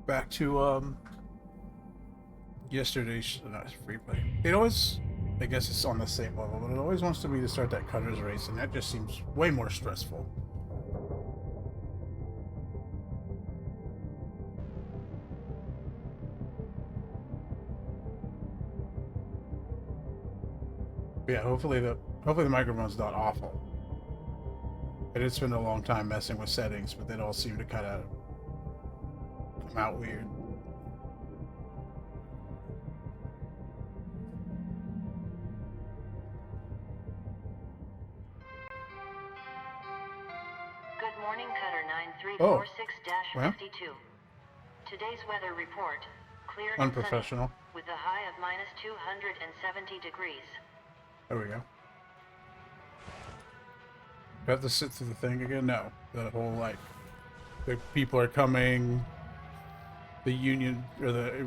back to yesterday's not free play. It always, I guess it's on the same level, but it always wants to me to start that cutters race, and that just seems way more stressful. But yeah, hopefully the microphone's not awful. I did spend a long time messing with settings, but they all seem to kind of come out weird. Good morning, Cutter Oh, 9346-52. well, Today's weather report, clear and sunny, unprofessional. with a high of minus 270 degrees. There we go. Do I have to sit through the thing again? No. The whole, like, the people are coming, the union, or the,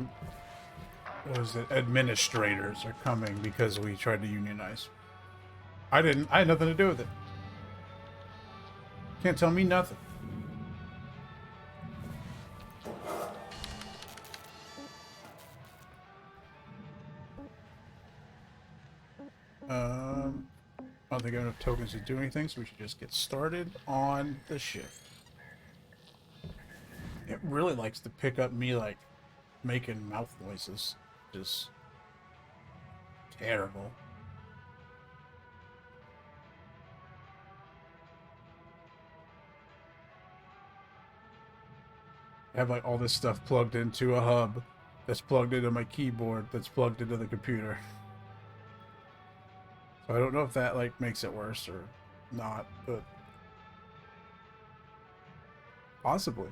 what was it, administrators are coming because we tried to unionize. I didn't. I had nothing to do with it. Can't tell me nothing. I don't think I have enough tokens to do anything, so we should just get started on the shift. It really likes to pick up me, like, making mouth noises. Just terrible. I have, like, all this stuff plugged into a hub that's plugged into my keyboard that's plugged into the computer. So I don't know if that, like, makes it worse or not, but possibly.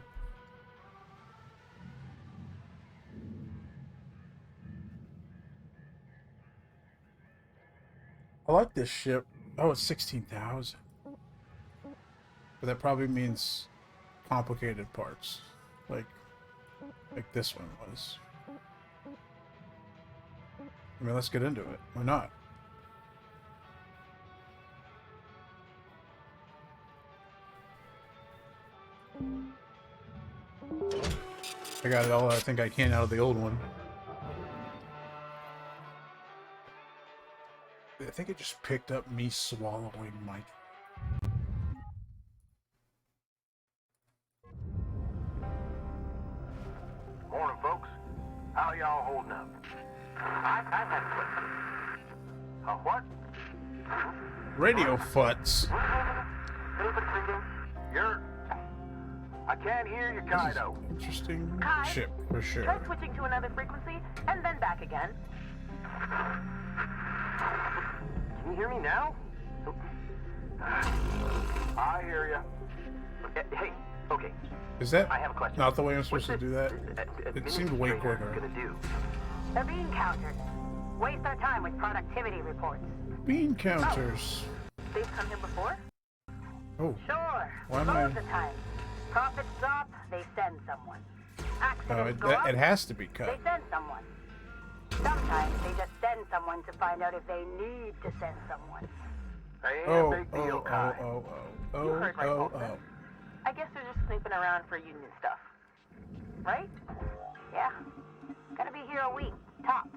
I like this ship. Oh, it's 16,000. But that probably means complicated parts. Like this one was. I mean, let's get into it. Why not? I got it all I think I can out of the old one. I think it just picked up me swallowing my... Morning, folks. How y'all holding up? I've had what? Radio futz. You're... I can't hear you, Kaido. Interesting Kai, ship, for sure. try switching to another frequency, and then back again. Can you hear me now? I hear you. Hey, okay. Is that I have a question. not the way I'm supposed to What's do that? this It seemed way administrator quicker. gonna do? They're being countered. Waste our time with productivity reports. Bean counters. They've come here before? Oh, Sure. Why am Most I- of the time. Profits drop, they send someone. Accidents go up, it has to be they cut. send someone. Sometimes they just send someone to find out if they need to send someone. Ain't Oh, a big deal, Kai. You heard right, Walter. I guess they're just snooping around for union stuff. Right? Yeah. Gonna be here a week, tops.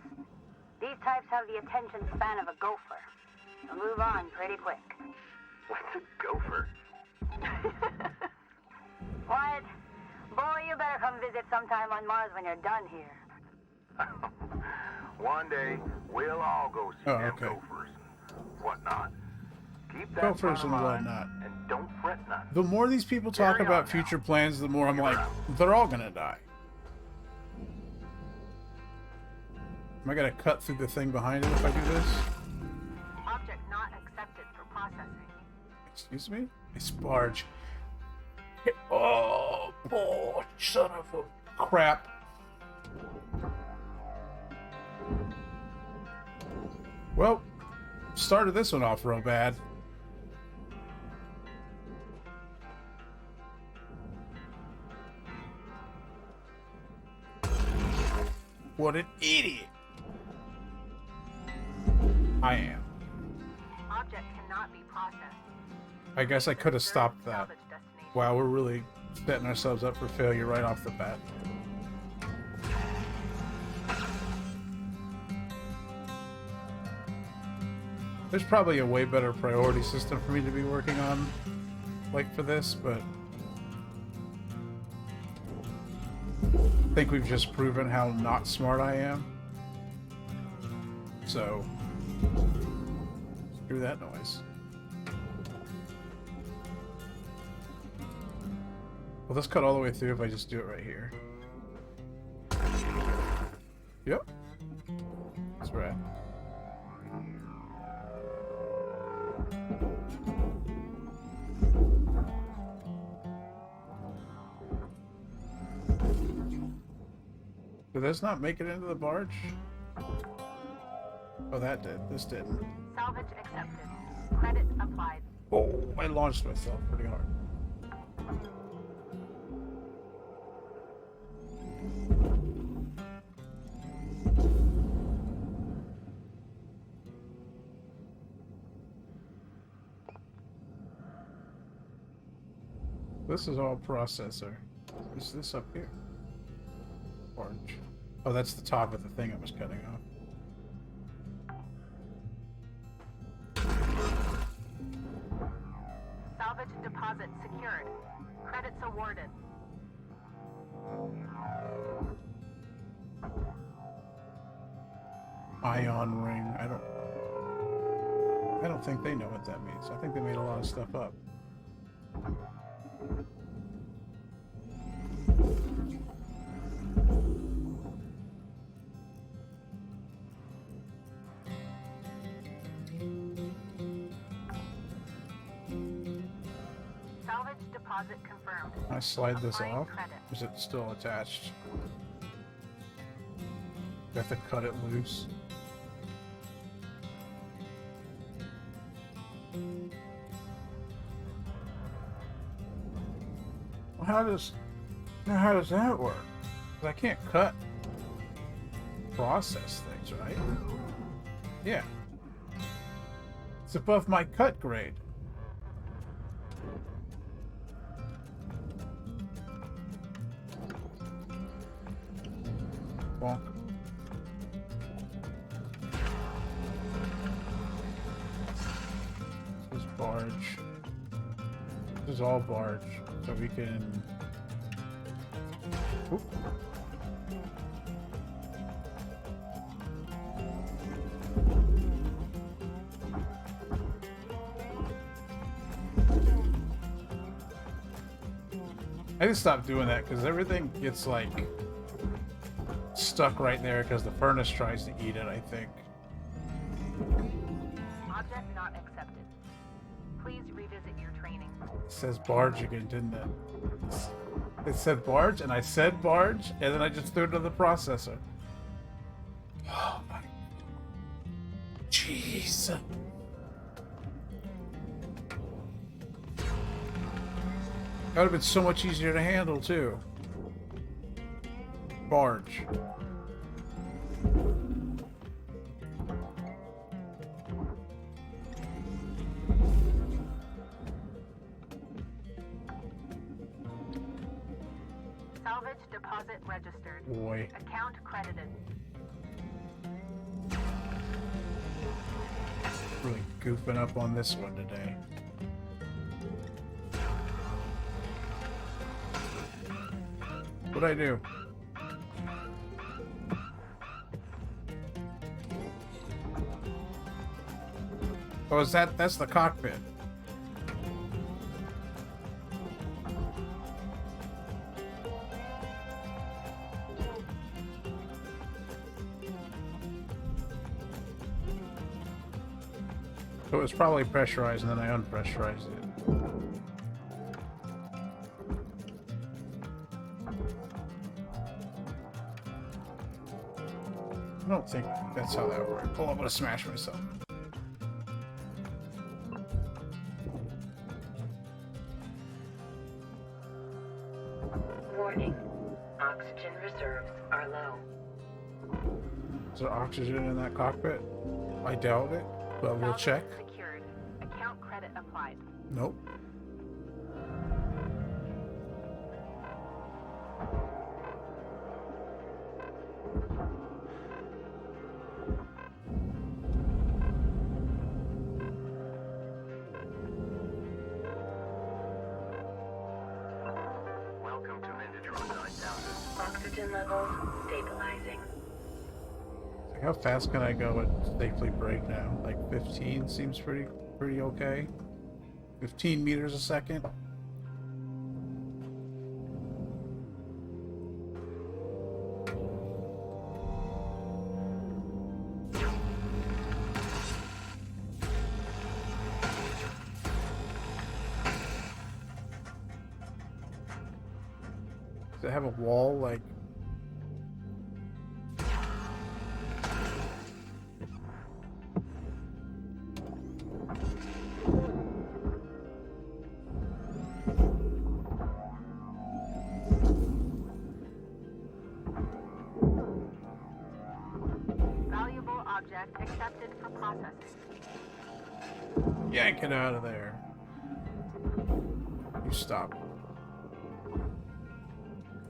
These types have the attention span of a gopher. They'll move on pretty quick. What's a gopher? Wyatt, boy, you better come visit sometime on Mars when you're done here. One day, we'll all go see Oh, them okay. gophers and whatnot. Keep that Gophers in and mind, whatnot. and don't fret none. The more these people talk Carry on about now. future plans, the more I'm like, they're all gonna die. Am I gonna cut through the thing behind it if I do this? Object not accepted for processing. Excuse me? It's barge. Oh, son of a crap. Well, started this one off real bad. What an idiot I am. Object cannot be processed. I guess I could have stopped that. Wow, we're really setting ourselves up for failure right off the bat. There's probably a way better priority system for me to be working on, like for this, but I think we've just proven how not smart I am. So, screw that noise. Will this cut all the way through if I just do it right here? Yep. That's right. Did this not make it into the barge? Oh, that did. This didn't. Salvage accepted. Credit applied. Oh, I launched myself pretty hard. This is all processor. Is this up here? Orange. Oh, that's the top of the thing I was cutting off. Salvage deposit secured. Credits awarded. Ion ring. I don't think they know what that means. I think they made a lot of stuff up. Salvage deposit confirmed. Can I slide this Applying off? credit. Or is it still attached? Do I have to cut it loose? Well, how does that work? 'Cause I can't cut process things, right? Yeah. It's above my cut grade. Bonk. This is barge. This is all barge. So we can... Oop. I need to stop doing that because everything gets like stuck right there because the furnace tries to eat it, I think. Object not accepted. Please revisit your training. It says barge again, didn't it? It said barge, and I said barge, and then I just threw it to the processor. Oh my... Jeez. That would have been so much easier to handle, too. Barge. Salvage deposit registered. Boy. Account credited. Really goofing up on this one today. What'd I do? Oh, is that's the cockpit. So it was probably pressurized and then I unpressurized it. I don't think that's how that works. Oh, I'm gonna smash myself. Warning. Oxygen reserves are low. Is there oxygen in that cockpit? I doubt it, but we'll check. Secured. Account credit applied. Nope. Oxygen levels stabilizing. Like, how fast can I go and safely brake now? Like 15 seems pretty okay. 15 meters a second. Does it have a wall like? Valuable object accepted for processing. Yank it out of there. You stop.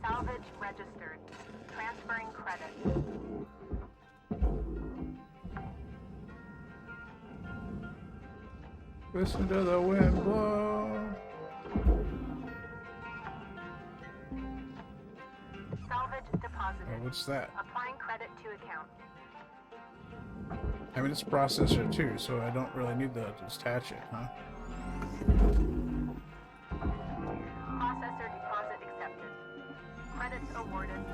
Salvage registered. Transferring credit. Listen to the wind blow. Salvage deposited. Oh, what's that? Applying credit to account. I mean, it's a processor too, so I don't really need to attach it, huh? Processor deposit accepted. Credits awarded.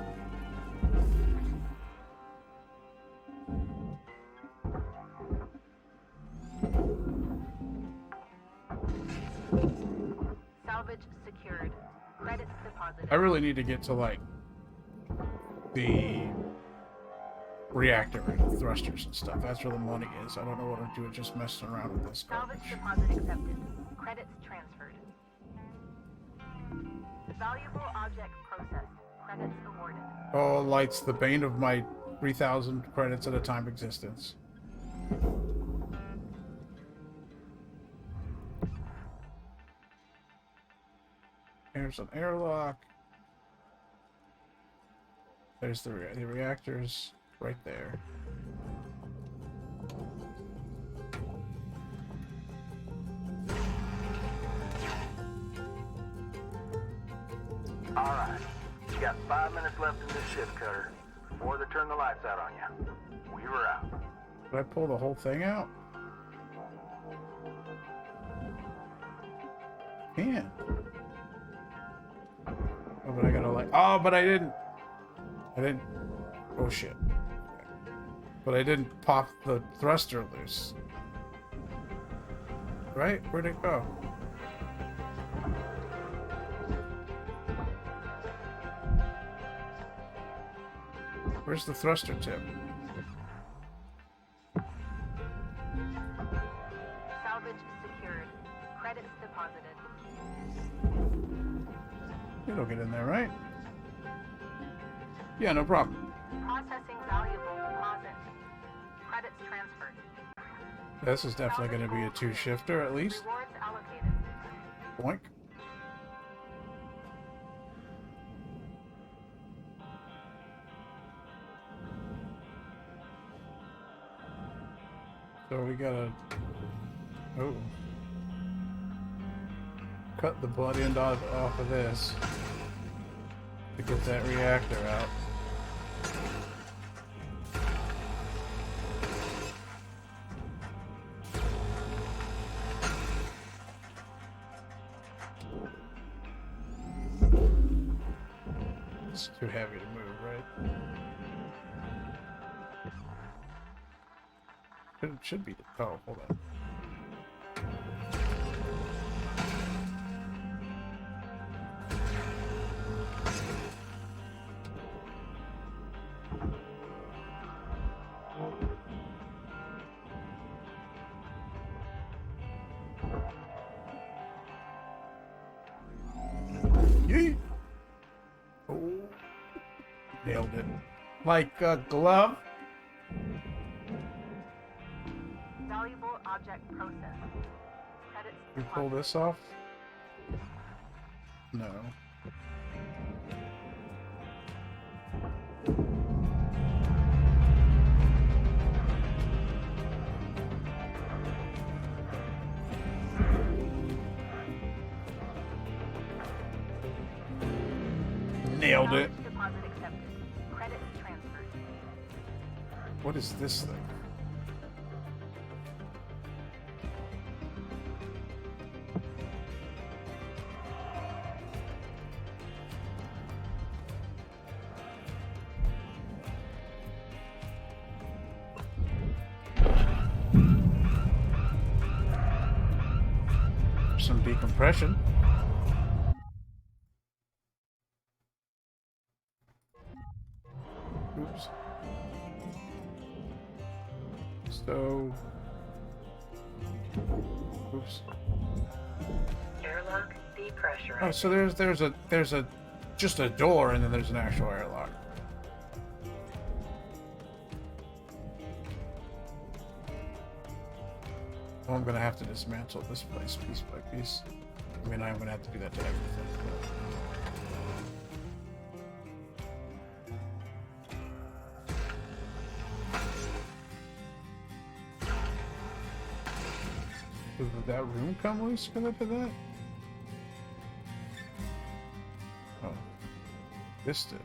Salvage secured. Credits deposited. I really need to get to like the reactor and thrusters and stuff. That's where the money is. I don't know what I'm doing just messing around with this Salvage garbage. deposit accepted. Credits transferred. Valuable object processed. Credits awarded. Oh, lights, the bane of my 3,000 credits at a time existence. There's an airlock. There's the reactors right there. Alright. You got 5 minutes left in this shift, Cutter. Before they turn the lights out on you. We were out. Did I pull the whole thing out? Can. Oh, but I gotta like. Oh, but I didn't. Oh shit. But I didn't pop the thruster loose. Right? Where'd it go? Where's the thruster tip? Salvage secured. Credits deposited. It'll get in there, right? Yeah, no problem. Processing valuable deposit. Credits transferred. This is definitely going to be a two-shifter at least. Rewards allocated. Boink. So we gotta... Oh. Cut the butt end off of this to get that reactor out. It's too heavy to move, right? It should be the... Oh, hold on. Yeet. Oh, nailed it. Like a glove. Valuable object processed. Credits We pull deposited. this off? No. Nailed it. Salvage deposit accepted. What is this thing? Some decompression. Oops. So, oops. Airlock depressurized. Oh, so there's a just a door, and then there's an actual airlock. Well, I'm gonna have to dismantle this place piece by piece. I mean, I'm gonna have to do that to everything. Did that room come loose because of that? Oh, this did.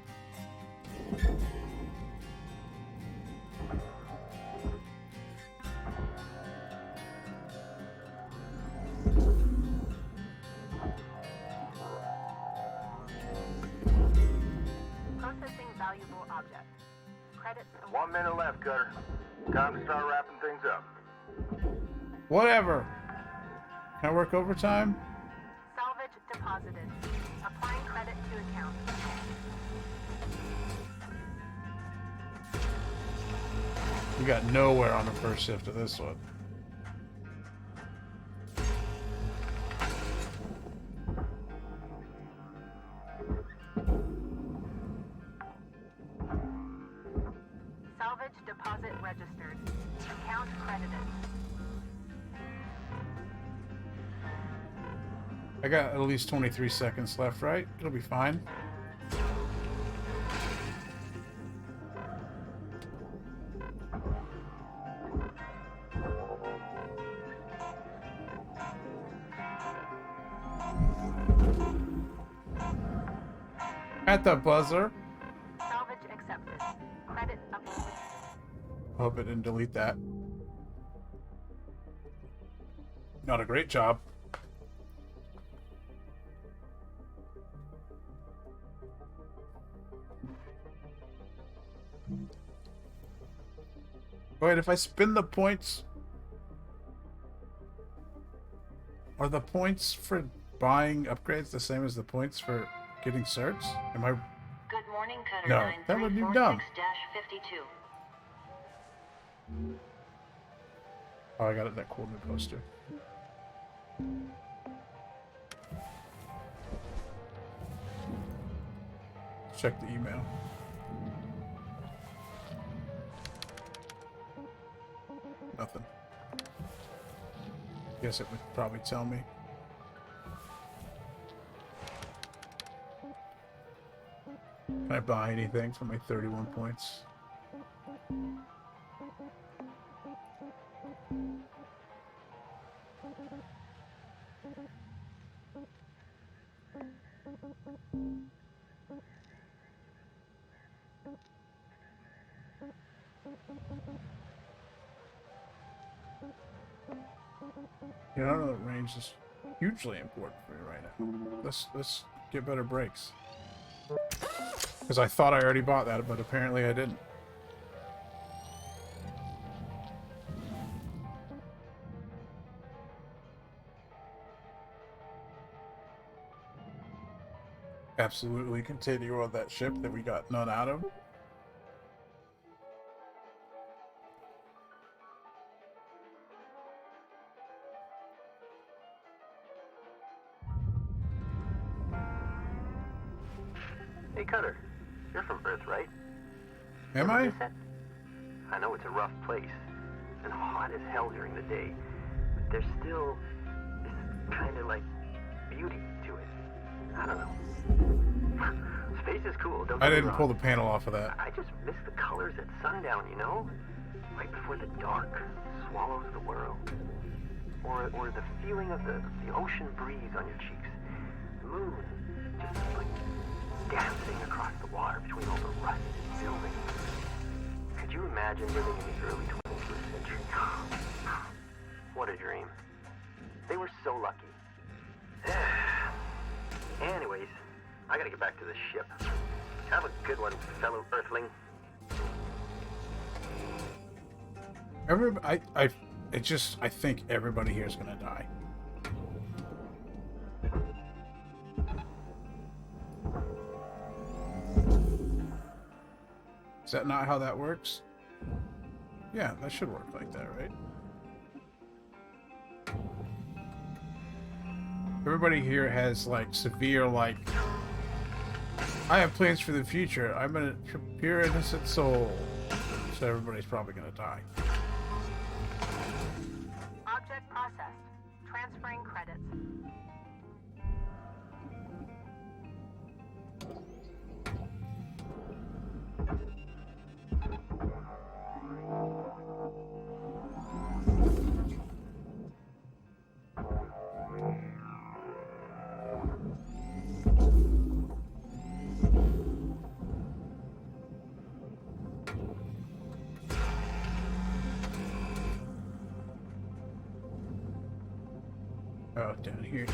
Processing valuable object. Credits. 1 minute left, Cutter. Time to start wrapping things up. Whatever. Can I work overtime? Salvage deposited. Applying credit to account. We got nowhere on the first shift of this one. Salvage deposit registered. Account credited. I got at least 23 seconds left, right? It'll be fine. At the buzzer. Salvage accepted. Credit uploaded. Hope it didn't delete that. Not a great job. Wait, if I spin the points... Are the points for buying upgrades the same as the points for getting certs? Am I... Good morning, Cutter No, that would be dumb. 5346-52. Oh, I got it, that cool new poster. Check the email. Nothing. Guess it would probably tell me. Can I buy anything for my 31 points? You know, the range is hugely important for me right now. Let's get better brakes. Because I thought I already bought that, but apparently I didn't. Absolutely continue on that ship that we got none out of. Hey, Cutter. You're from Earth, right? Am I? I know it's a rough place and hot as hell during the day, but there's still this kind of like beauty to it. I don't know. Space is cool. Don't I get me didn't wrong. pull the panel off of that. I just miss the colors at sundown, you know? Right before the dark swallows the world. Or the feeling of the ocean breeze on your cheeks. The moon just like dancing across the water between all the rusted buildings. Could you imagine living in the early 21st century? What a dream. They were so lucky. Anyways, I gotta get back to the ship. Have a good one, fellow Earthling. I think everybody here is gonna die. Is that not how that works? Yeah, that should work like that, right? Everybody here has, like, severe, like, I have plans for the future. I'm a pure innocent soul. So everybody's probably gonna die. Object processed. Transferring credits. Oh, down here too.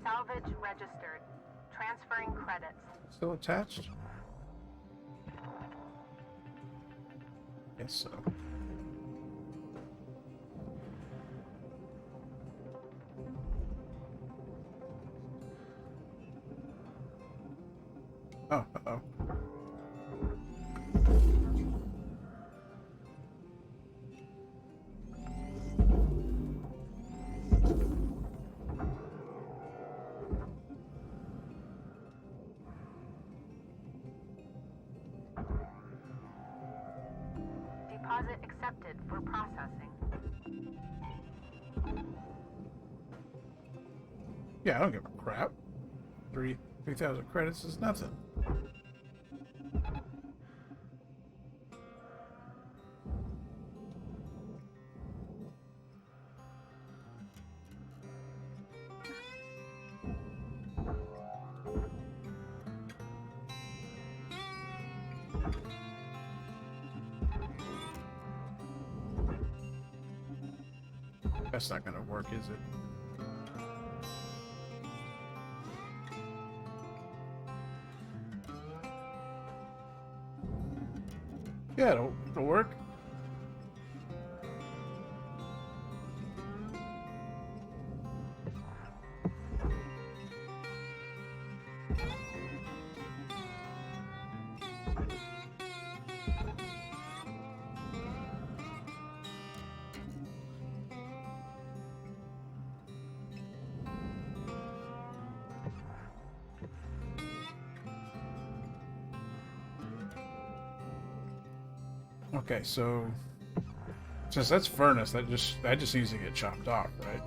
Salvage registered. Transferring credits. Still attached? Guess so. Oh, uh-oh. Deposit accepted for processing. Yeah, I don't give a crap. 3,000 credits is nothing. That's not gonna work, is it? Yeah, it'll work. Okay, so since that's furnace, that just needs to get chopped off, right?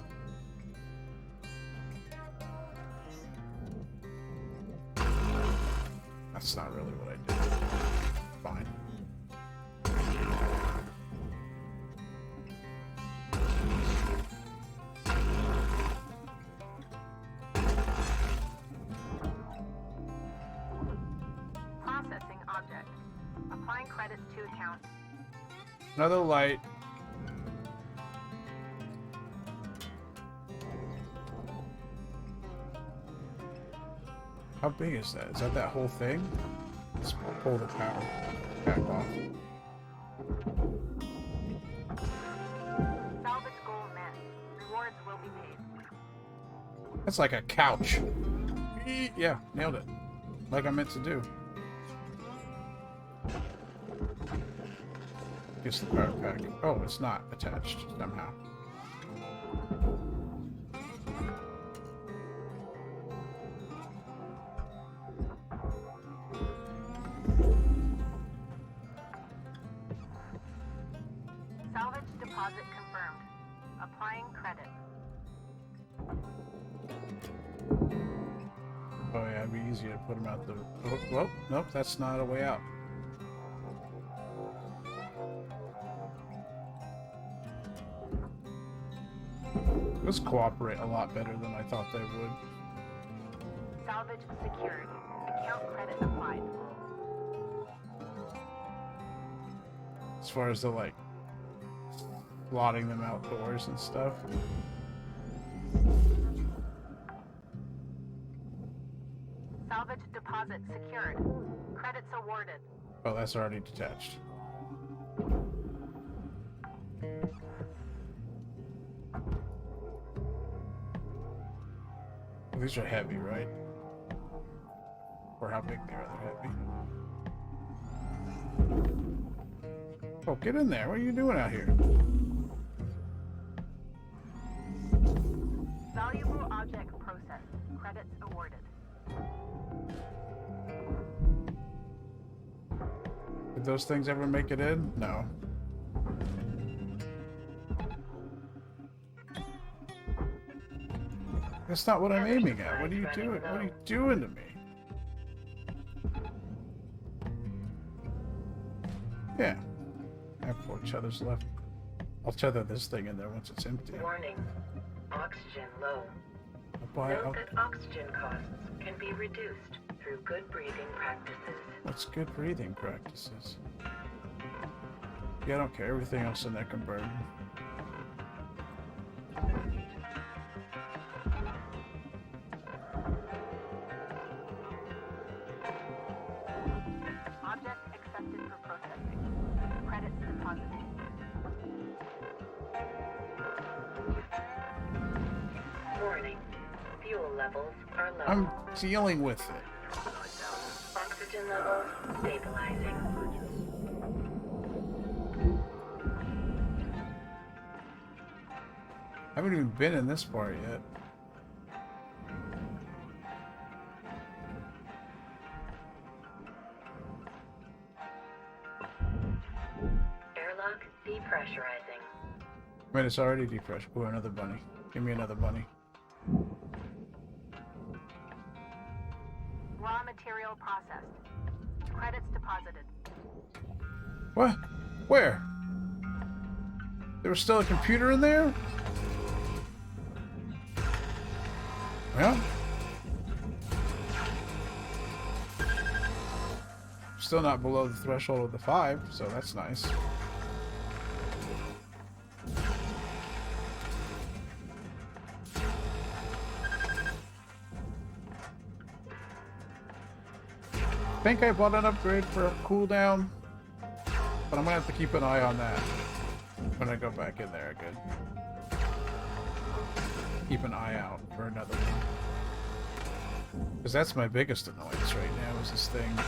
That's not really what I did. Fine. Processing object. Applying credits to account. Another light. How big is that? Is that whole thing? Let's pull the power back off. Salvage goal met. Rewards will be paid. That's like a couch. Yeah, nailed it. Like I meant to do. Guess the power pack. Oh, it's not attached somehow. Salvage deposit confirmed. Applying credit. Oh yeah, we easier to put them out the... Oh, well, nope, that's not a way out. Those cooperate a lot better than I thought they would. Salvage secured. Account credit applied. As far as the, like, slotting them outdoors and stuff. Salvage deposit secured. Credits awarded. Oh, that's already detached. These are heavy, right? Or how big they are, they're heavy. Oh, get in there. What are you doing out here? Valuable object processed. Credits awarded. Did those things ever make it in? No. That's not what I'm aiming at. What are you doing? What are you doing to me? Yeah. I have 4 tethers left. I'll tether this thing in there once it's empty. Warning. Oxygen low. I'll Note that oxygen costs can be reduced through good breathing practices. What's good breathing practices? Yeah, I don't care. Everything else in there can burn. Object accepted for processing. Credits deposited. Warning. Fuel levels are low. I'm dealing with it. Oxygen levels stabilizing. I haven't even been in this part yet. Airlock depressurizing. I mean, it's already depressed. Ooh, another bunny. Give me another bunny. Raw material processed. Credits deposited. What? Where? There was still a computer in there? Well, still not below the threshold of the 5, so that's nice. I think I bought an upgrade for a cooldown, but I'm gonna have to keep an eye on that when I go back in there again. Keep an eye out for another one. Because that's my biggest annoyance right now, is this thing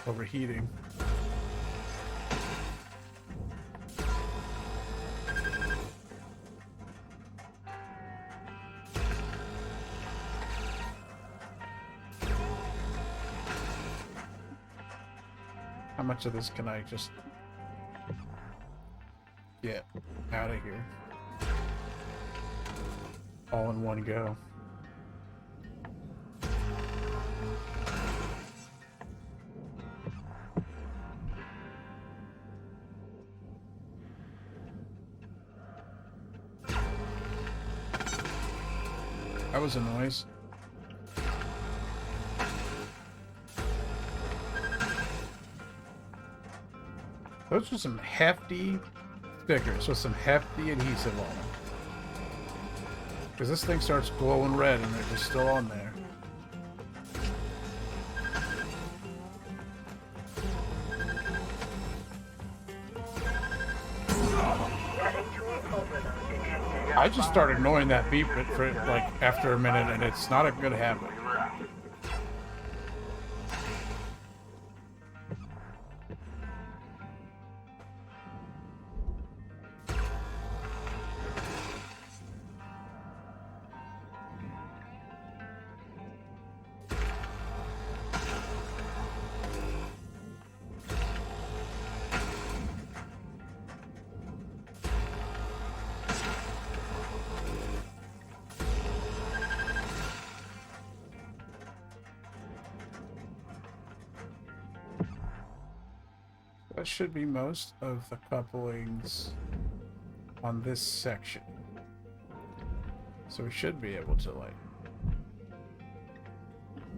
overheating. How much of this can I just get out of here? All in one go. That was a noise. Those are some hefty stickers with some hefty adhesive on them. Because this thing starts glowing red and they're just still on there. I just started knowing that beep for like after a minute, and it's not a good habit. That should be most of the couplings on this section. So we should be able to, like,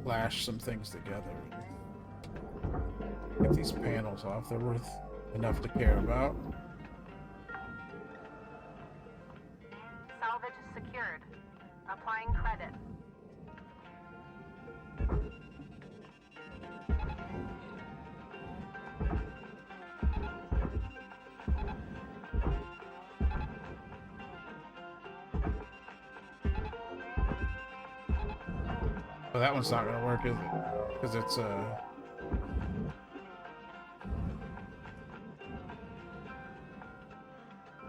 lash some things together. Get these panels off. They're worth enough to care about. Salvage secured. Applying credit. Well, that one's not gonna work, is it? Because it's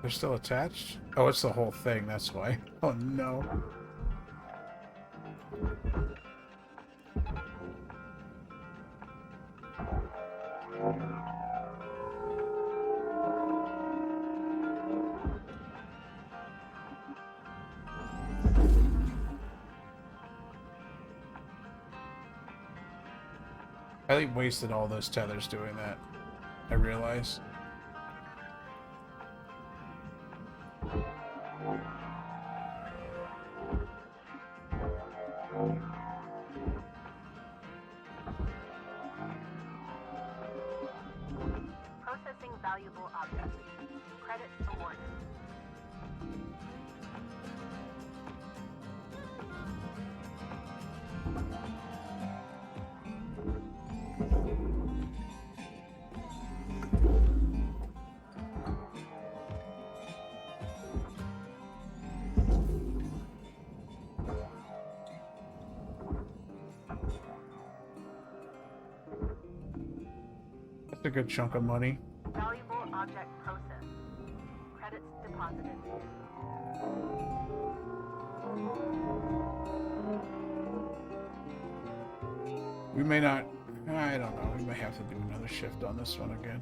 they're still attached? Oh, it's the whole thing, that's why. Oh no. I think wasted all those tethers doing that. I realize. Processing valuable objects. Credit awarded. That's a good chunk of money. Valuable object processed. Credits deposited. We may not... I don't know. We may have to do another shift on this one again.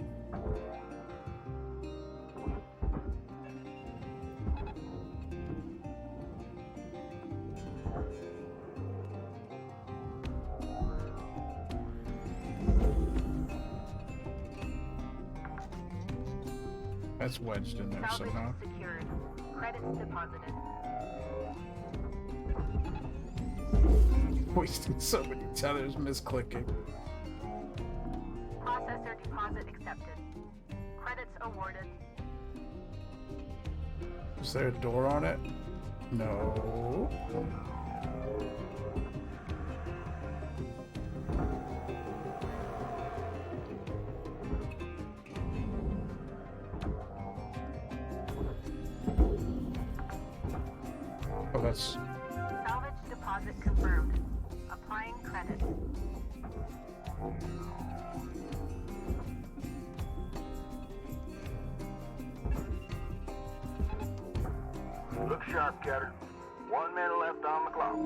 That's wedged in there Salvage somehow. secured. Credits deposited. Wasted so many tethers misclicking. Processor deposit accepted. Credits awarded. Is there a door on it? No. Oh, that's... Salvage deposit confirmed. Applying credit. Look sharp, Cutter. 1 minute left on the clock.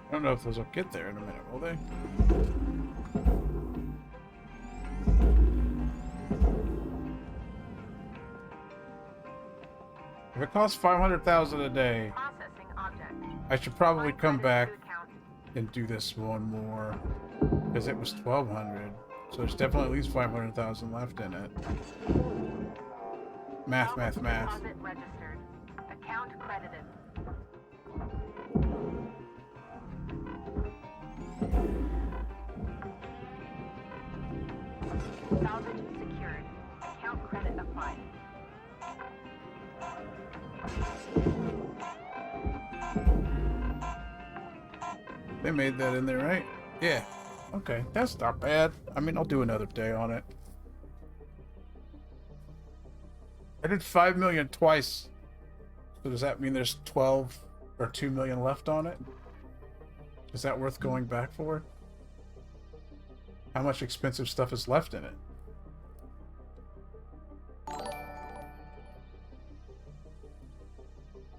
I don't know if those will get there in a minute, will they? If it costs 500,000 a day, Processing object. I should probably Applying come back credits to account. and do this one more, because it was 1,200. So there's definitely at least 500,000 left in it. Math, Salvage math, math. deposit registered. Account credited. Salvage secured. Account credit applied. They made that in there, right? Yeah. Okay, that's not bad. I mean, I'll do another day on it. I did 5 million twice. So does that mean there's 12 or 2 million left on it? Is that worth going back for? How much expensive stuff is left in it?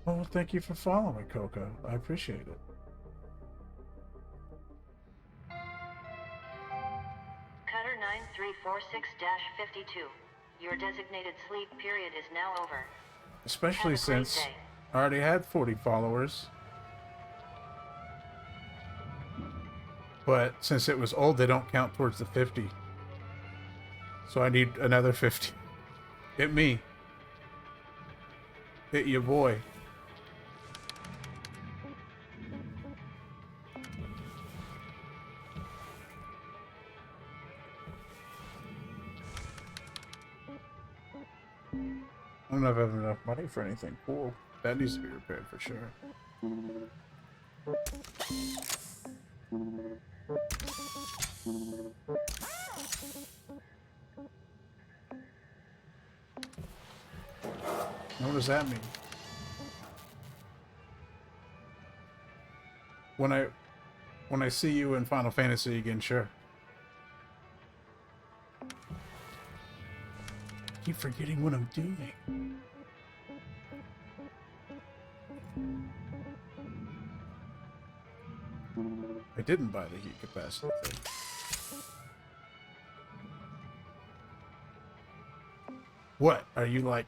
Well, thank you for following, Coco. I appreciate it. Cutter 9346-52. Your designated sleep period is now over. Especially Have a great since day. I already had 40 followers. But since it was old, they don't count towards the 50. So I need another 50. Hit me. Hit your boy. I don't know if I have enough money for anything cool. That needs to be repaired for sure. What does that mean? When I see you in Final Fantasy again, sure. I keep forgetting what I'm doing. I didn't buy the heat capacity thing. What? Are you like...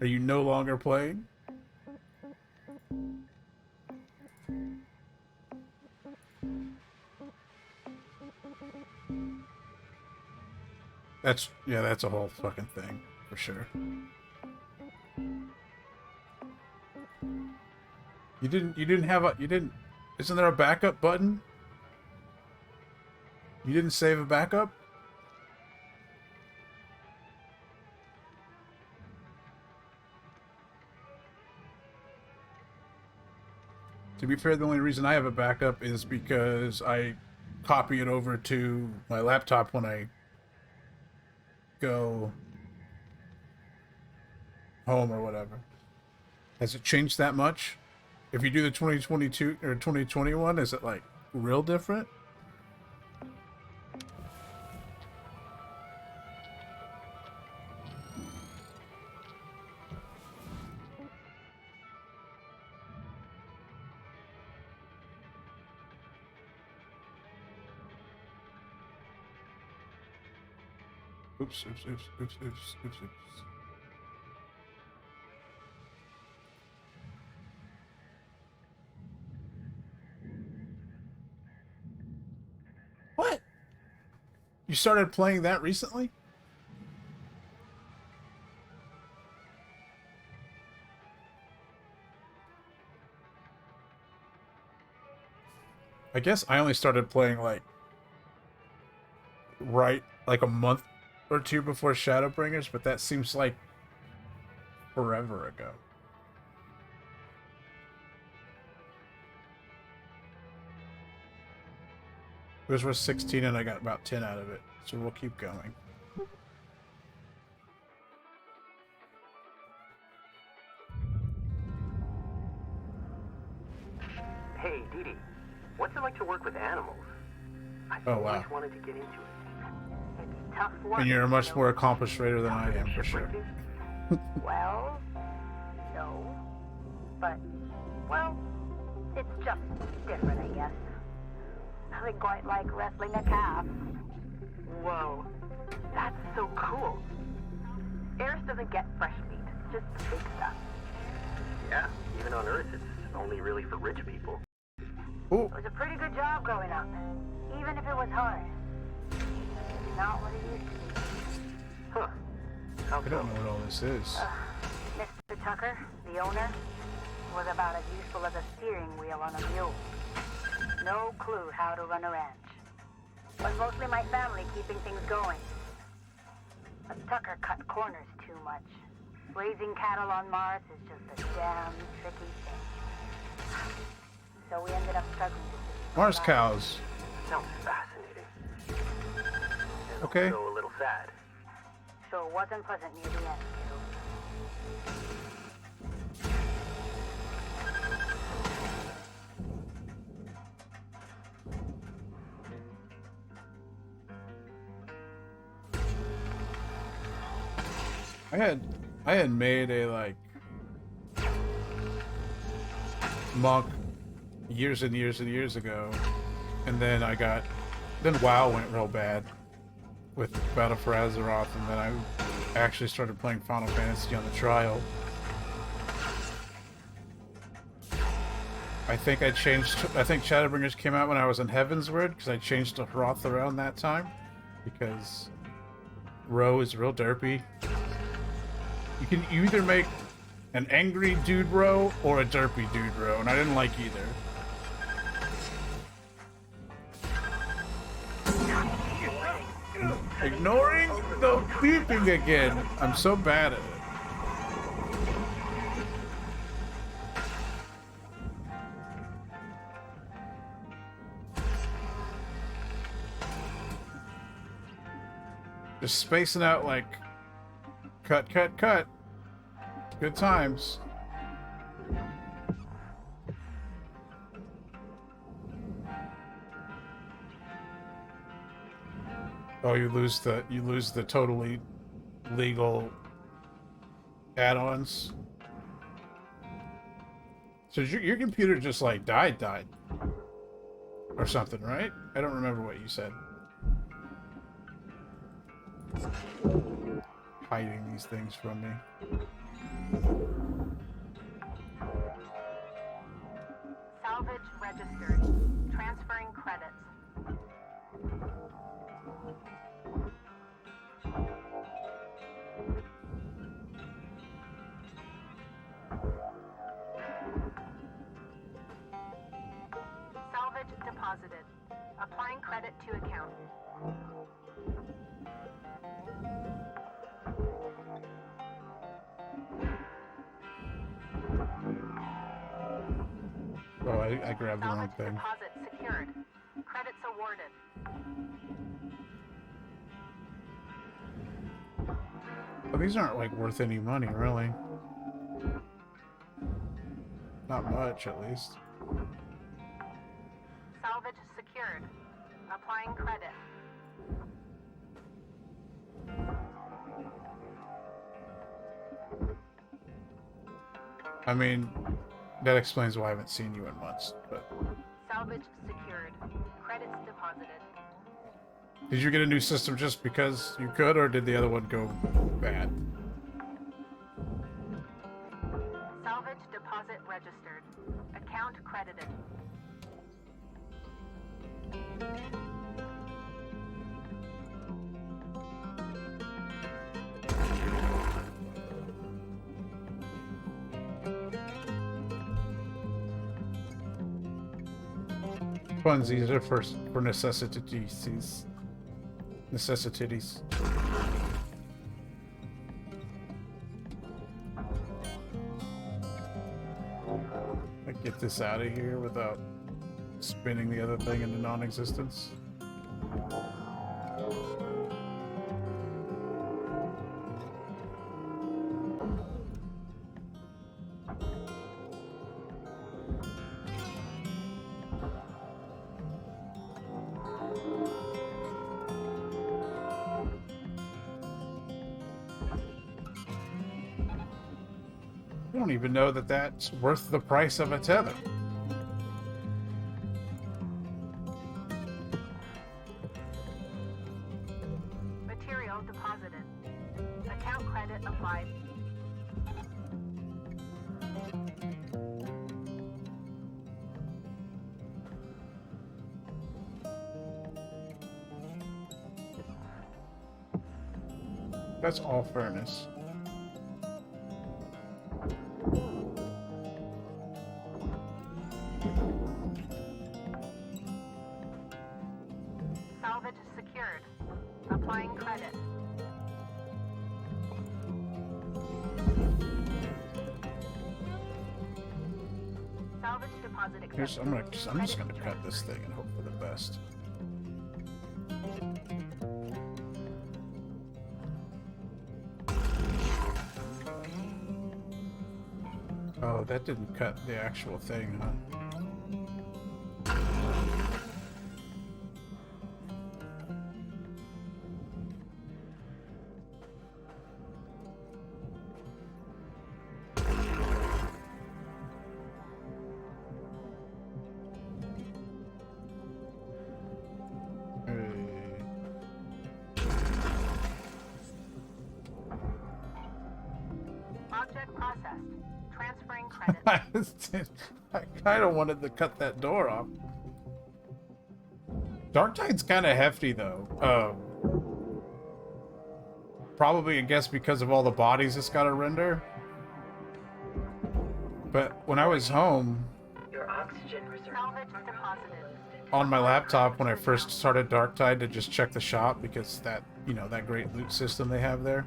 Are you no longer playing? That's a whole fucking thing, for sure. You didn't, isn't there a backup button? You didn't save a backup? To be fair, the only reason I have a backup is because I copy it over to my laptop when I go home or whatever. Has it changed that much? If you do the 2022 or 2021, is it like real different? Oops. What? You started playing that recently? I guess I only started playing like a month or two before Shadowbringers, but that seems like forever ago. It was 16 and I got about 10 out of it, so we'll keep going. Hey, Dee Dee, what's it like to work with animals? I've always wanted to get into it. It's tough work. And you're a much more accomplished raider than I am, for sure. Well, no. But, well, it's just different, I guess. Nothing quite like wrestling a calf. Whoa, that's so cool. Eris doesn't get fresh meat, just big stuff. Yeah, even on Earth, it's only really for rich people. Ooh. It was a pretty good job growing up, even if it was hard. It's not what it used to be. Huh. How I don't know what all this is. Mr. Tucker, the owner, was about as useful as a steering wheel on a mule. No clue how to run a ranch. Was mostly my family keeping things going. But Tucker cut corners too much. Raising cattle on Mars is just a damn tricky thing. So we ended up struggling with Mars cows. Sounds fascinating. And Okay. also a little sad. So it wasn't pleasant near the end, I had made a like monk years and years and years ago, and then WoW went real bad with Battle for Azeroth, and then actually started playing Final Fantasy on the trial. I think Shadowbringers came out when I was in Heavensward, because I changed to Hroth around that time. Because Ro is real derpy. You either make an angry dude Ro or a derpy dude Ro, and I didn't like either. Ignoring the beeping again. I'm so bad at it. Just spacing out like cut, cut, cut. Good times. Oh, you lose the totally legal add-ons. So your computer just like died or something, right? I don't remember what you said. Hiding these things from me. Salvage registered. Transferring credits. Salvage deposited. Applying credit to account. Oh, I grabbed the wrong thing. Deposit secured. Credits awarded. Well, these aren't like worth any money, really. Not much, at least. Salvage secured. Applying credit. I mean, that explains why I haven't seen you in months, but... Salvage secured. Credits deposited. Did you get a new system just because you could, or did the other one go bad? Salvage deposit registered. Account credited. Funsies are for necessities. Necessities. I get this out of here without spinning the other thing into non-existence. I don't even know that that's worth the price of a tether. Material deposited. Account credit applied. That's all fairness. Salvage secured. Applying credit. Salvage deposit accepted. I'm just gonna cut this thing and hope for the best. Oh, that didn't cut the actual thing, huh? I kind of wanted to cut that door off. Darktide's kind of hefty, though. Probably, I guess, because of all the bodies it's got to render. But when I was home, Your oxygen reserve. on my laptop, when I first started Darktide to just check the shop, because that, you know, that great loot system they have there.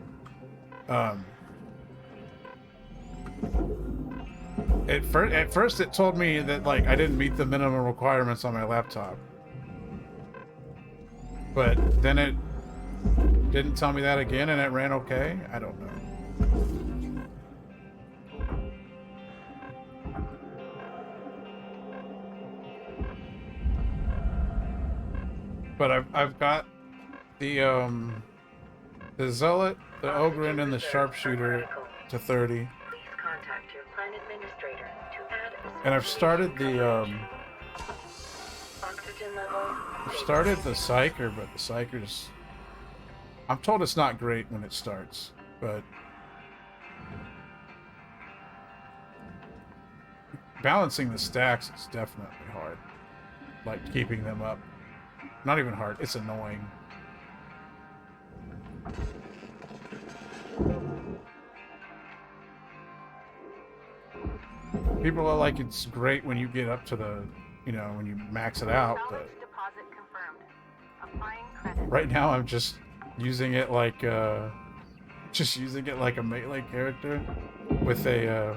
At first it told me that, like, I didn't meet the minimum requirements on my laptop. But then it didn't tell me that again, and it ran okay? I don't know. But I've got the Zealot, the Ogren, and the Sharpshooter to 30. Please contact your plan administrator to add a And I've started the oxygen level. I've started the Psyker, but the Psyker's, I'm told it's not great when it starts, but balancing the stacks is definitely hard. Like, keeping them up. Not even hard, it's annoying. People are like, it's great when you get up to the, you know, when you max it out, but Deposit confirmed. Applying credit. right now I'm just using it like a melee character with the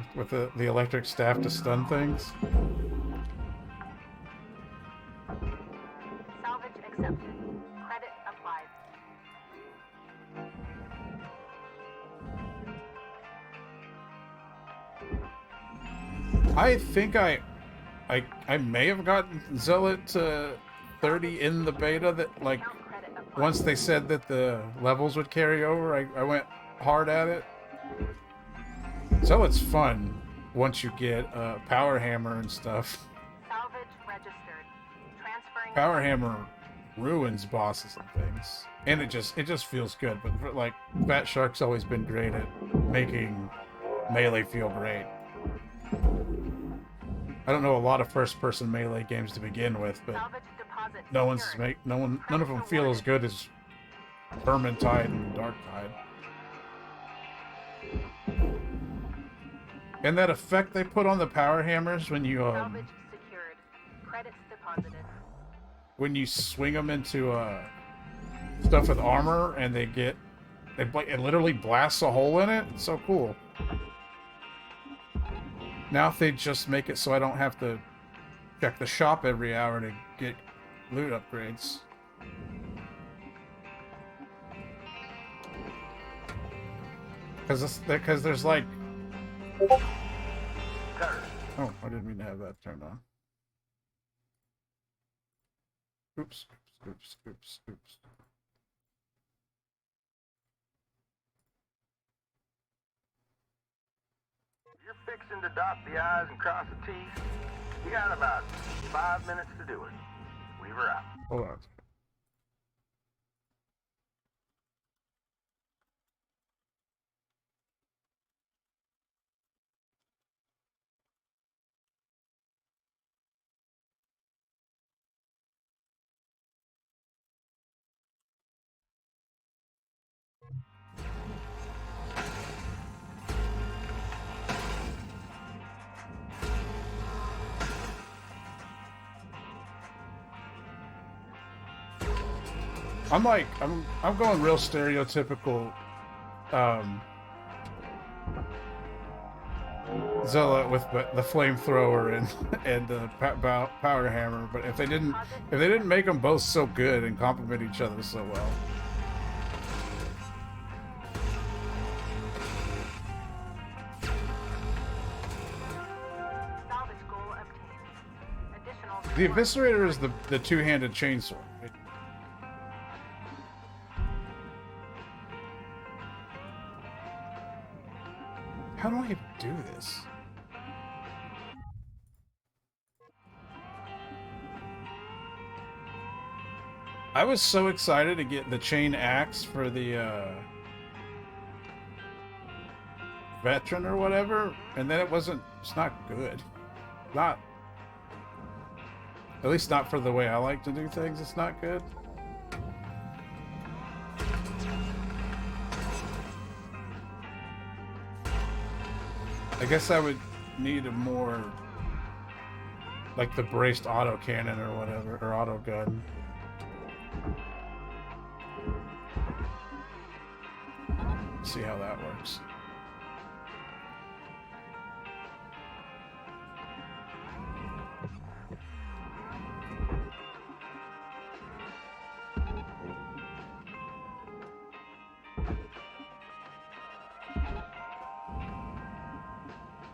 electric staff to stun things. Salvage accepted. Credit applied. I think I may have gotten Zealot to 30 in the beta, that, like, Account credit applied. once they said that the levels would carry over, I went hard at it. Zealot's fun once you get Power Hammer and stuff. Salvage registered. Transferring. Power Hammer ruins bosses and things, and it just feels good. But, like, Fat Shark's always been great at making melee feel great. I don't know a lot of first-person melee games to begin with, but Salvage deposit. secured. none of them feel as good as Vermintide and Darktide. And that effect they put on the power hammers when you Salvage secured. Credits deposited. when you swing them into stuff with armor, and it literally blasts a hole in it. It's so cool. Now if they just make it so I don't have to check the shop every hour to get loot upgrades. Because there's like... Oh, I didn't mean to have that turned on. Oops, oops, oops, oops. You're fixing to dot the I's and cross the T's. You got about 5 minutes to do it. Weaver out. Hold on. I'm going real stereotypical Zealot with the flamethrower and the power hammer, but if they didn't make them both so good and complement each other so well. Salvage goal obtained. Additional. The Eviscerator is the two-handed chainsaw. Right? How do I even do this? I was so excited to get the chain axe for the veteran or whatever, and then it's not good. Not, at least not for the way I like to do things, it's not good. I guess I would need a more, like the braced auto cannon or whatever, or auto gun. See how that works.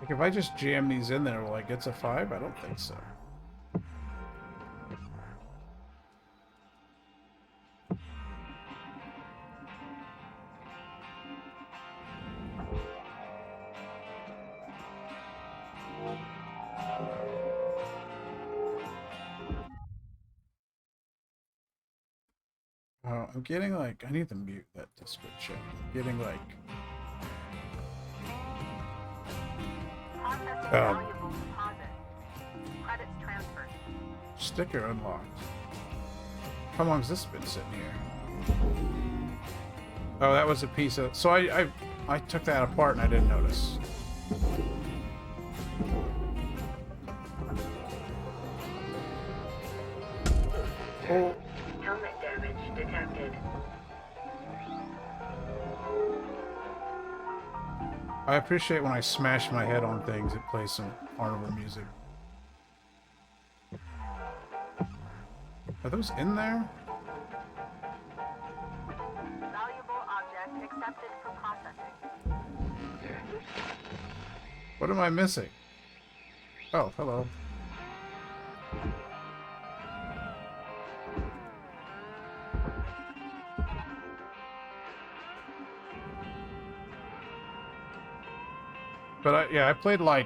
Like if I just jam these in there, will I get to 5? I don't think so. Oh, I'm getting like, I need to mute that Discord chat. I'm getting like, Valuable deposit. Credits transferred. sticker unlocked. How long's this been sitting here? Oh, that was a piece of, so I took that apart and I didn't notice. Oh. Helmet damage detected. I appreciate when I smash my head on things, it plays some horrible music. Are those in there? Valuable object accepted for processing. What am I missing? Oh, hello. But yeah, I played like,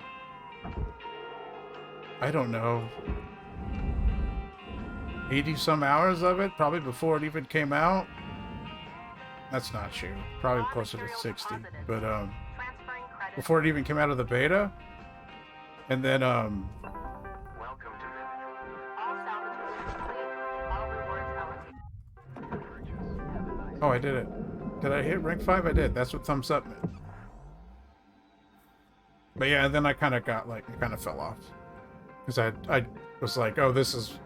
I don't know, 80 some hours of it, probably before it even came out. That's not true. Probably closer to 60. But before it even came out of the beta. And then Welcome to All salvages complete. All rewards allocated. oh, I did it. Did I hit rank 5? I did. That's what thumbs up meant. But yeah, then I kind of got like, it kind of fell off. Because I was like, oh, this is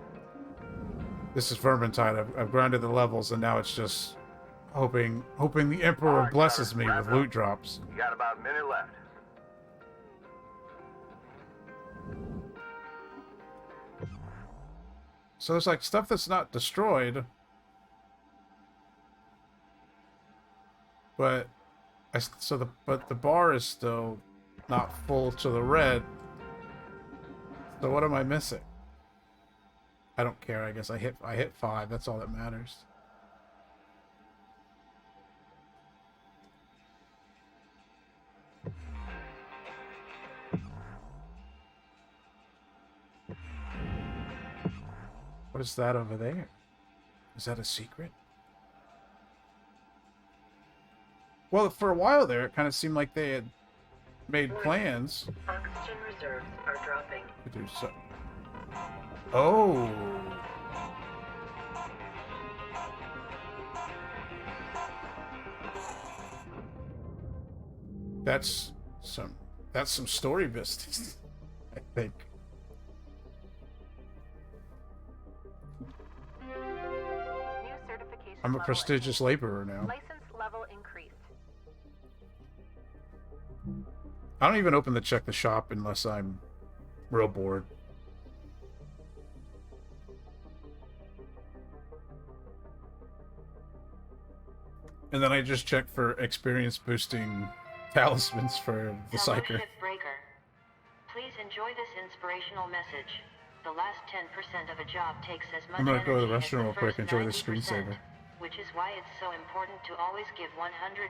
Vermintide. I've grinded the levels, and now it's just hoping the Emperor blesses me with loot drops. You got about a minute left. So there's like stuff that's not destroyed, but the bar is still not full to the red. So what am I missing? I don't care. I guess I hit 5. That's all that matters. What is that over there? Is that a secret? Well, for a while there, it kind of seemed like they had made plans Oxygen reserves are dropping. to do so. Oh. That's some story business, I think. New certification I'm a level prestigious laborer now. License level increased. I don't even open check the shop unless I'm real bored. And then I just check for experience boosting talismans for the Hello, Psyker. Shipbreaker. Please enjoy this inspirational message. The last 10% of a job takes as much I'm gonna go to the energy as restroom real quick, first enjoy the 90%, screensaver. which is why it's so important to always give 110%.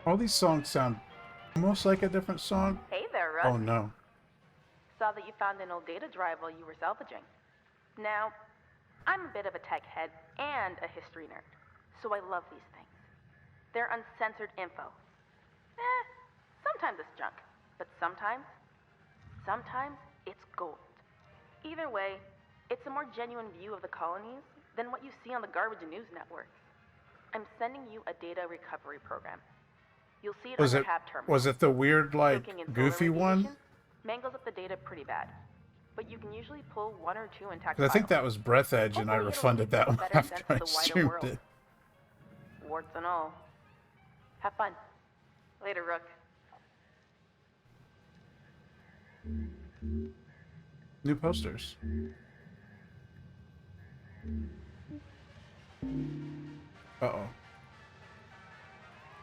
All these songs sound almost like a different song. Hey there, Russ. Oh no. Saw that you found an old data drive while you were salvaging. Now, I'm a bit of a tech head and a history nerd, so I love these things. They're uncensored info. Sometimes it's junk, but sometimes it's gold. Either way, it's a more genuine view of the colonies than what you see on the garbage news network. I'm sending you a data recovery program. You'll see it on your tab terminal. Was it the weird, like, Soaking in goofy solar one? radiation mangles up the data pretty bad, but you can usually pull 1 or 2 intact I think files. that was Breath Edge, and I Hopefully refunded it'll that give one you a better after sense I of the wider streamed world. it. Warts and all. Have fun. Later, Rook. New posters. Uh-oh.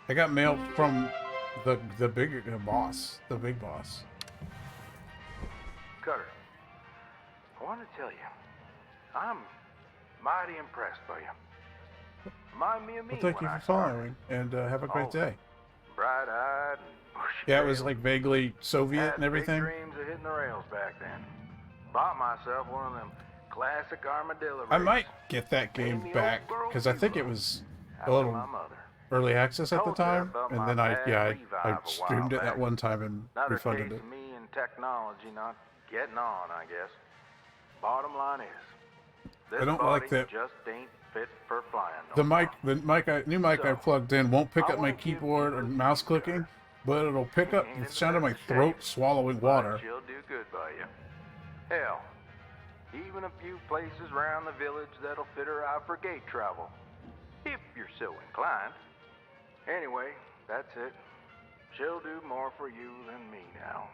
I got mail from the big boss. The big boss. Cutter, I want to tell you, I'm mighty impressed by you. Remind me of me Well, thank you when for I started. following, and have a great Oh, day. Bright-eyed and bushy Yeah, it was tailed. like vaguely Soviet Had and everything. big dreams of hitting the rails back then. Bought myself one of them classic armadillo I rigs. might get that game Named the back, old girl because I think it Zero. was a After little my mother. early access at the Told her time, about and my then bad I revive a streamed while it that back. one time and Another refunded case it. of me and technology not getting on, I guess. Bottom line is, this I don't body like that just ain't fit for flying no the more. new mic I So, plugged in won't pick I up my wanna give keyboard you or a mouse feature. clicking, but it'll pick up Ain't the in sound of my best shape, throat swallowing but water. she'll do good by you. Hell, even a few places around the village that'll fit her out for gate travel, if you're so inclined. Anyway, that's it. She'll do more for you than me now.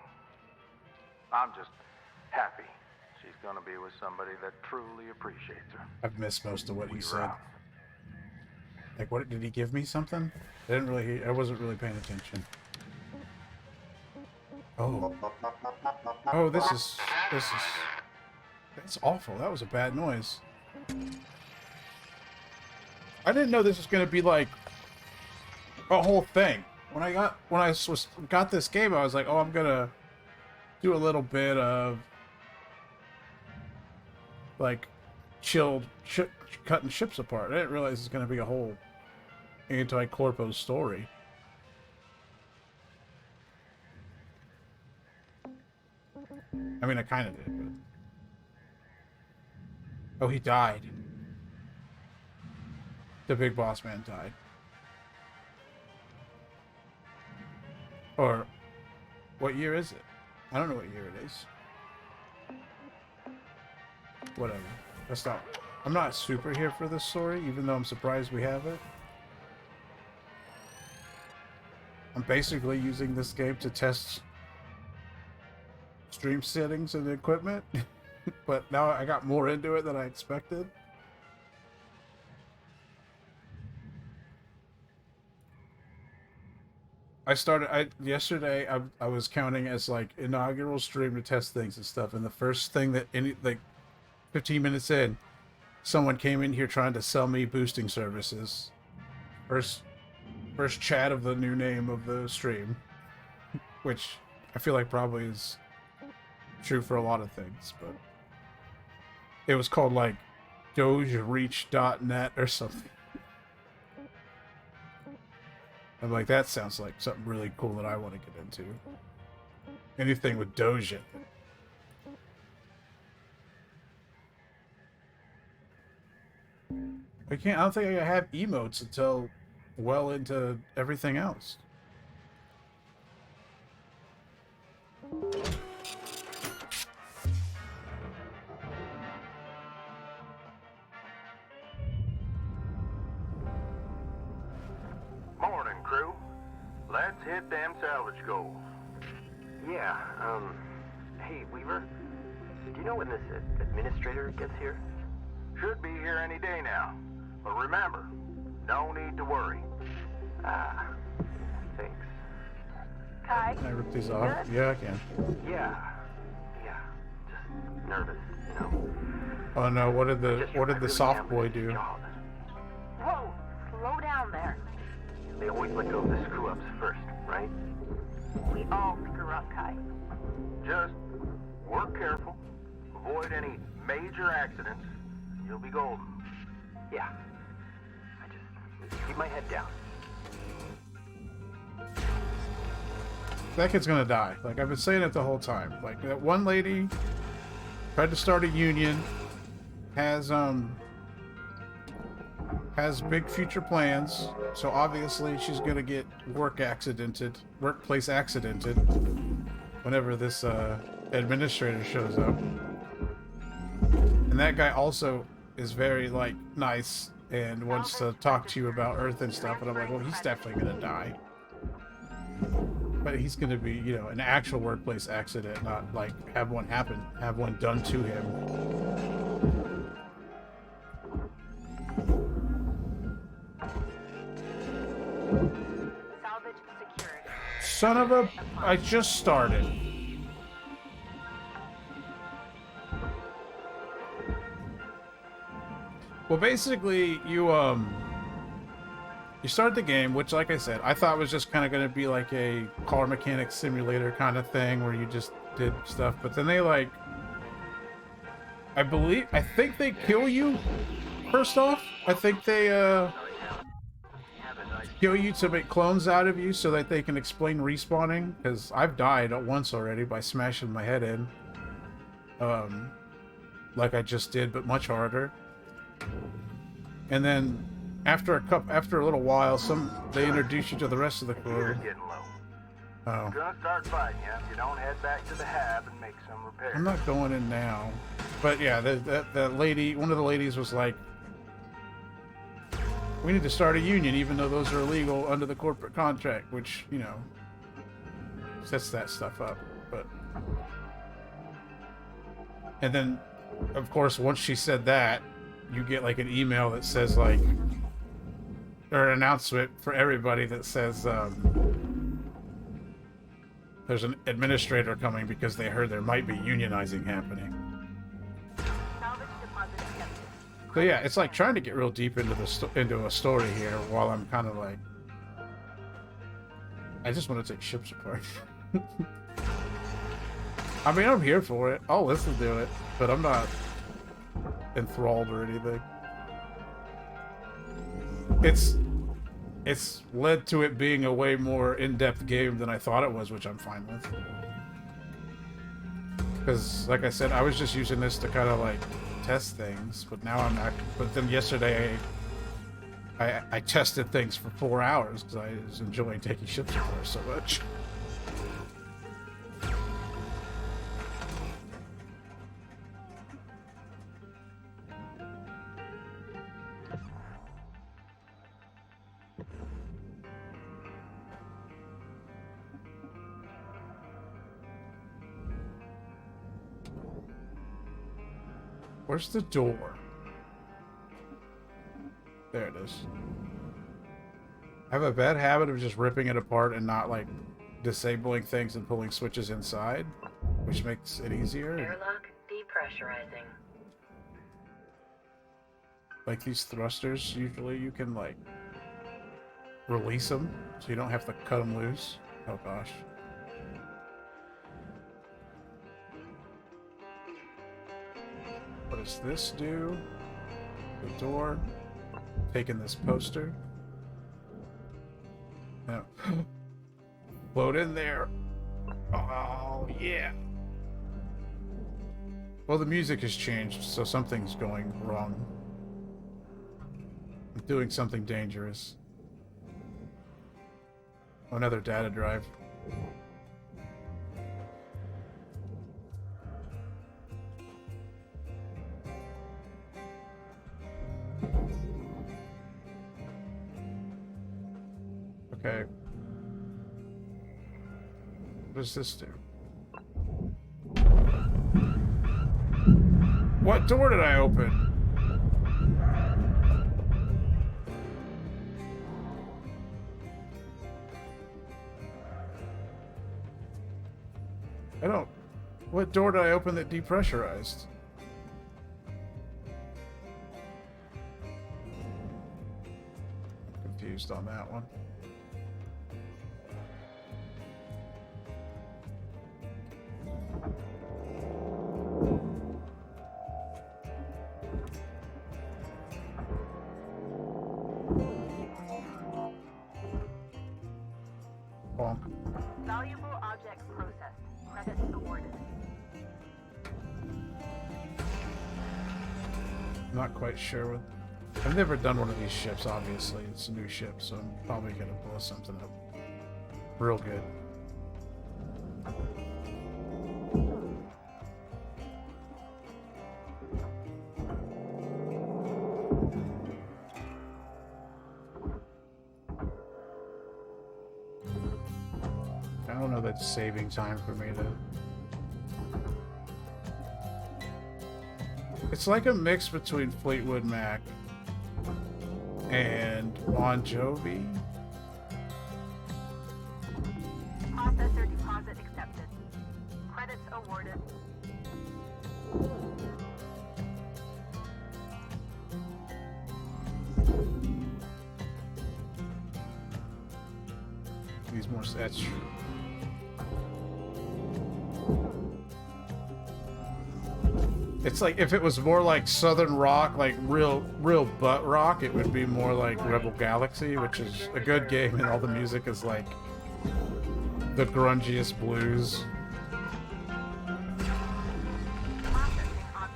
I'm just happy she's gonna be with somebody that truly appreciates her. I've missed most of what he We said. rock. Like, what did he give me something? I didn't really. I wasn't really paying attention. Oh. Oh, this is. That's awful. That was a bad noise. I didn't know this was gonna be like a whole thing. When I got this game, I was like, oh, I'm gonna do a little bit of like cutting ships apart. I didn't realize it's gonna be a whole anti-corpo story. I mean, I kind of did, but... Oh, he died. The big boss man died. Or, what year is it? I don't know what year it is. Whatever. That's not... I'm not super here for this story, even though I'm surprised we have it. I'm basically using this game to test stream settings and equipment, but now I got more into it than I expected. Yesterday I was counting as like inaugural stream to test things and stuff, and the first thing that 15 minutes in, someone came in here trying to sell me boosting services. First chat of the new name of the stream, which I feel like probably is true for a lot of things, but it was called like dogereach.net or something. I'm like, that sounds like something really cool that I want to get into. Anything with Doge in it. I don't think I have emotes until well into everything else. Morning, crew. Let's hit them salvage goals. Yeah, hey, Weaver, do you know when this administrator gets here? Should be here any day now. But remember, no need to worry. Ah, thanks. Kai, Can I rip these off? Yeah, I can. Yeah, just nervous, you know. Oh no, what did I the really soft am boy at this do? job. whoa, slow down there. They always let go of the screw-ups first, right? We all screw up, Kai. Just work careful, avoid any major accidents, and you'll be golden. Yeah. I just keep my head down. That kid's gonna die. Like, I've been saying it the whole time. Like, that one lady tried to start a union, has big future plans, so obviously she's gonna get workplace accidented whenever this administrator shows up. And that guy also is very, like, nice and wants to talk to you about Earth and stuff, and I'm like, well, he's definitely gonna die. But he's gonna be, you know, an actual workplace accident, not like have one done to him. Salvage security. Son of a... I just started. Well, basically, you start the game, which, like I said, I thought was just kind of going to be like a car mechanic simulator kind of thing where you just did stuff. But then they, like... I think they kill you, first off. I think they, kill you to make clones out of you so that they can explain respawning, because I've died once already by smashing my head in. Like I just did, but much harder. And then after a little while, they introduce you to the rest of the crew. Getting low. Oh. It's gonna start fighting you if you don't head back to the hab and make some repairs. I'm not going in now. But yeah, that lady, one of the ladies was like, we need to start a union even though those are illegal under the corporate contract, which, you know, sets that stuff up. But and then, of course, once she said that, you get like an email that says like, or an announcement for everybody that says there's an administrator coming because they heard there might be unionizing happening. Salvage deposit accepted. So yeah, it's like trying to get real deep into into a story here while I'm kind of like, I just want to take ships apart. I mean, I'm here for it. I'll listen to it, but I'm not enthralled or anything. It's led to it being a way more in-depth game than I thought it was, which I'm fine with. Because, like I said, I was just using this to kind of like test things, but now I'm not. But then yesterday, I tested things for 4 hours because I was enjoying taking ships apart so much. Where's the door? There it is. I have a bad habit of just ripping it apart and not, like, disabling things and pulling switches inside, which makes it easier. Airlock depressurizing. Like these thrusters, usually you can, like, release them, so you don't have to cut them loose. Oh, gosh. What does this do? The door. Taking this poster. Now, float in there. Oh, yeah. Well, the music has changed, so something's going wrong. I'm doing something dangerous. Oh, another data drive. Okay. What does this do? What door did I open? I don't... What door did I open that depressurized? I'm confused on that one. Valuable object processed. Credits awarded. I'm not quite sure what... I've never done one of these ships, obviously. It's a new ship, so I'm probably gonna blow something up real good. I don't know that's saving time for me to... It's like a mix between Fleetwood Mac and Bon Jovi. Processor deposit accepted. Credits awarded. These more sets. It's like if it was more like southern rock, like real butt rock, it would be more like Rebel Galaxy, which is a good game, and all the music is like the grungiest blues.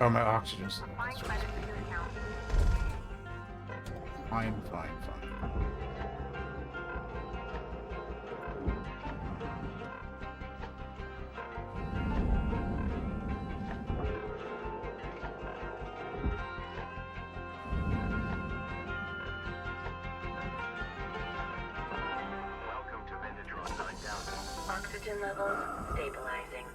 Oh, my oxygen's low. That's right. Fine. Oxygen levels stabilizing.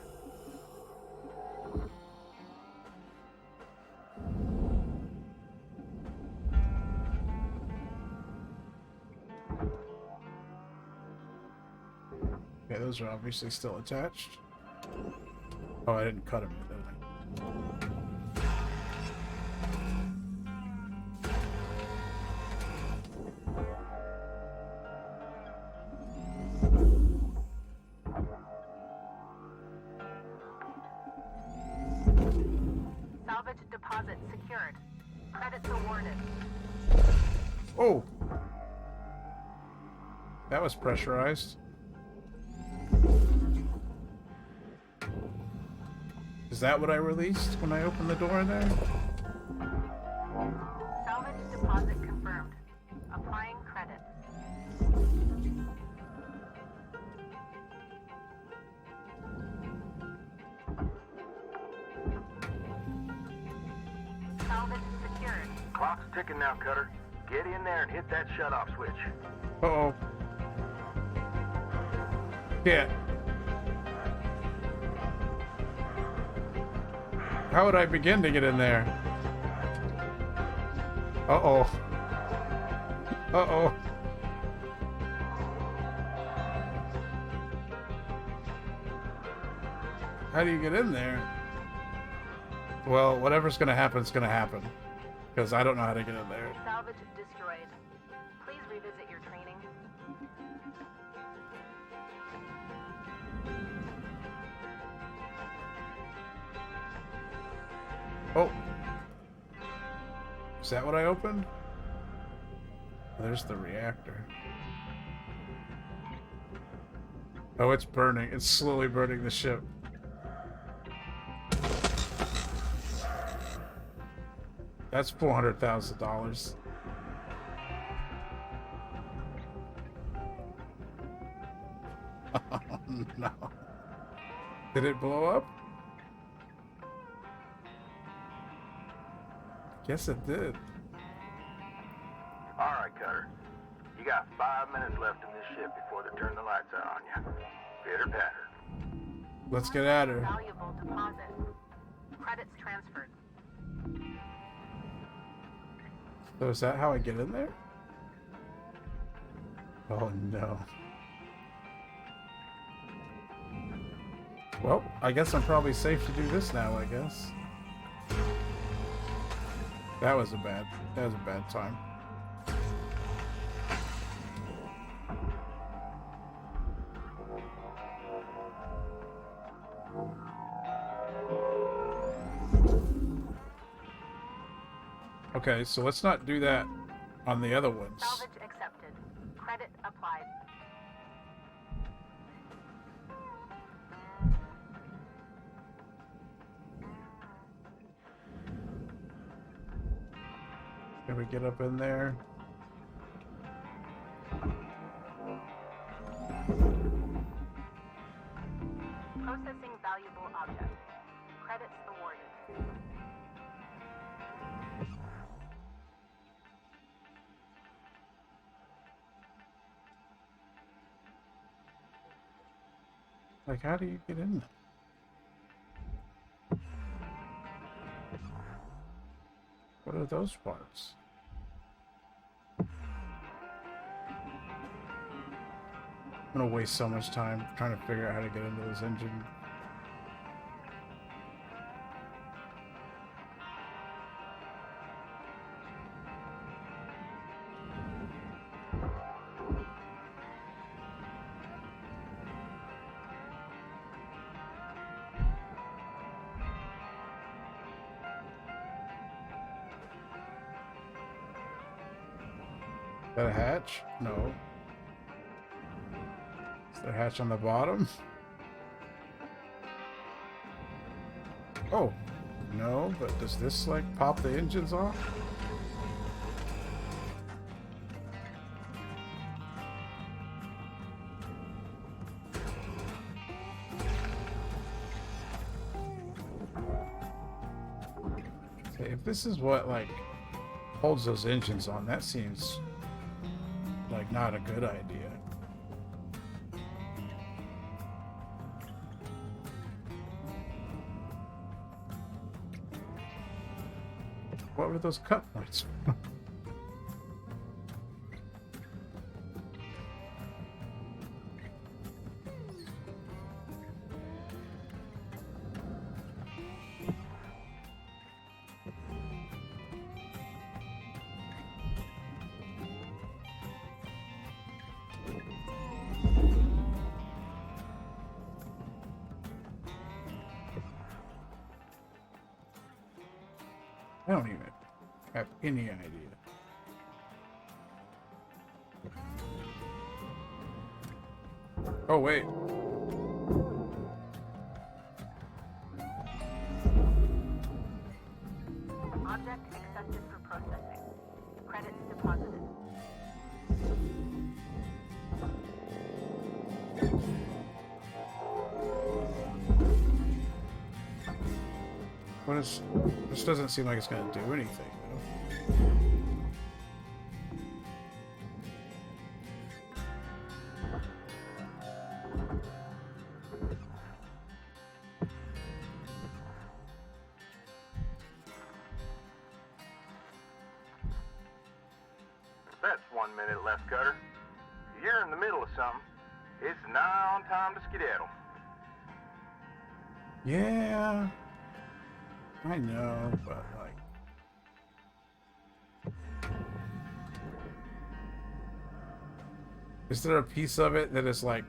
Okay, those are obviously still attached. Oh, I didn't cut them, did I? Salvage deposit secured. Credits awarded. Oh! That was pressurized. Is that what I released when I opened the door there? Salvage deposit confirmed. Applying credit. Salvage secured. Clock's ticking now, Cutter. Get in there and hit that shut-off switch. Uh-oh. Can't. How would I begin to get in there? Uh-oh. Uh-oh. How do you get in there? Well, whatever's gonna happen is gonna happen. Because I don't know how to get in there. Salvage destroyed. Please revisit your training. Oh. Is that what I opened? There's the reactor. Oh, it's burning. It's slowly burning the ship. That's $400,000. Oh, no. Did it blow up? Guess it did. All right, Cutter. You got 5 minutes left in this ship before they turn the lights out on you. Pitter-patter. Let's get at her. Valuable deposit. Credits transferred. So is that how I get in there? Oh no. Well, I guess I'm probably safe to do this now, I guess. That was a bad time. Okay, so let's not do that on the other ones. Salvage accepted. Credit applied. Can we get up in there? Processing valuable object. Credits awarded. Like, how do you get in there? What are those parts? I'm gonna waste so much time trying to figure out how to get into this engine. Is that a hatch? No. Is there a hatch on the bottom? Oh, no, but does this like pop the engines off? Okay, if this is what like holds those engines on, that seems like not a good idea. What were those cut points? I don't even have any idea. Oh, wait. Object accepted for processing. Credits deposited. What is... This doesn't seem like it's going to do anything, though. That's 1 minute left, Cutter. If you're in the middle of something, it's nigh on time to skedaddle. Yeah... I know, but like... Is there a piece of it that is like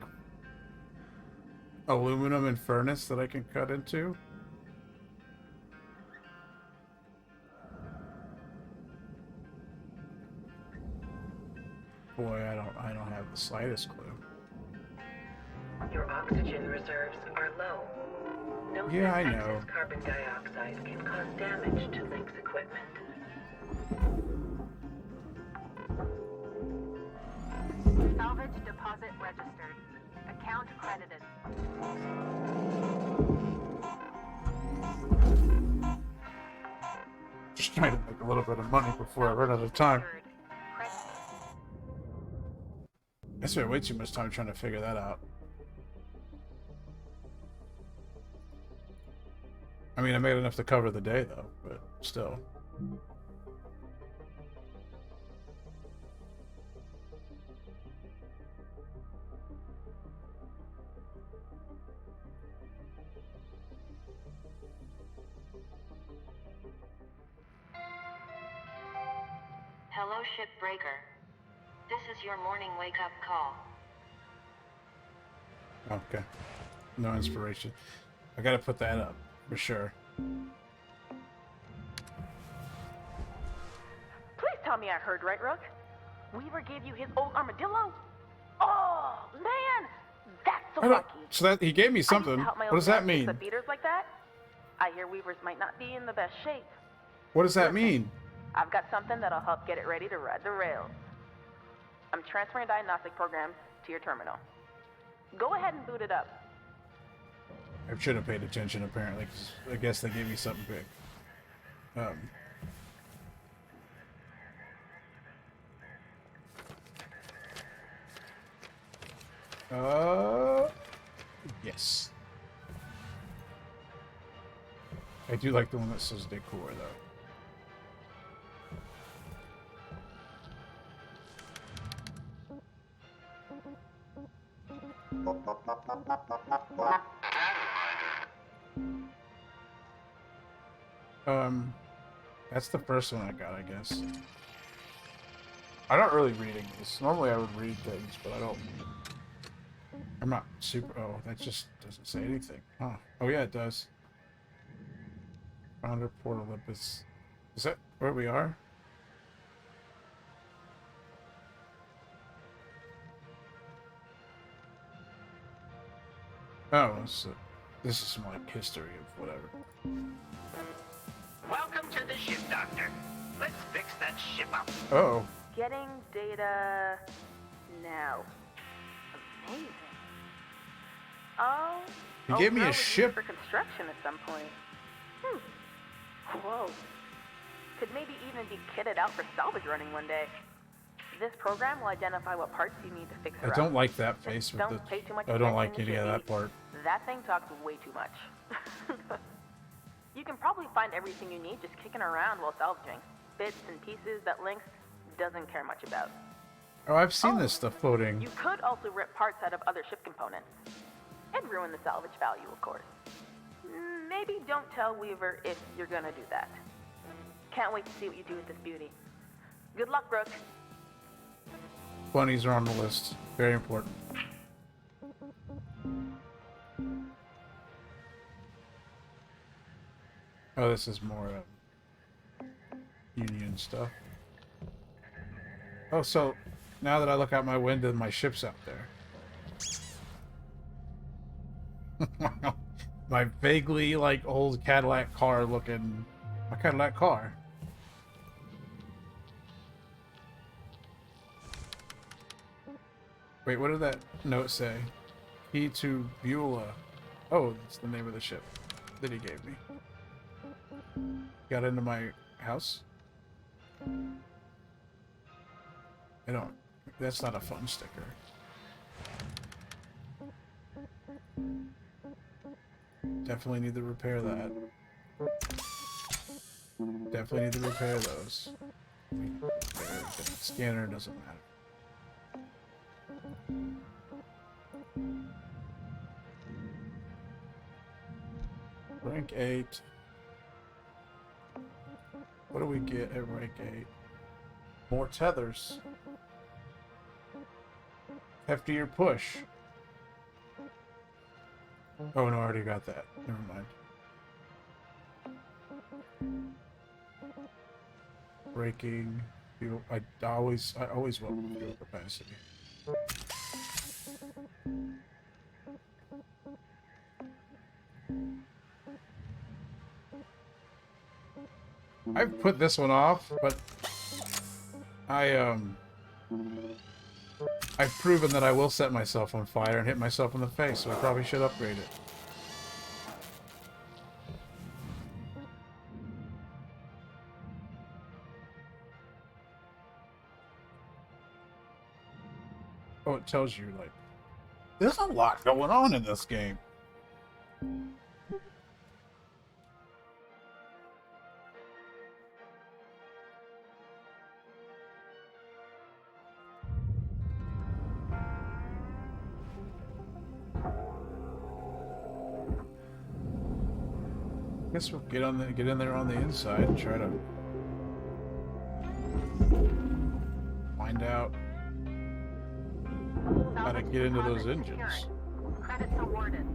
aluminum and furnace that I can cut into? Boy, I don't have the slightest clue. Your oxygen reserves are low. No Yeah, I know. excess carbon dioxide can cause damage to Link's equipment. Salvage deposit registered. Account credited. Just trying to make a little bit of money before I run out of time. I spent way too much time trying to figure that out. I mean, I made enough to cover the day, though, but still. Hello, Shipbreaker. This is your morning wake-up call. Okay. No inspiration. I gotta put that up, for sure. Please tell me I heard right, Rook. Weaver gave you his old armadillo? Oh, man! That's so lucky. So that he gave me something. What does that mean? Beaters like that? I hear Weavers might not be in the best shape. What does that mean? I've got something that'll help get it ready to ride the rails. I'm transferring diagnostic programs to your terminal. Go ahead and boot it up. I should have paid attention, apparently, because I guess they gave me something big. Yes. I do like the one that says decor, though. That's the first one I got, I guess. I'm not really reading this. Normally I would read things, but I don't. I'm not super. Oh, that just doesn't say anything. Huh. Oh, yeah, it does. Founder Port Olympus. Is that where we are? Oh, so this is some like history of whatever. Welcome to the ship, Doctor. Let's fix that ship up. Oh. Getting data now. Amazing. Oh. He gave me a no, it's ship. for construction at some point. Whoa. Could maybe even be kitted out for salvage running one day. This program will identify what parts you need to fix her I up. don't like that face with Don't pay too much I don't attention like to any of Shippy. that part. That thing talks way too much. You can probably find everything you need just kicking around while salvaging. Bits and pieces that Lynx doesn't care much about. Oh, I've seen this stuff floating. You could also rip parts out of other ship components. It'd ruin the salvage value, of course. Maybe don't tell Weaver if you're gonna do that. Can't wait to see what you do with this beauty. Good luck, Brooke. Bunnies are on the list. Very important. Oh, this is more Union stuff. Oh, so now that I look out my window, my ship's out there. My vaguely like old Cadillac car looking. My Cadillac car. Wait, what did that note say? Key to Beulah. Oh, that's the name of the ship that he gave me. Got into my house? I don't. That's not a fun sticker. Definitely need to repair that. Definitely need to repair those. The scanner doesn't matter. Rank 8. What do we get at rank 8? More tethers. Heftier push. Oh no, I already got that. Never mind. Braking. Fuel. I always want fuel capacity. I've put this one off, but I've proven that I will set myself on fire and hit myself in the face, so I probably should upgrade it. Oh, it tells you, like, there's a lot going on in this game. Guess we'll get in there on the inside and try to find out how to get into those engines. Credits awarded.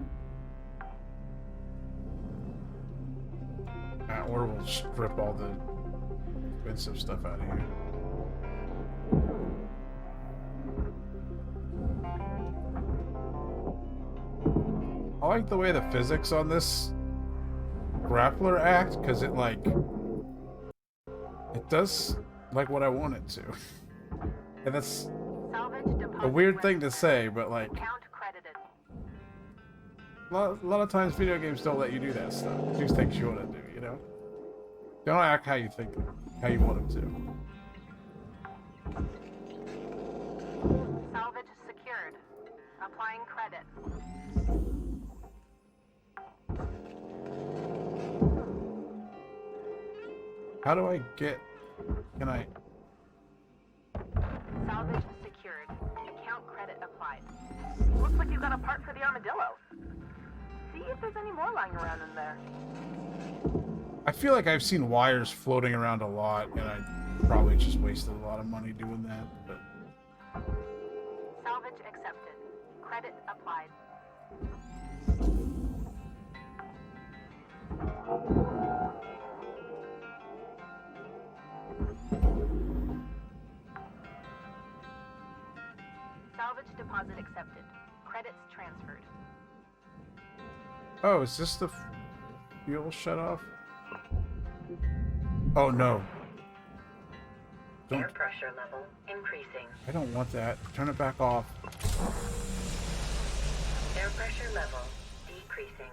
Or we'll strip all the expensive stuff out of here. I like the way the physics on this grappler act, because it It does like what I want it to. And that's Salvage a deposit weird thing to registered. say, but like Account credited. a lot of times video games don't let you do that stuff. Do things you want to do, you know? They don't act how you think, how you want them Salvage secured. Applying credit. to. How do I get... Can I... Salvage secured. Account credit applied. Looks like you got a part for the armadillo. See if there's any more lying around in there. I feel like I've seen wires floating around a lot, and I probably just wasted a lot of money doing that, but... Salvage accepted. Credit applied. Salvage deposit accepted. Credits transferred. Oh, is this the fuel shut off? Oh no. Air pressure level increasing. I don't want that. Turn it back off. Air pressure level decreasing.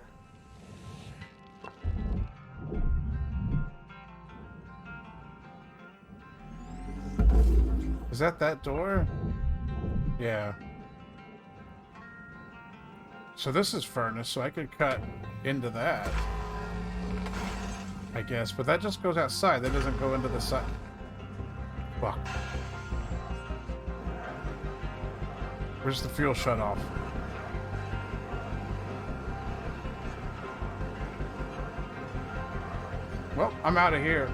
Is that door? Yeah. So this is furnace, so I could cut into that. I guess, but that just goes outside. That doesn't go into the side. Fuck. Where's the fuel shut off? Well, I'm out of here.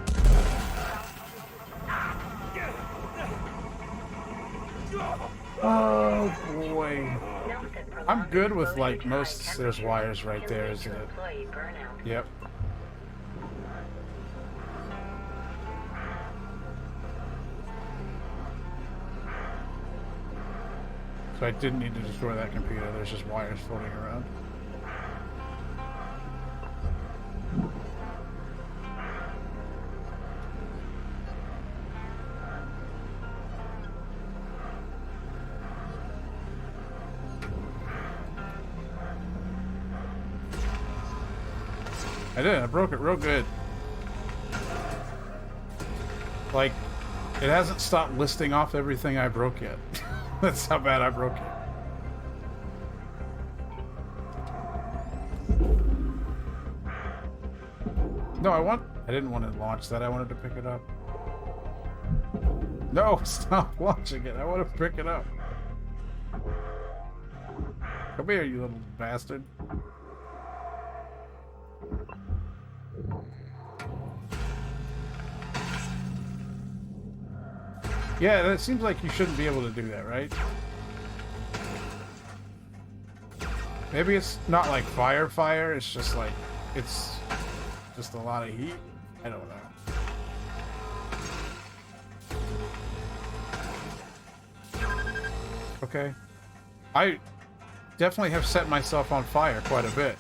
Oh boy. I'm good with like most. There's wires right there, isn't it? Yep. So I didn't need to destroy that computer. There's just wires floating around. I did. I broke it real good. Like, it hasn't stopped listing off everything I broke yet. That's how bad I broke it. No, I didn't want to launch that. I wanted to pick it up. No, stop launching it. I want to pick it up. Come here, you little bastard. Yeah, it seems like you shouldn't be able to do that, right? Maybe it's not like fire, it's just like, it's just a lot of heat. I don't know. Okay. I definitely have set myself on fire quite a bit.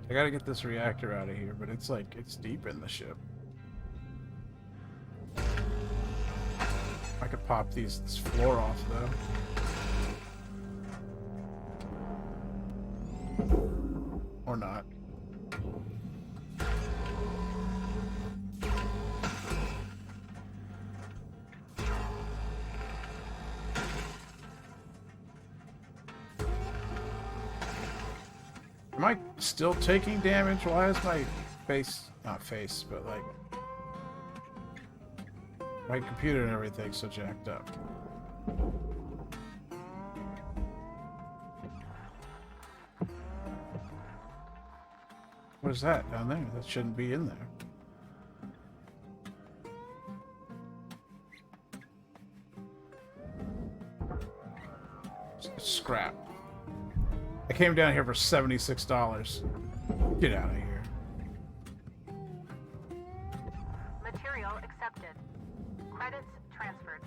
I gotta get this reactor out of here, but it's like, it's deep in the ship. I could pop this floor off, though. Or not. Am I still taking damage? Why is my face, not face, but like my computer and everything so jacked up? What is that down there? That shouldn't be in there. It's scrap. I came down here for $76. Get out of here. Material accepted. Credits transferred.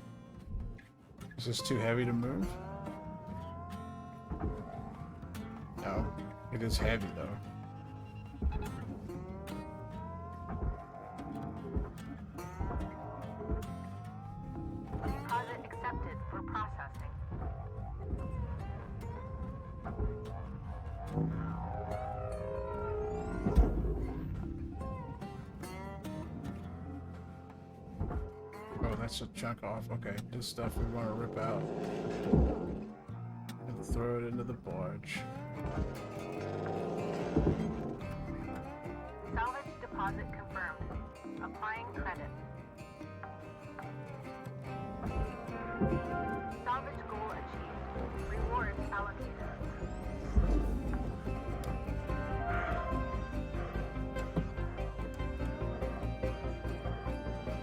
Is this too heavy to move? No. It is heavy though. Deposit accepted for processing. Oh, that's a chunk off. Okay, this stuff we want to rip out and throw it into the barge. Salvage deposit confirmed. Applying credit. Salvage goal achieved. Rewards allocated.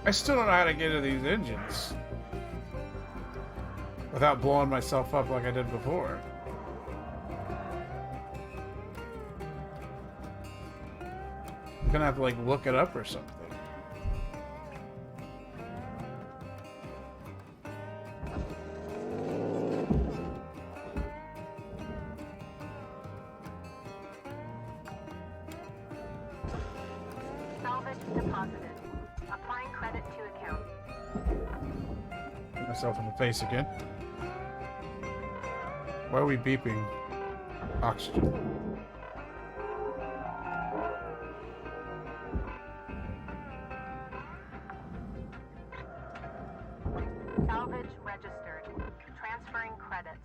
I still don't know how to get into these engines without blowing myself up like I did before. I'm gonna have to like look it up or something. Salvage deposited. Applying credit to account. Hit myself in the face again. Why are we beeping? Oxygen. Salvage registered. Transferring credits.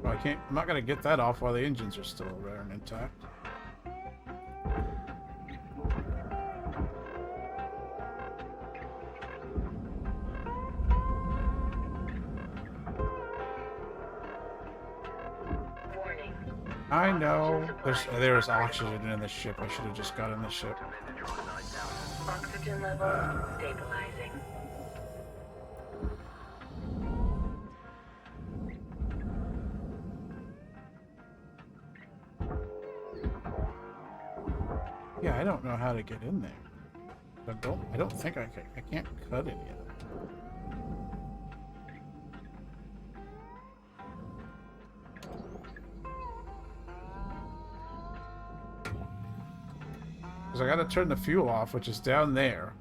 Well, I can't. I'm not gonna get that off while the engines are still there and intact. Warning. I know. There's oxygen in the ship. I should have just got in the ship. Oxygen level stabilizing. Yeah, I don't know how to get in there. I don't think I can. I can't cut any of it. Because I gotta turn the fuel off, which is down there.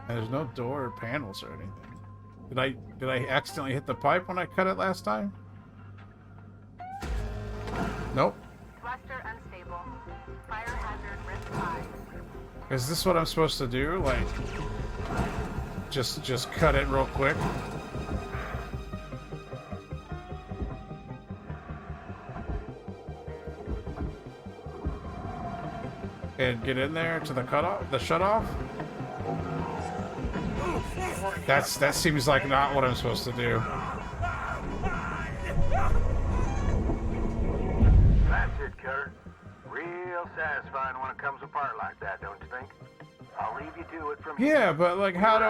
And there's no door or panels or anything. Did I accidentally hit the pipe when I cut it last time? Nope. Thruster unstable. Fire hazard risk high. Is this what I'm supposed to do? Like, just cut it real quick? And get in there to the cutoff, the shut off? That seems like not what I'm supposed to do. That's it, Cutter. Real satisfying when it comes apart like that, don't you think? I'll leave you to it from here. Yeah, but like, how do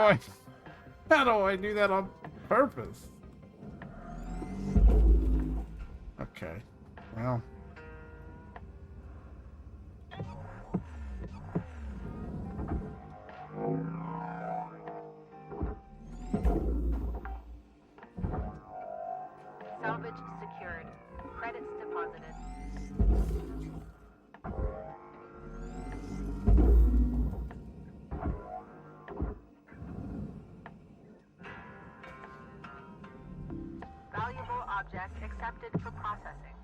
I do that on purpose? Okay, well. Salvage secured. Credits deposited. Valuable object accepted for processing.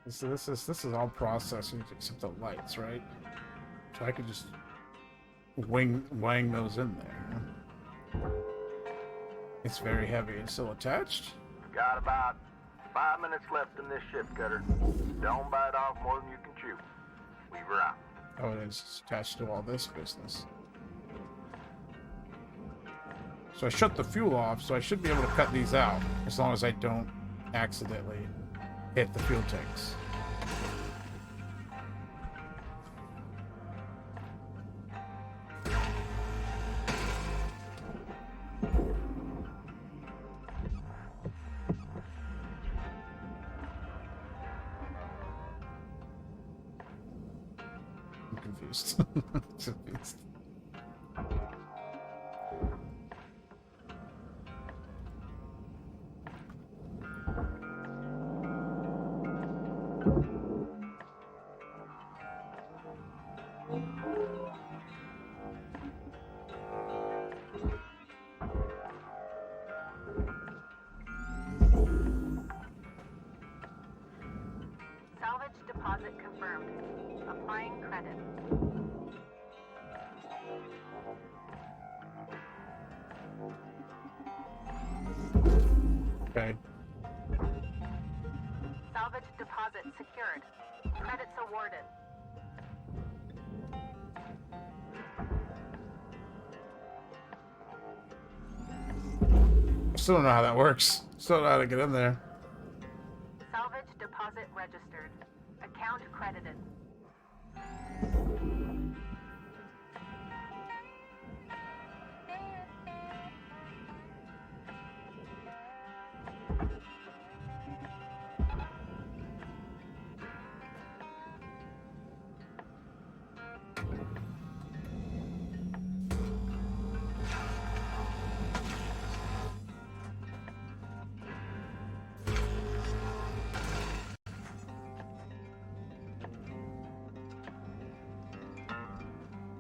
So this is all processing except the lights, right? So I could just wang those in there. It's very heavy and still attached. Got about 5 minutes left in this ship, Cutter. Don't bite off more than you can chew. Leave her out. Oh, it is attached to all this business. So I shut the fuel off, so I should be able to cut these out as long as I don't accidentally hit the fuel tanks. I'm confused. Confused. Salvage deposit confirmed. Applying credit. Okay. Salvage deposit secured. Credits awarded. I still don't know how that works. Still don't know how to get in there. Salvage deposit registered. Account credited.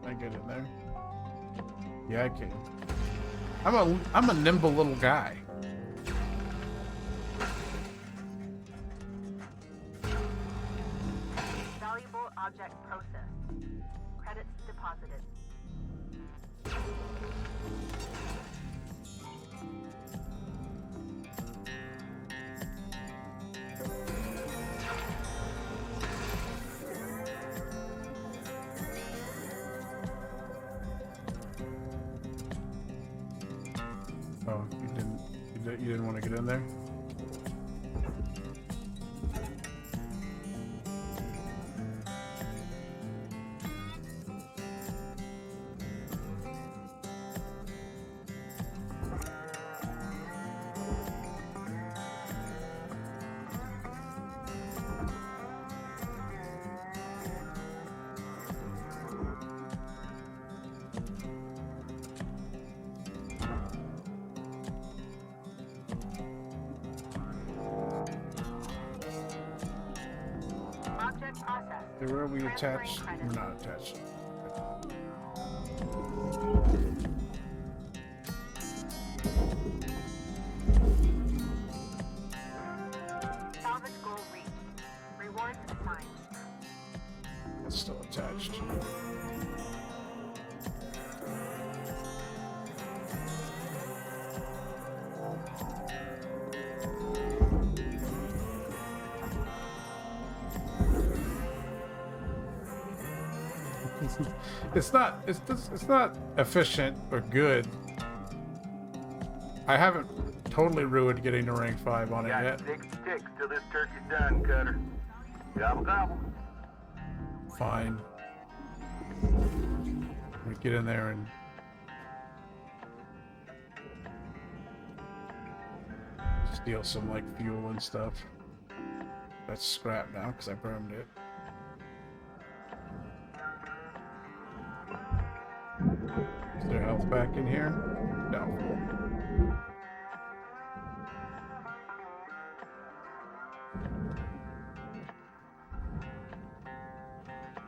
Can I get in there? Yeah, I can. I'm a nimble little guy. Valuable object processed. Credits deposited. Oh, you didn't want to get in there? Object processed. Where are we Transferring attached? credits. We're not attached. Salvage goal reached. Rewards assigned. It's still attached. It's not efficient or good. I haven't totally ruined getting to rank 5 on it Got yet. 6 sticks till this turkey's done, Cutter. Gobble gobble. Fine. We get in there and steal some like fuel and stuff. That's scrap now because I burned it. Is there health back in here? No.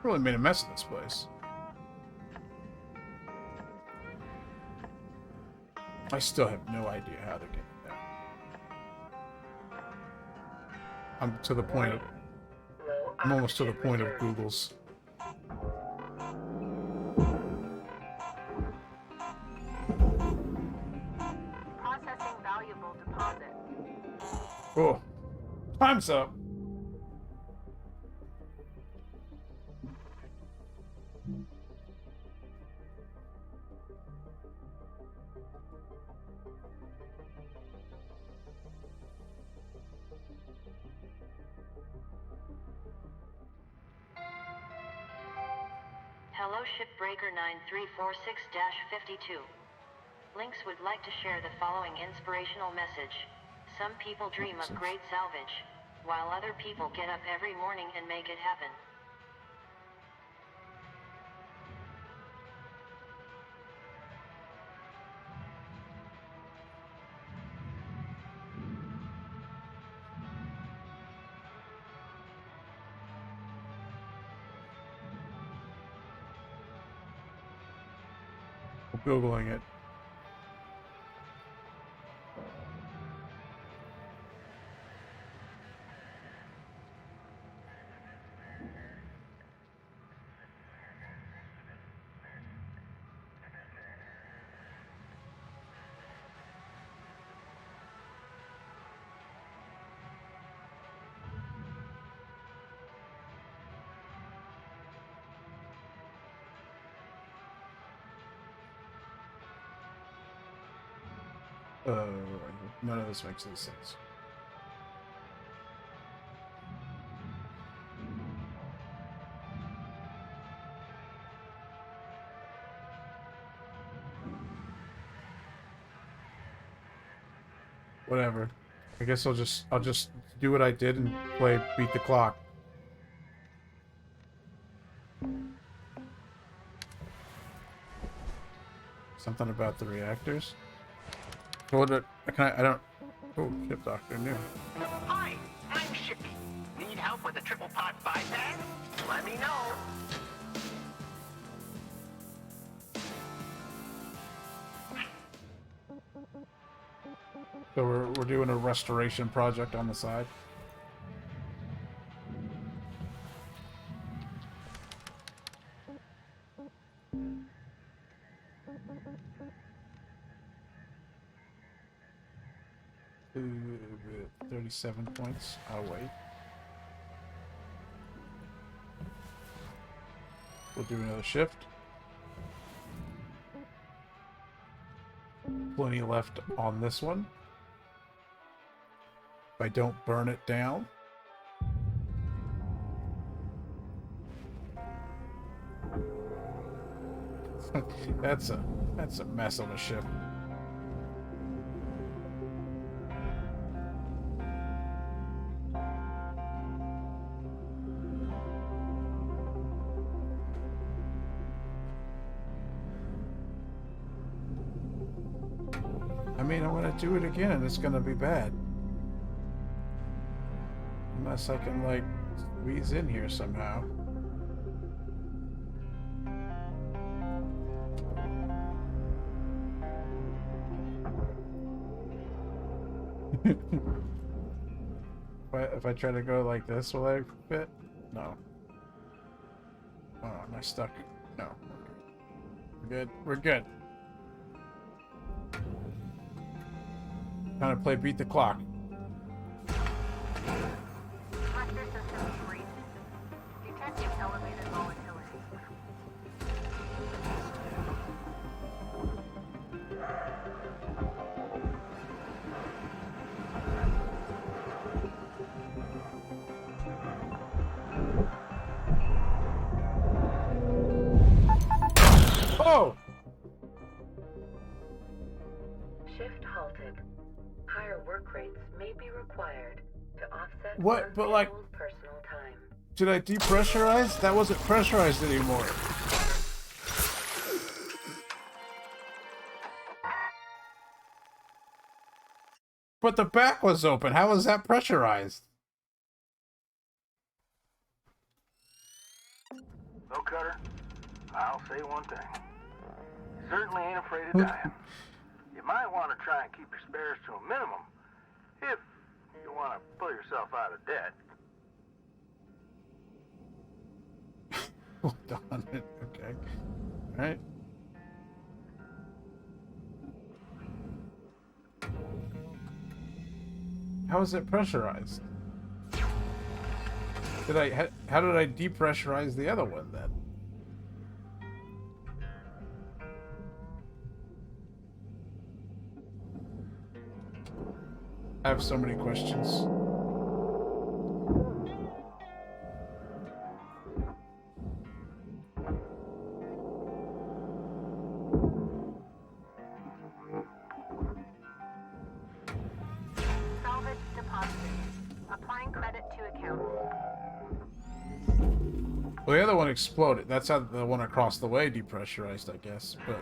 Really made a mess of this place. I still have no idea how to get in there. I'm to the point of... I'm almost to the point of Google's. Processing valuable deposit. Oh, time's up. Hello Shipbreaker 9346-52. Lynx would like to share the following inspirational message. Some people dream of great salvage, while other people get up every morning and make it happen. Googling it. None of this makes any sense. Whatever. I guess I'll just do what I did and play Beat the Clock. Something about the reactors. What? I don't. Oh, Ship Doctor new. Hi, I'm Shippy. Need help with a triple pot bypass? Let me know. So we're doing a restoration project on the side. Ooh, 37 points. I'll wait. We'll do another shift. Plenty left on this one. If I don't burn it down. That's a mess on a ship. I mean, I'm gonna do it again and it's gonna be bad. Unless I can, like, squeeze in here somehow. If I try to go like this, will I fit? No. Oh, am I stuck? No. We're good. We're good. Trying to play Beat the Clock. Cluster system breach. Detecting elevated volatility. Oh! Shift halted. Higher work rates may be required to offset What? But, like, unscheduled personal time. did I depressurize? That wasn't pressurized anymore. But the back was open. How was that pressurized? So, Cutter, I'll say one thing. You certainly ain't afraid of dying. You might want to try and keep your spares to a minimum if you want to pull yourself out of debt. Hold on. Okay. Alright. How is it pressurized? How did I depressurize the other one then? I have so many questions. Salvage deposited. Applying credit to account. Well, the other one exploded. That's how the one across the way depressurized, I guess. But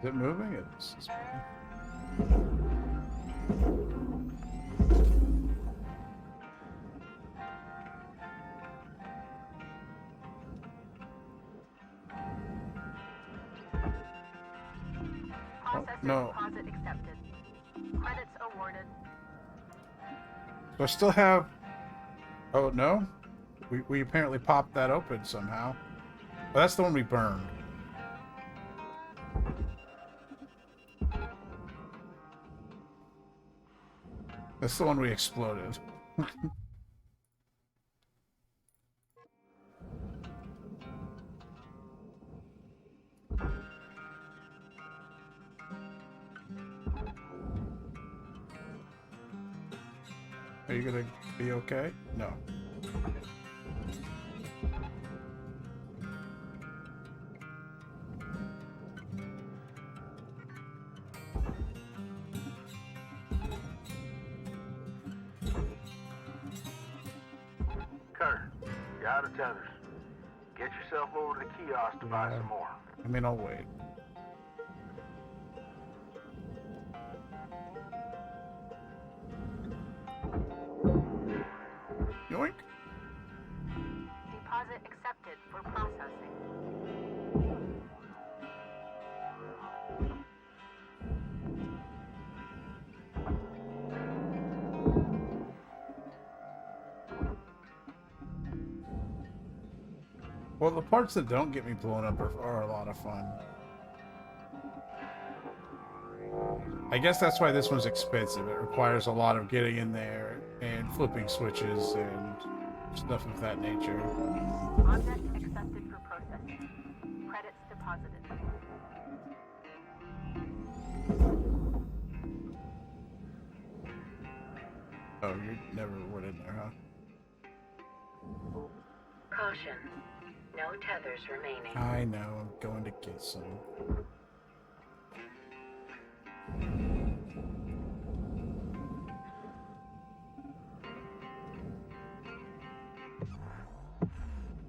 Is it moving? It is. It's Processor no. deposit accepted. Credits awarded. Do I still have... Oh, no? We apparently popped that open somehow. Well, that's the one we burned. That's the one we exploded. Are you gonna be okay? No. Kurt, you're out of tethers. Get yourself over to the kiosk to buy some more. I mean, I'll wait. Yoink. Deposit accepted for processing. Well, the parts that don't get me blown up are a lot of fun. I guess that's why this one's expensive. It requires a lot of getting in there and flipping switches and stuff of that nature. Object accepted for processing. Credits deposited. Oh, you never went in there, huh? Caution. No tethers remaining. I know, I'm going to get some.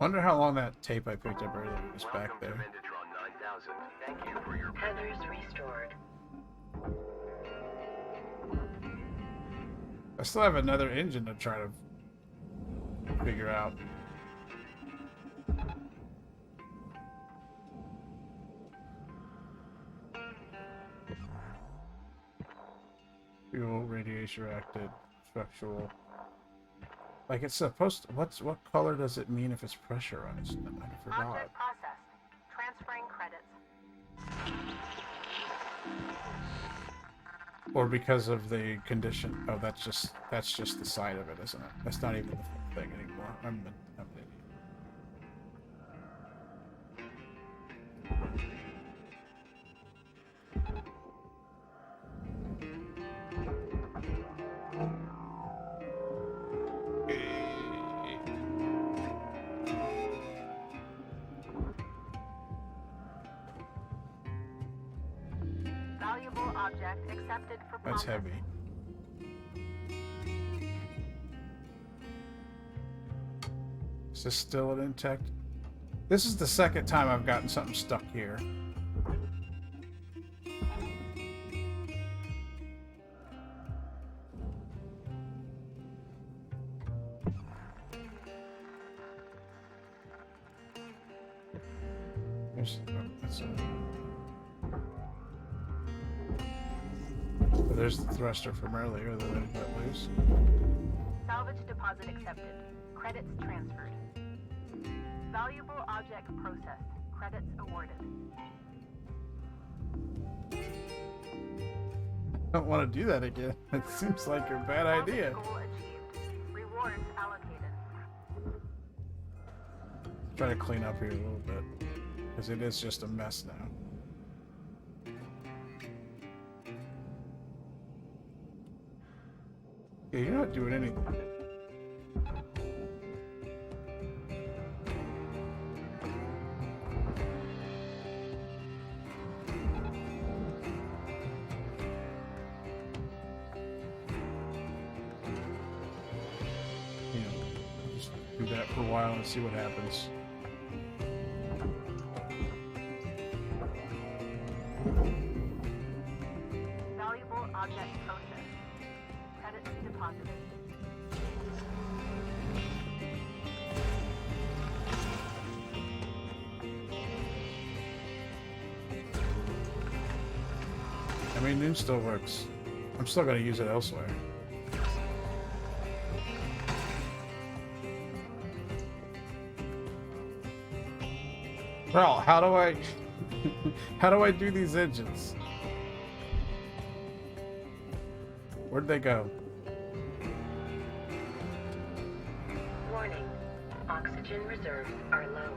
Wonder how long that tape I picked up earlier was back there. Thank you for your Tethers restored. I still have another engine to try to figure out. Fuel, radiation reacted, structural. Like it's supposed to, what color does it mean if it's pressurized? I forgot. Object processed. Transferring credits. Or because of the condition. Oh, that's just the side of it, isn't it? That's not even the full thing anymore. I'm an idiot. Valuable object accepted for That's processing. heavy. Is this still an intact? This is the second time I've gotten something stuck here. There's, oh, that's a, oh, there's the thruster from earlier that I got loose. Salvage deposit accepted. Credits transferred. Valuable object processed. Credits awarded. I don't want to do that again. It seems like a bad Salvage idea. goal achieved. Rewards allocated. Try to clean up here a little bit, because it is just a mess now. Yeah, you're not doing anything. You know, just do that for a while and see what happens. Object processed. Credits deposited. I mean, noon still works. I'm still gonna use it elsewhere. Well, how do I how do I do these engines? Where'd they go? Warning. Oxygen reserves are low.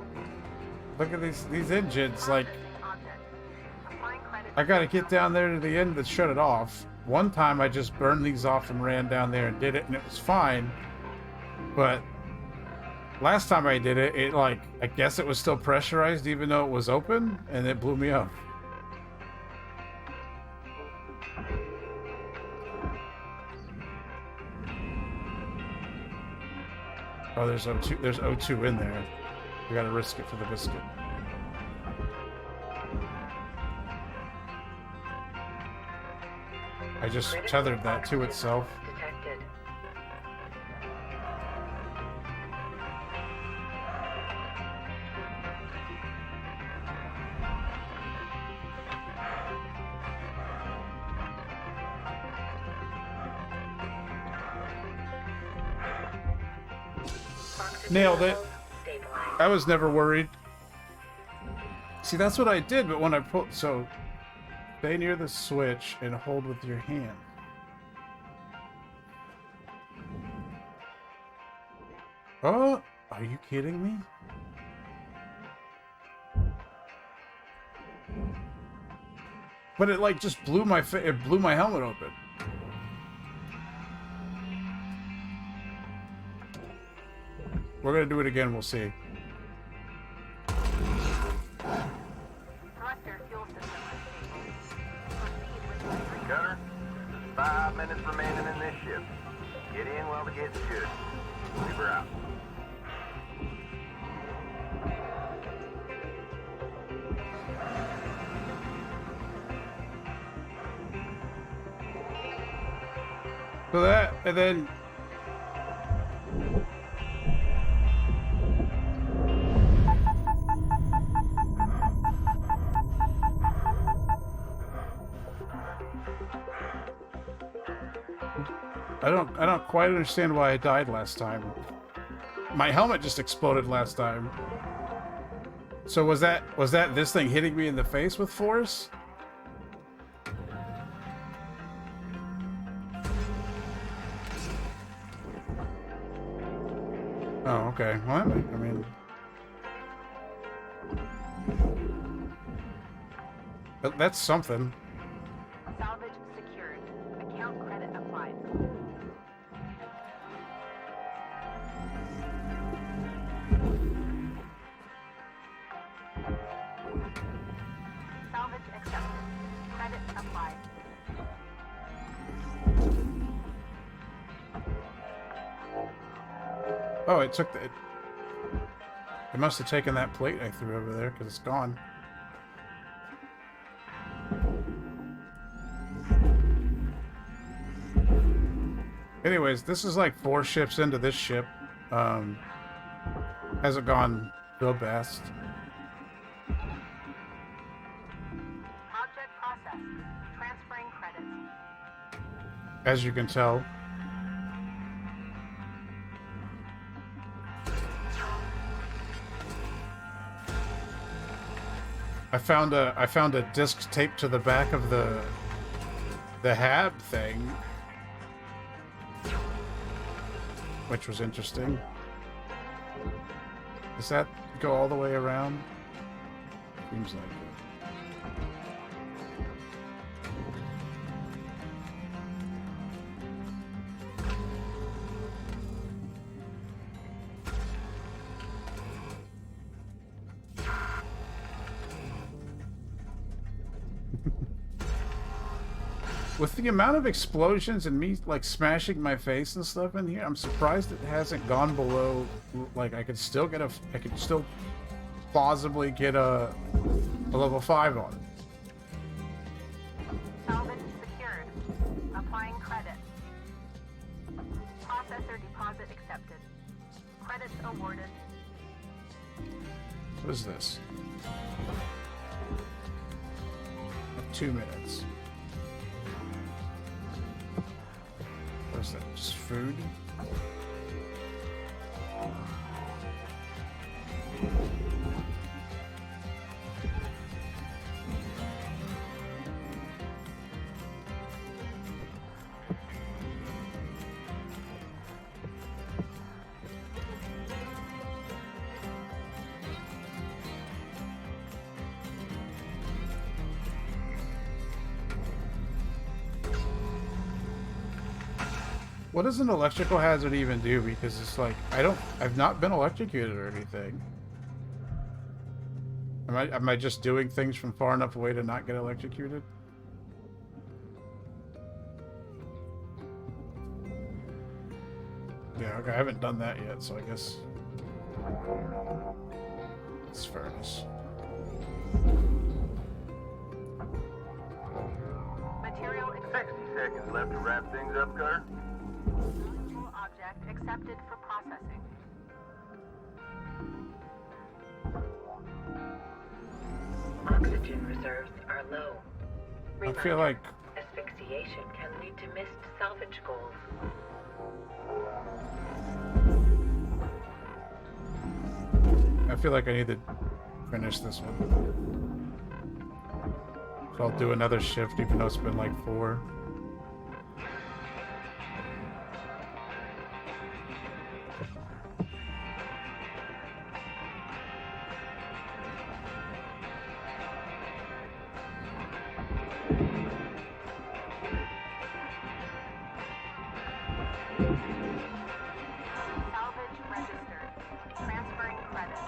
Look at these engines, like Object. Applying credits. I gotta get down there to the end to shut it off. One time I just burned these off and ran down there and did it, and it was fine. But last time I did it, it like, I guess it was still pressurized even though it was open, and it blew me up. Oh, there's O2 in there. We gotta risk it for the biscuit. I just tethered that to itself. Detected. Nailed it. Stabilized. I was never worried. See, that's what I did, but when I put... So, stay near the switch and hold with your hand. Oh, are you kidding me? But it like just blew my it blew my helmet open. We're gonna do it again. We'll see. Thruster fuel system unstable. Proceed with delivery. Gunner, there's 5 minutes remaining in this ship. Get in while the get's good. Leave her out. So that, and then... I don't quite understand why I died last time. My helmet just exploded last time. So was that this thing hitting me in the face with force? Oh, okay. Well, I mean... That's something. Salvage secured. Account credit applied. Salvage accepted. Credit applied. Oh, it took the... It must have taken that plate I threw over there, because it's gone. Anyways, this is like 4 ships into this ship. Hasn't gone the best. Object processed. Transferring credits. As you can tell. I found a disc taped to the back of the hab thing, which was interesting. Does that go all the way around? Seems like it. With the amount of explosions and me like smashing my face and stuff in here, I'm surprised it hasn't gone below. Like I could still plausibly get a level 5 on it. Salvage secured. Applying credit. Processor deposit accepted. Credits awarded. What is this? 2 minutes. What is that? Just food? What does an electrical hazard even do? Because it's like, I've not been electrocuted or anything. Am I just doing things from far enough away to not get electrocuted? Yeah, okay, I haven't done that yet, so I guess it's furnace. Material 60 seconds left to wrap things up, Carter. object accepted for processing. Oxygen reserves are low. I feel like Asphyxiation can lead to missed salvage goals. I need to finish this one. So I'll do another shift, even though it's been like 4. Salvage registered. Transferring credits.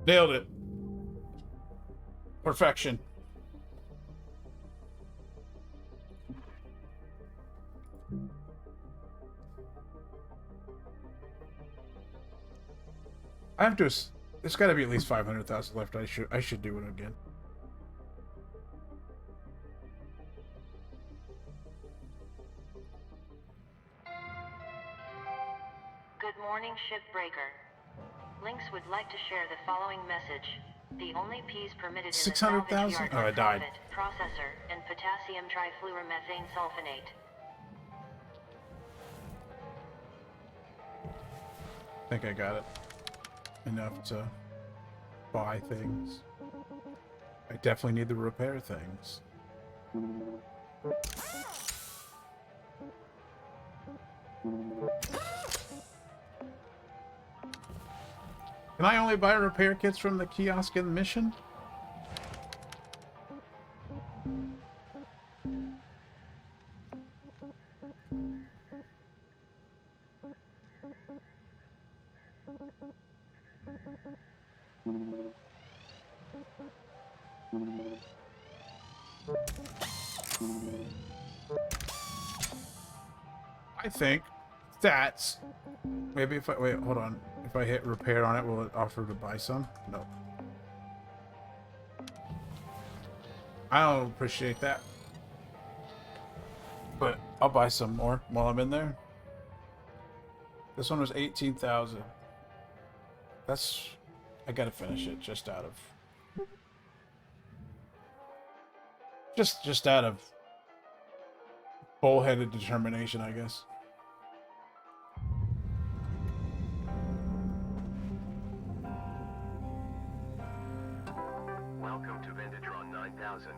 Nailed it. Perfection. I have to. There's got to be at least 500,000 left. I should do it again. Good morning, Shipbreaker. Lynx would like to share the following message. The only P's permitted in the 600,000? salvage yard Oh, I are died. solvent, processor, and potassium trifluoromethane sulfonate. I think I got it. Enough to buy things. I definitely need to repair things. Can I only buy repair kits from the kiosk in the mission? I think that's maybe if I wait, hold on. If I hit repair on it, will it offer to buy some? No. I don't appreciate that. But I'll buy some more while I'm in there. This one was 18,000. That's I gotta finish it just out of just out of bullheaded determination, I guess. Welcome to Vendedron 9000.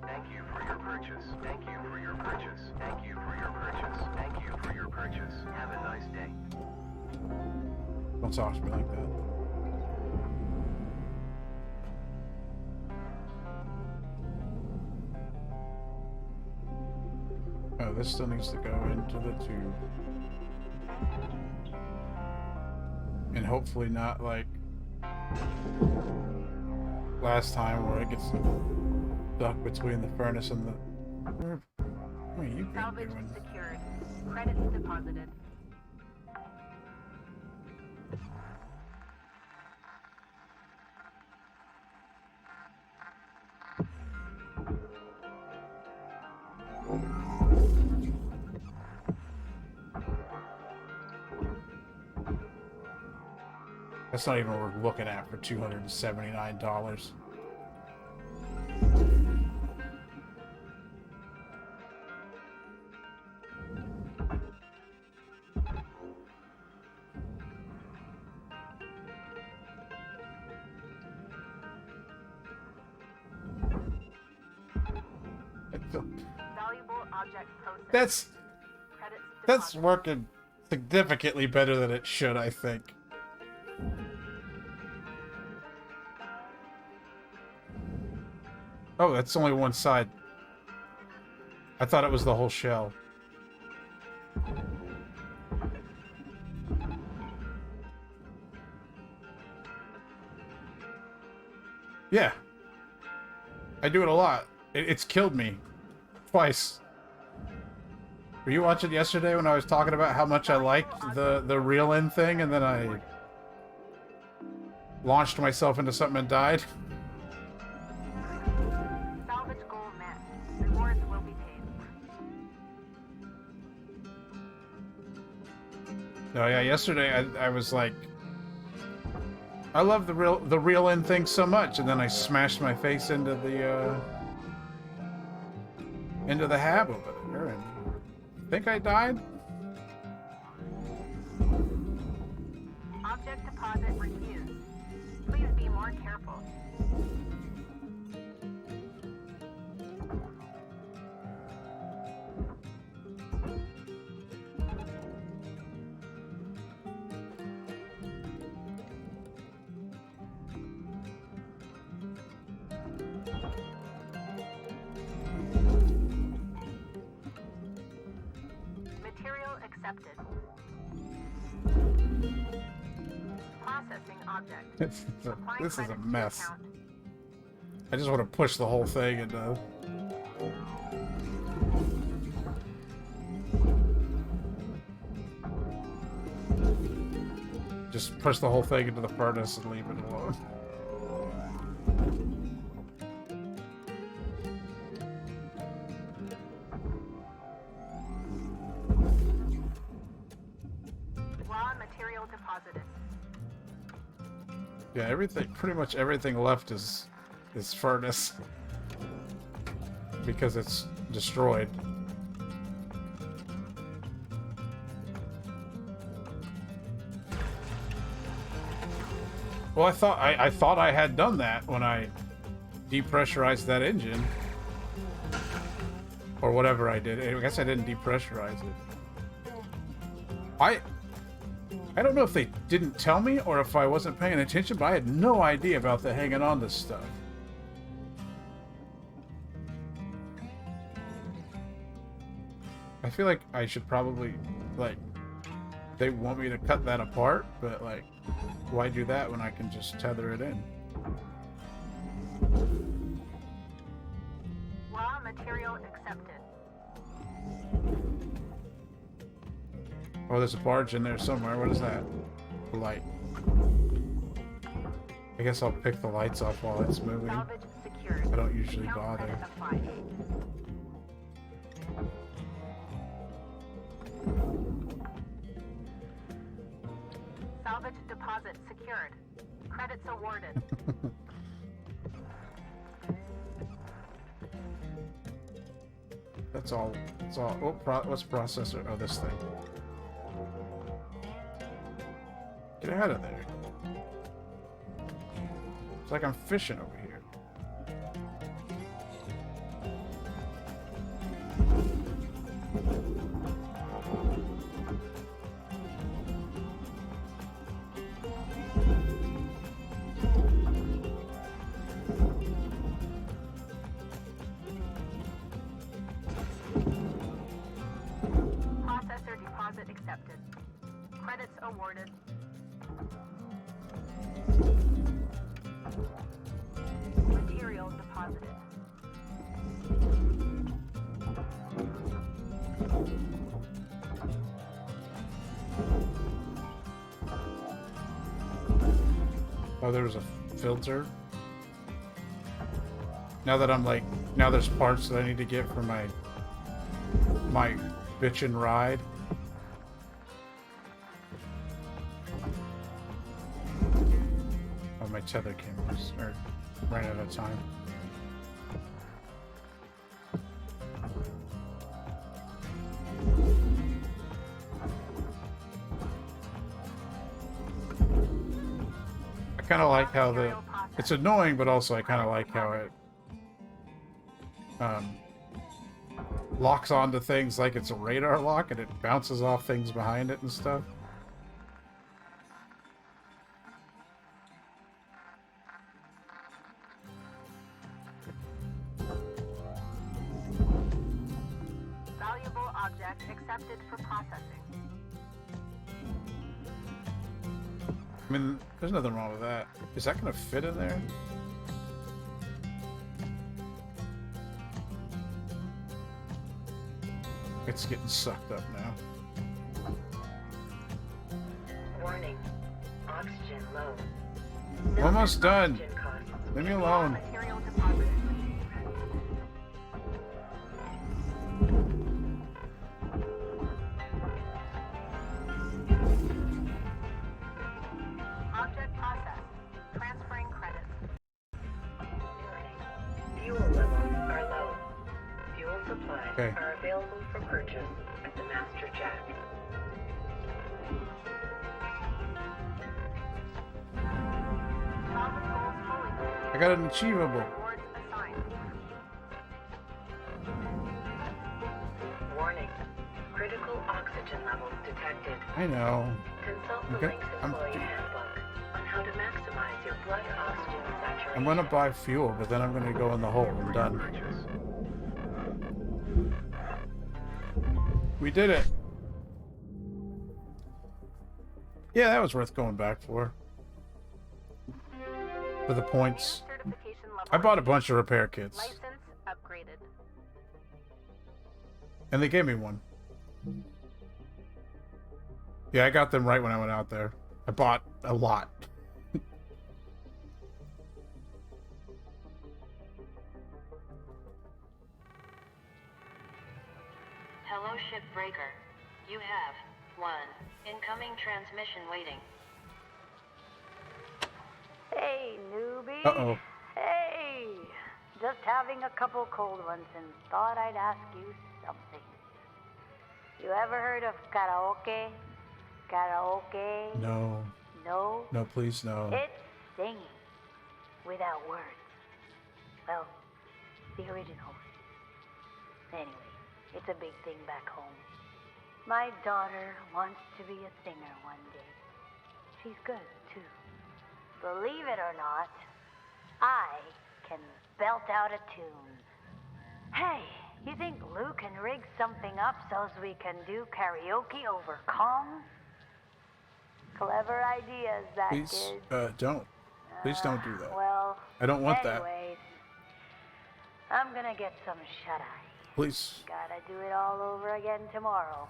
Thank you for your purchase. Thank you for your purchase. Thank you for your purchase. Thank you for your purchase. Have a nice day. Don't talk to me like that. Oh, this still needs to go into the tube. And hopefully not like last time where it gets stuck between the furnace and the... What are you been Salvage doing? secured. Credits deposited. That's not even what we're looking at for $279. Valuable object processed. That's working significantly better than it should, I think. Oh, that's only one side. I thought it was the whole shell. Yeah. I do it a lot. It's killed me. Twice. Were you watching yesterday when I was talking about how much I liked the reel in thing and then I launched myself into something and died? Salvage goal met. Rewards will be paid. No, yeah, yesterday I was like, I love the reel in thing so much, and then I smashed my face into the hab over there, and I think I died. Object deposit refused. Please be more careful. Material accepted. Processing object. This is a mess. I just want to push the whole thing into... Just push the whole thing into the furnace and leave it alone. Raw material deposited. Yeah, everything, pretty much everything left is furnace. Because it's destroyed. Well, I thought I had done that when I depressurized that engine. Or whatever I did. I guess I didn't depressurize it. I don't know if they didn't tell me or if I wasn't paying attention, but I had no idea about the hanging on to stuff. I feel like I should probably, like, they want me to cut that apart, but, like, why do that when I can just tether it in? Raw material accepted. Oh, there's a barge in there somewhere. What is that? A light. I guess I'll pick the lights off while it's moving. Salvage secured. I don't usually Count bother. credit applied. Salvage deposit secured. Credits awarded. That's all. That's all. Oh, what's processor? Oh, this thing. Get out of there. It's like I'm fishing over here. Processor deposit accepted. Credits awarded. Material deposited. Oh, there was a filter. Now that I'm like, now there's parts that I need to get for my bitchin' ride. tether cameras are ran out of time. I kind of like how it's annoying, but also I kind of like how it locks onto things like it's a radar lock and it bounces off things behind it and stuff. Valuable object accepted for processing. I mean, there's nothing wrong with that. Is that going to fit in there? It's getting sucked up now. Warning. Oxygen low. Almost done. Oxygen costs. Leave me alone. Material deposited. Object processed. Transferring credits. Warning. Fuel levels are low. Fuel supplies Okay. are available for purchase at the master jack. Solid goals fully. I got an achievable. Rewards assigned. Warning. Critical oxygen levels detected. I know. Consult the Okay, link's employee handbook on how to maximize your blood oxygen saturation. I'm gonna buy fuel, but then I'm gonna go in the hole. I'm done. We did it. Yeah, that was worth going back for. For the points. Certification level. I bought a bunch of repair kits. License upgraded. And they gave me one. Yeah, I got them right when I went out there. I bought a lot. Hello, Shipbreaker. You have 1 incoming transmission waiting. Hey, newbie. Uh-oh. Hey. Just having a couple cold ones and thought I'd ask you something. You ever heard of karaoke? Karaoke? No. No? No, please, no. It's singing without words. Well, the original. Anyway, it's a big thing back home. My daughter wants to be a singer one day. She's good, too. Believe it or not, I can belt out a tune. Hey, you think Lou can rig something up so we can do karaoke over comms? Clever ideas, that Please, kid. don't. Please don't do that. Well, I don't want that. anyways, I'm gonna get some shut-eye. Please. Gotta do it all over again tomorrow.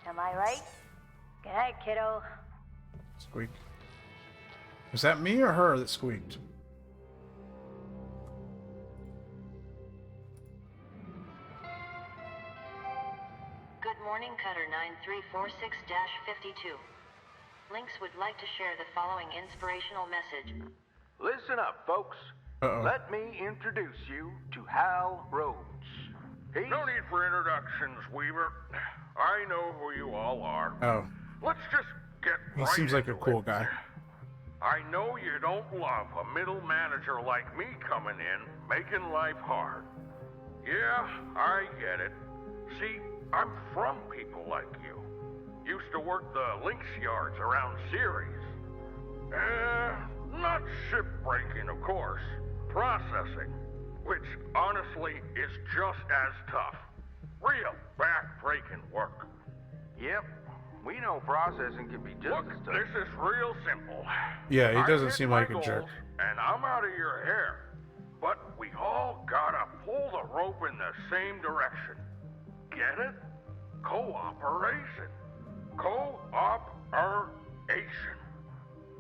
Am I right? Good night, kiddo. Squeak. Was that me or her that squeaked? Good morning, Cutter 9346-52. Lynx would like to share the following inspirational message. Listen up, folks. Uh-oh. Let me introduce you to Hal Rhodes. No need for introductions, Weaver. I know who you all are. Oh. Let's just get He right seems like a into cool it. guy. I know you don't love a middle manager like me coming in, making life hard. Yeah, I get it. See, I'm from people like you. Used to work the links yards around Ceres. Not shipbreaking, of course. Processing, which honestly is just as tough. Real back-breaking work. Yep, we know processing can be just Look, as tough. this is real simple. Yeah, he I doesn't hit seem my like a jerk. goals, and I'm out of your hair. But we all gotta pull the rope in the same direction. Get it? Cooperation. Cooperation.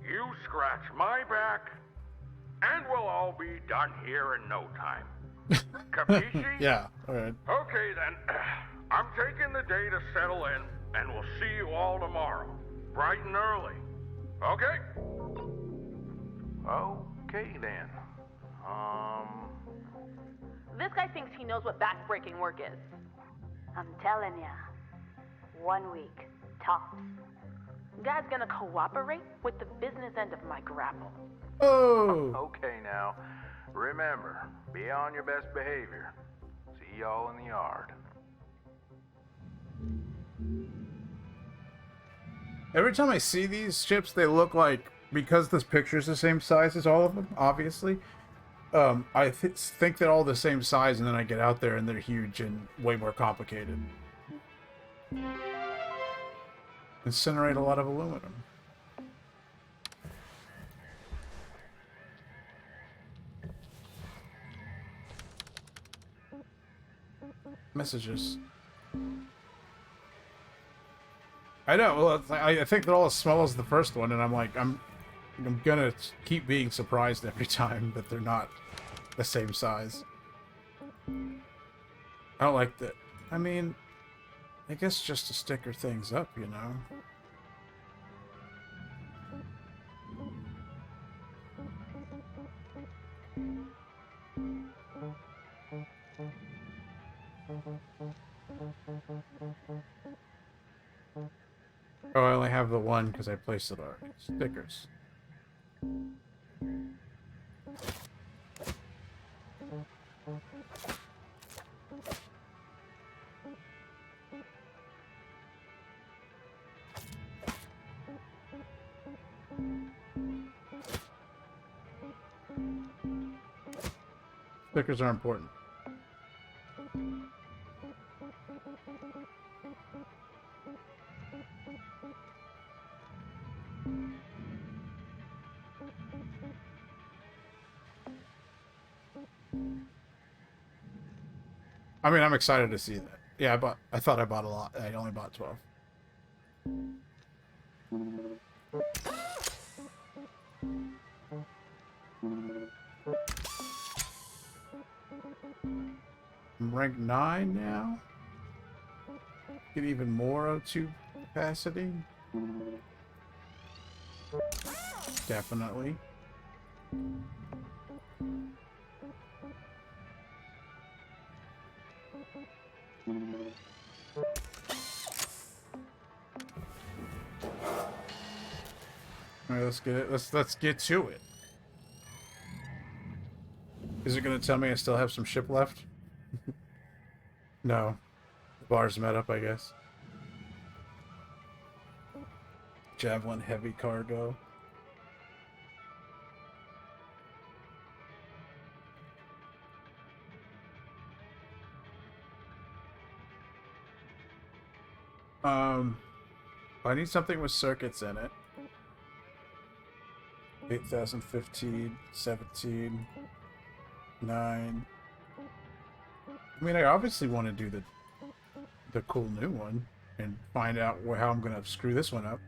You scratch my back, and we'll all be done here in no time. Capisci? Yeah, alright. Okay then. I'm taking the day to settle in, and we'll see you all tomorrow. Bright and early. Okay? Okay. Okay then. This guy thinks he knows what back-breaking work is. I'm telling ya. 1 week. Tops. Guy's gonna cooperate with the business end of my grapple. Oh! Okay now. Remember, be on your best behavior. See y'all in the yard. Every time I see these ships, they look like, because this picture's the same size as all of them, obviously, I think they're all the same size, and then I get out there and they're huge and way more complicated. Incinerate a lot of aluminum. Messages. I know. Well, I think they're all as small as the first one, and I'm like, I'm gonna keep being surprised every time that they're not the same size. I don't like that. I mean, I guess just to sticker things up, you know. Oh, I only have the one because I placed it on stickers. Stickers are important. I mean, I'm excited to see that. Yeah, I thought I bought a lot. I only bought 12. I'm rank 9 now. Get even more O2 capacity. Definitely. All right, let's get it. Let's get to it. Is it going to tell me I still have some ship left? No. The bar's met up, I guess. Javelin heavy cargo. I need something with circuits in it. 8,015, 17, 9. I mean, I obviously want to do the cool new one and find out how I'm going to screw this one up.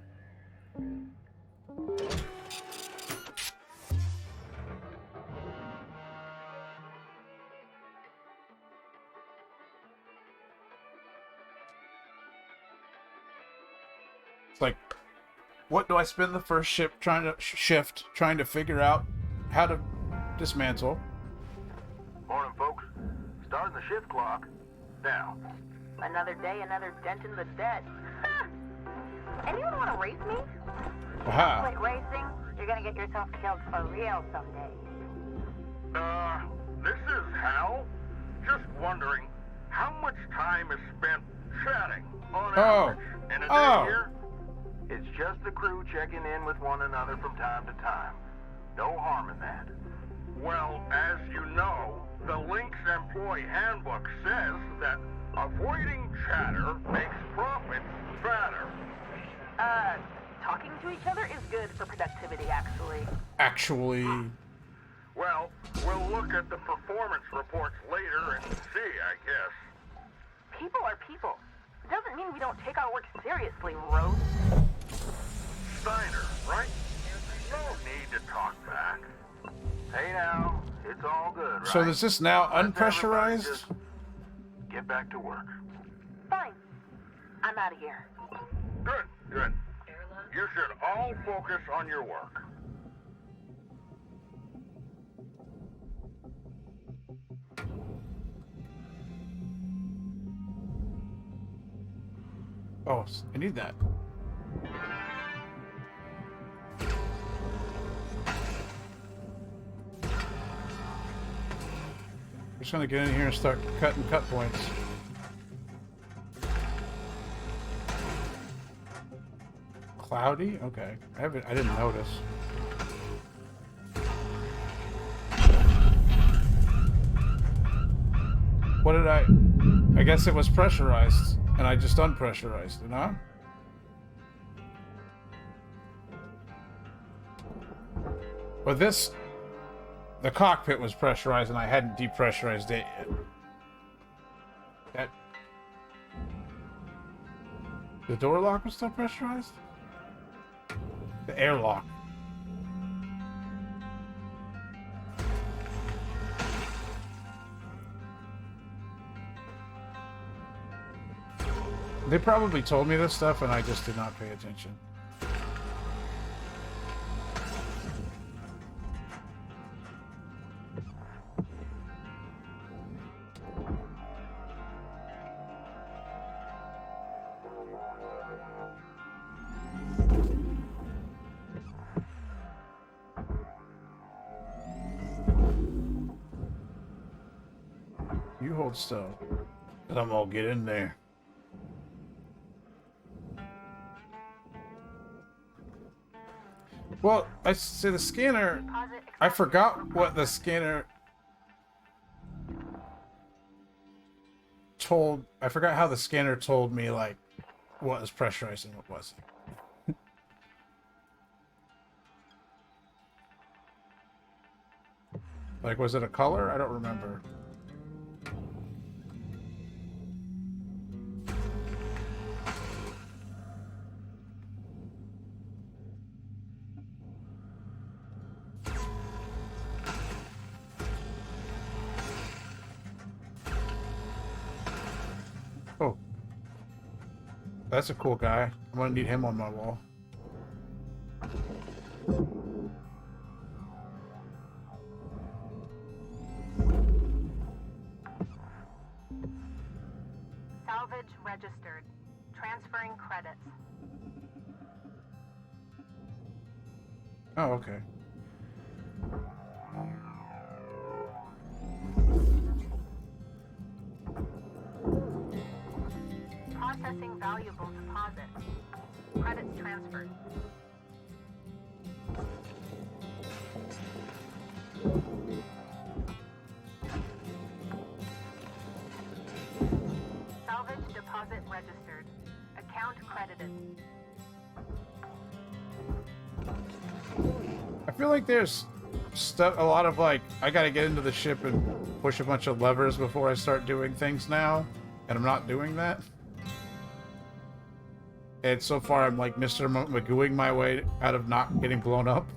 It's like, what do I spend the first shift trying to figure out how to dismantle? Morning, folks. Starting the shift clock. Now. Another day, another dent in the dead. Anyone want to race me? Aha. Quit racing, you're gonna get yourself killed for real someday. This is Hal. Just wondering, how much time is spent chatting on average in a day here? It's just the crew checking in with one another from time to time. No harm in that. Well, as you know, the Lynx employee handbook says that avoiding chatter makes profits fatter. Talking to each other is good for productivity, actually. Actually. Well, we'll look at the performance reports later and see, I guess. People are people. It doesn't mean we don't take our work seriously, Rose. Steiner, right? No need to talk back. Hey now, it's all good, right? So is this now Let everybody unpressurized? just get back to work. Fine. I'm out of here. Good, good. You should all focus on your work. Oh, I need that. I'm just gonna get in here and start cutting cut points. Cloudy? Okay. I didn't notice. What did I guess it was pressurized, and I just unpressurized it, huh? But the cockpit was pressurized, and I hadn't depressurized it yet. The door lock was still pressurized? The airlock. They probably told me this stuff and I just did not pay attention. You hold still, and I'm gonna get in there. Well, I say the scanner. I forgot what the scanner told. I forgot how the scanner told me, like, what was pressurized and what wasn't. Like, was it a color? I don't remember. Oh. That's a cool guy. I'm gonna need him on my wall. Salvage registered. Transferring credits. Oh, okay. Processing valuable deposit. Credits transferred. Salvage deposit registered. Account credited. I feel like there's stuff, a lot of like, I gotta get into the ship and push a bunch of levers before I start doing things now, and I'm not doing that. And so far, I'm like Mr. Magooing my way out of not getting blown up.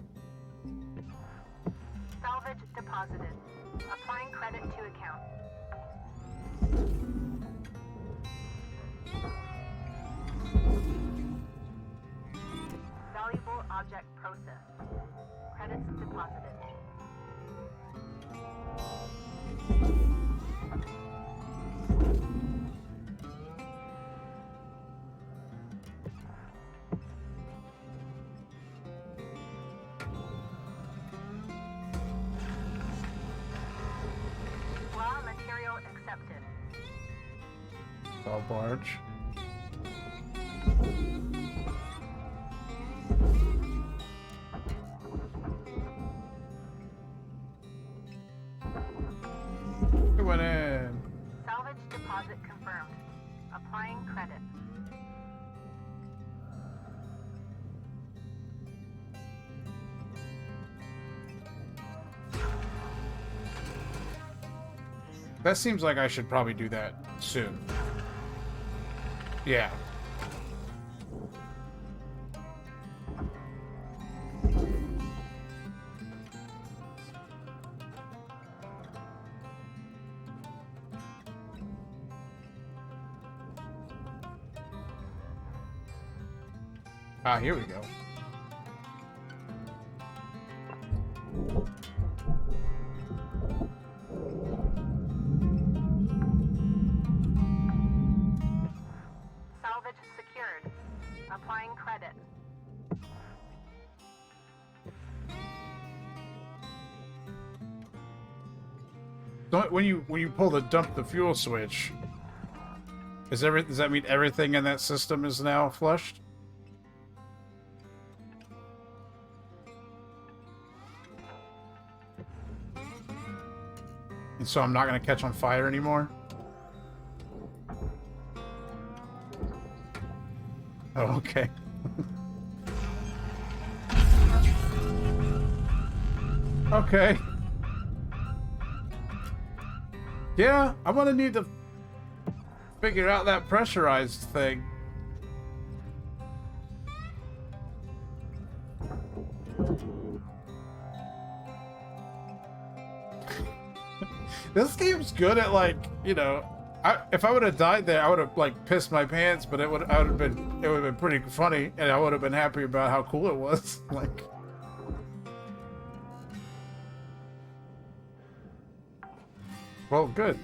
Salvage deposited. Applying credit to account. Valuable object processed. Credits deposited. Raw material accepted. All barge. It went in. Salvage deposit confirmed. Applying credit. That seems like I should probably do that soon. Yeah. Ah, here we go. Salvage secured. Don't, when you pull the dump the fuel switch, does that mean everything in that system is now flushed? And so I'm not going to catch on fire anymore? Oh, okay. Okay. Yeah, I'm going to need to figure out that pressurized thing. This game's good at, like, you know, if I would have died there, I would have, like, pissed my pants, but it would have been pretty funny, and I would have been happy about how cool it was. Like, well, good.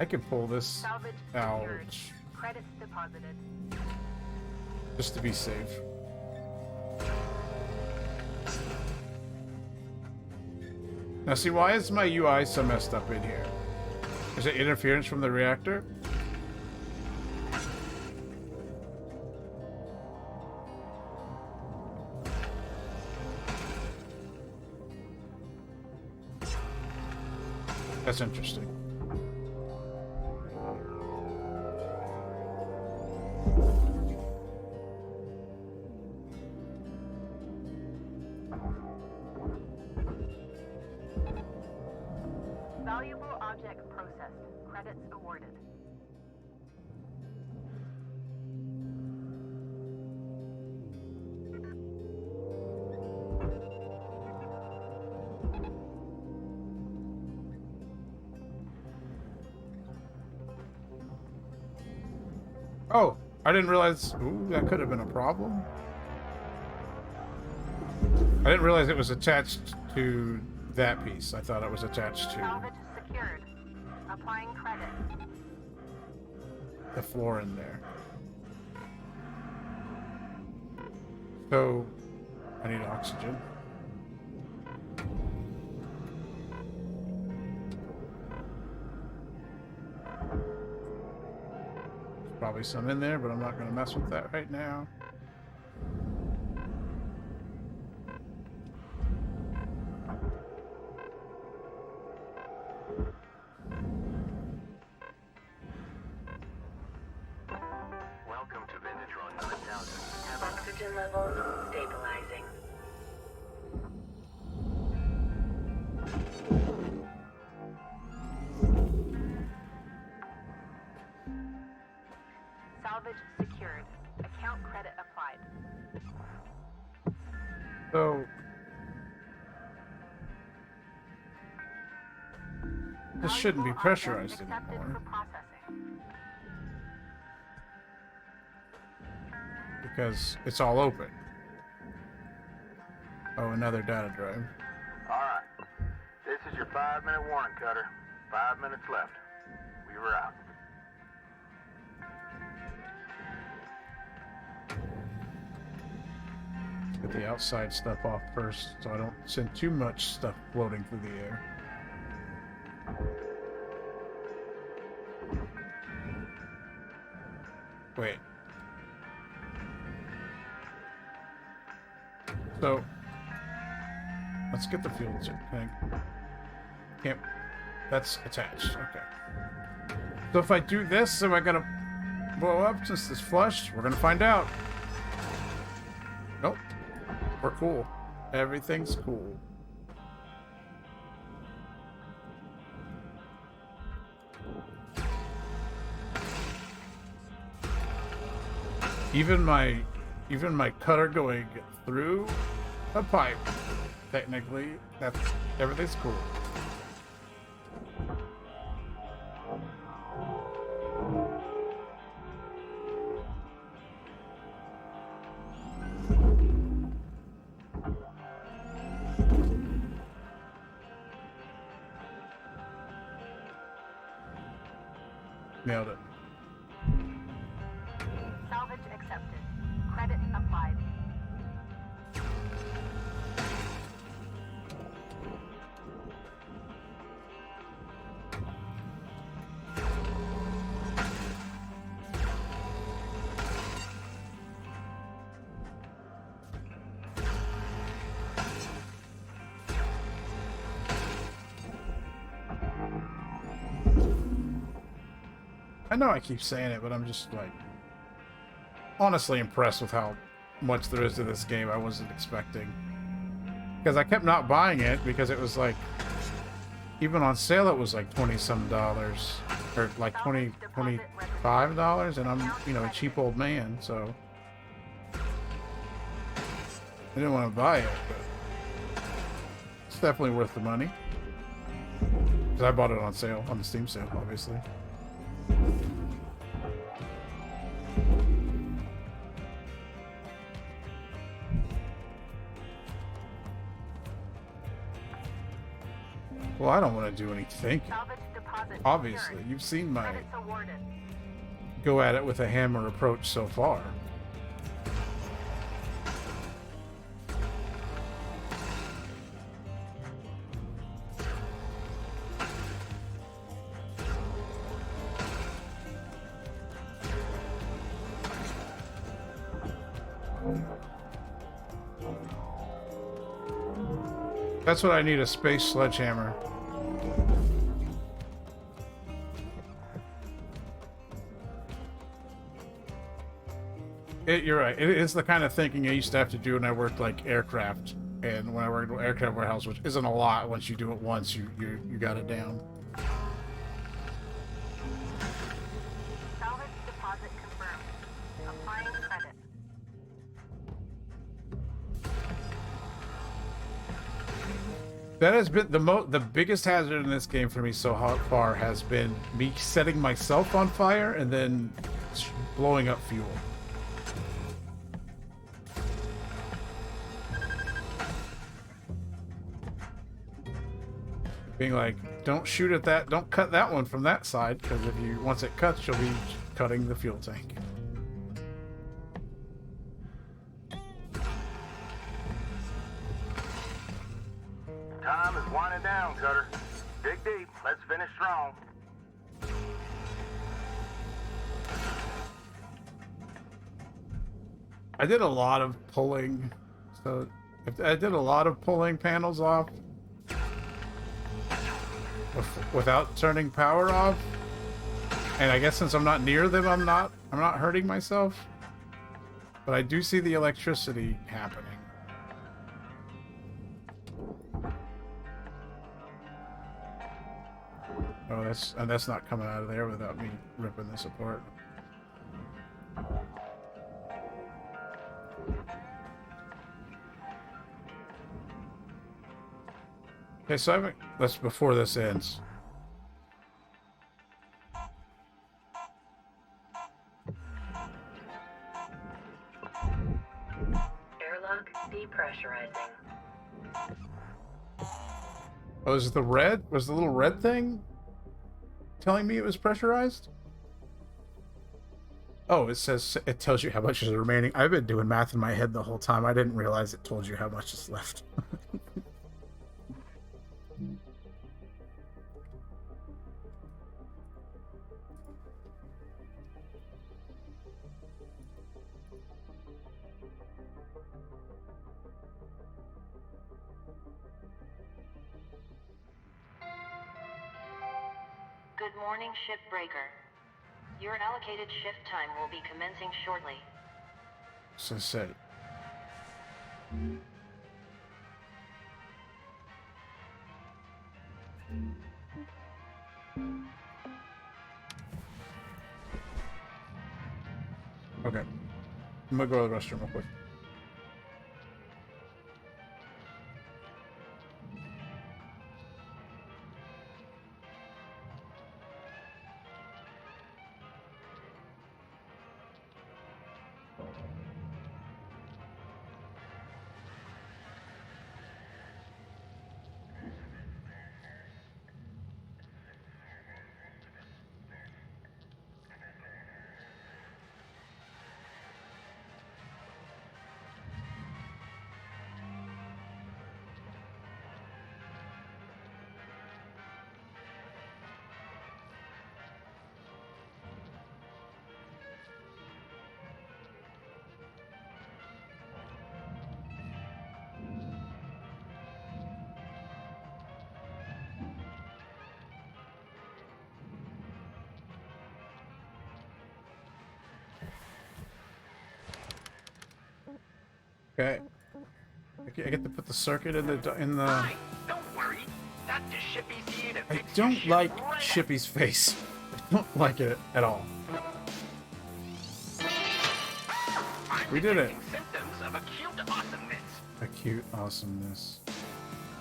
I can pull this out Credits deposited. just to be safe. Now, see, why is my UI so messed up in here? Is it interference from the reactor? That's interesting. Valuable object processed. Credits awarded. Oh, I didn't realize. Ooh, that could have been a problem. I didn't realize it was attached to that piece. I thought it was attached to Salvage secured. Applying credit. the floor in there. So, I need oxygen. There's probably some in there, but I'm not going to mess with that right now. Oxygen levels stabilizing. Salvage secured. Account credit applied. So, this shouldn't be pressurized anymore. Because it's all open. Oh, another data drive. Alright. This is your 5-minute warning, Cutter. 5 minutes left. We were out. Get the outside stuff off first so I don't send too much stuff floating through the air. Wait. So, let's get the fuel tank. Can't. That's attached. Okay. So if I do this, am I gonna blow up since it's flushed? We're gonna find out. Nope. We're cool. Everything's cool. Even my cutter going through a pipe, technically, everything's cool. Nailed it. Salvage accepted. Credit applied. I know I keep saying it, but I'm just like honestly impressed with how much there is to this game. I wasn't expecting, because I kept not buying it because it was like, even on sale it was like $20 some, or like $25, and I'm, you know, a cheap old man, so I didn't want to buy it, but it's definitely worth the money. Because I bought it on sale, on the Steam sale, obviously. Well, I don't want to do any thinking. Obviously, you've seen my go at it with a hammer approach so far. That's what I need, a space sledgehammer. You're right. It's the kind of thinking I used to have to do when I worked like aircraft, and when I worked at aircraft warehouse, which isn't a lot. Once you do it once, you got it down. Salvage deposit confirmed. Applying credit. That has been the biggest hazard in this game for me so far has been me setting myself on fire and then blowing up fuel. Being like, don't shoot at that, don't cut that one from that side, because if you, once it cuts, you'll be cutting the fuel tank. Time is winding down, Cutter. Dig deep. Let's finish strong. I did a lot of pulling, so I did a lot of pulling panels off without turning power off, and I guess since I'm not near them, I'm not hurting myself, but I do see the electricity happening. Oh, that's not coming out of there without me ripping this apart. Okay, so that's before this ends. Airlock depressurizing. Oh, is it the red? Was the little red thing telling me it was pressurized? Oh, it tells you how much is remaining. I've been doing math in my head the whole time. I didn't realize it told you how much is left. Good morning, Shipbreaker. Your allocated shift time will be commencing shortly. So say. Okay. I'm gonna go to the restroom real quick. Okay. I get to put the circuit in the Fine, don't worry. Dr. Shippy's here to I fix your don't ship like right up. Shippy's face. I don't like it at all. I'm We did it. detecting symptoms of acute awesomeness. Acute awesomeness.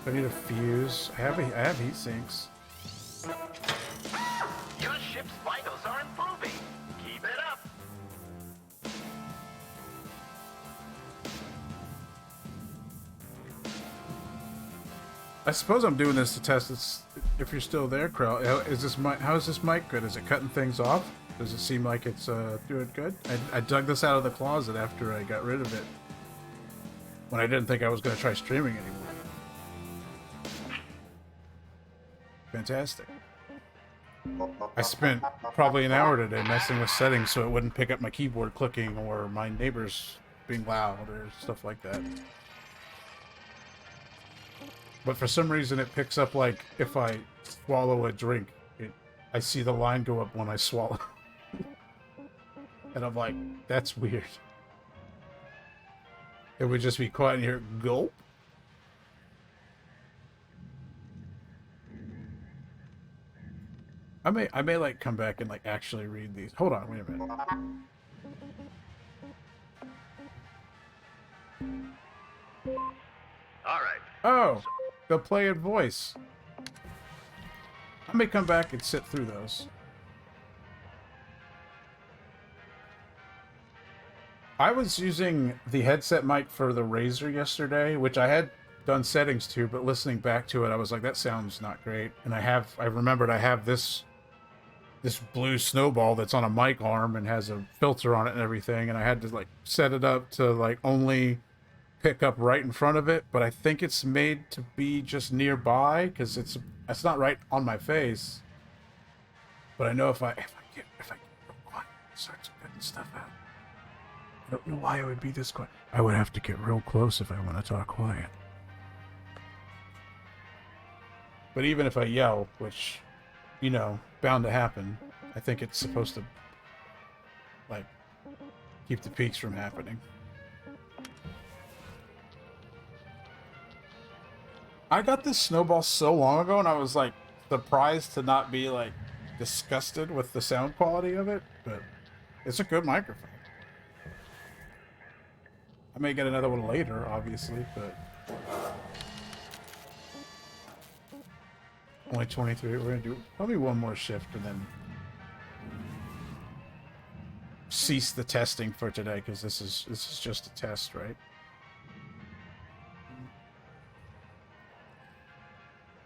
I need a fuse. I have heat sinks. Your ship's vitals are improving. Keep it up. I suppose I'm doing this to test this. If you're still there, Krell, is this mic? How is this mic good? Is it cutting things off? Does it seem like it's doing good? I dug this out of the closet after I got rid of it when I didn't think I was going to try streaming anymore. Fantastic. I spent probably an hour today messing with settings so it wouldn't pick up my keyboard clicking or my neighbors being loud or stuff like that. But for some reason it picks up, like, if I swallow a drink, I see the line go up when I swallow. And I'm like, that's weird. It would just be quiet in here. Gulp. I may like come back and like actually read these. Hold on, wait a minute. All right. Oh, they'll play in voice. I may come back and sit through those. I was using the headset mic for the Razer yesterday, which I had done settings to, but listening back to it, I was like, that sounds not great. And I remembered I have this blue snowball that's on a mic arm and has a filter on it and everything, and I had to like set it up to like only pick up right in front of it, but I think it's made to be just nearby because it's not right on my face. But I know if I get real quiet, it starts cutting stuff out. I don't know why it would be this quiet. I would have to get real close if I want to talk quiet. But even if I yell, which, you know, bound to happen, I think it's supposed to, like, keep the peaks from happening. I got this snowball so long ago, and I was, like, surprised to not be, like, disgusted with the sound quality of it, but it's a good microphone. I may get another one later, obviously, but only 23. We're gonna do probably one more shift and then cease the testing for today, because this is just a test, right?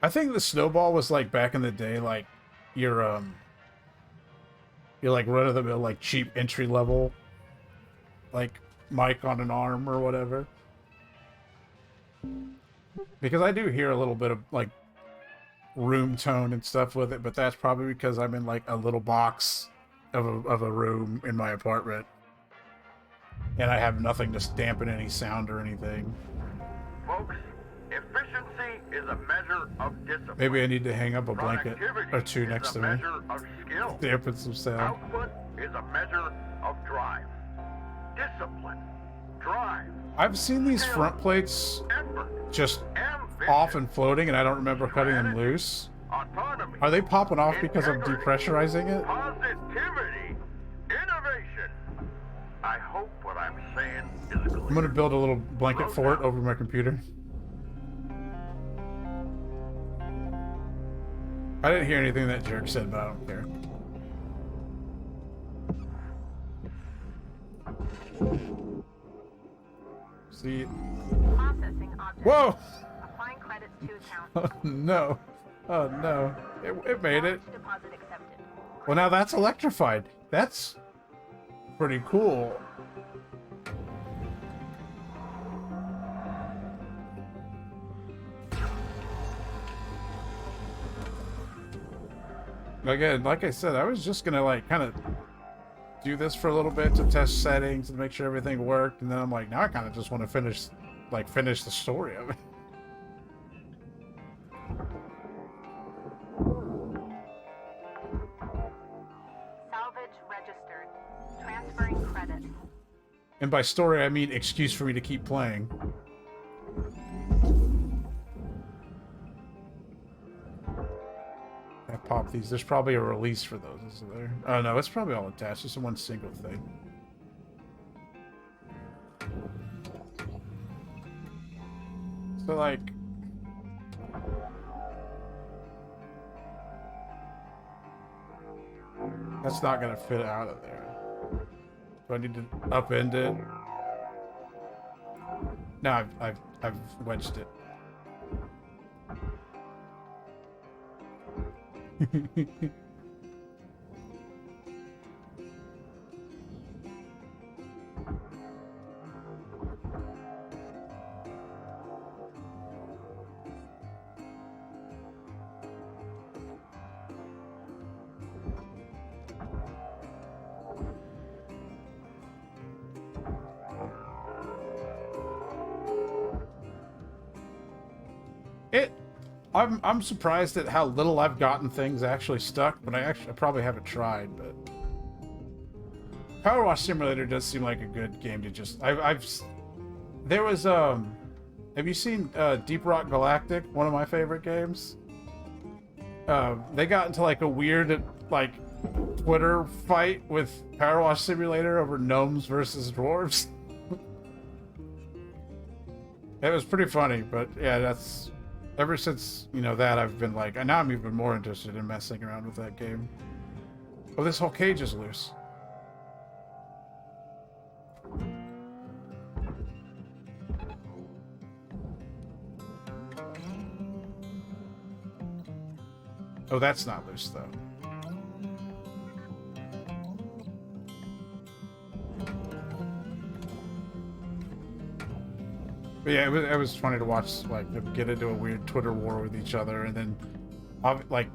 I think the snowball was like back in the day, like you're like run of the mill, like cheap entry level, like mic on an arm or whatever. Because I do hear a little bit of like room tone and stuff with it, but that's probably because I'm in like a little box of a room in my apartment, and I have nothing to dampen any sound or anything. Folks, efficiency is a measure of discipline. Maybe I need to hang up a blanket or two next to me. Measure of skill. Dampen some sound. Output is a measure of drive. Discipline, drive. I've seen these front plates effort, just ambition, off and floating, and I don't remember cutting them loose. autonomy. Are they popping off because I'm integrity, depressurizing it? Positivity, innovation. I hope what I'm saying is clear. I'm gonna build a little blanket fort over my computer. I didn't hear anything that jerk said, but I don't care. See? Processing object. Whoa! Applying credits to account. Oh no. Oh no. It made it. Deposit accepted. Well, now that's electrified. That's pretty cool. Again, like I said, I was just gonna like kind of do this for a little bit to test settings and make sure everything worked, and then I'm like, now I kind of just want to finish the story of it. Salvage registered. Transferring credits. And by story, I mean excuse for me to keep playing. I pop these. There's probably a release for those, isn't there? Oh no, it's probably all attached. Just one single thing. So like... That's not gonna fit out of there. Do I need to upend it? No, I've wedged it. I'm surprised at how little I've gotten things actually stuck, but I probably haven't tried, but Power Wash Simulator does seem like a good game to just there was have you seen Deep Rock Galactic, one of my favorite games? They got into like a weird like Twitter fight with Power Wash Simulator over gnomes versus dwarves. It was pretty funny, but yeah, that's ever since, you know, that I've been like, and now I'm even more interested in messing around with that game. Oh, this whole cage is loose. Oh, that's not loose though. But yeah, it was funny to watch, like, them get into a weird Twitter war with each other, and then, like,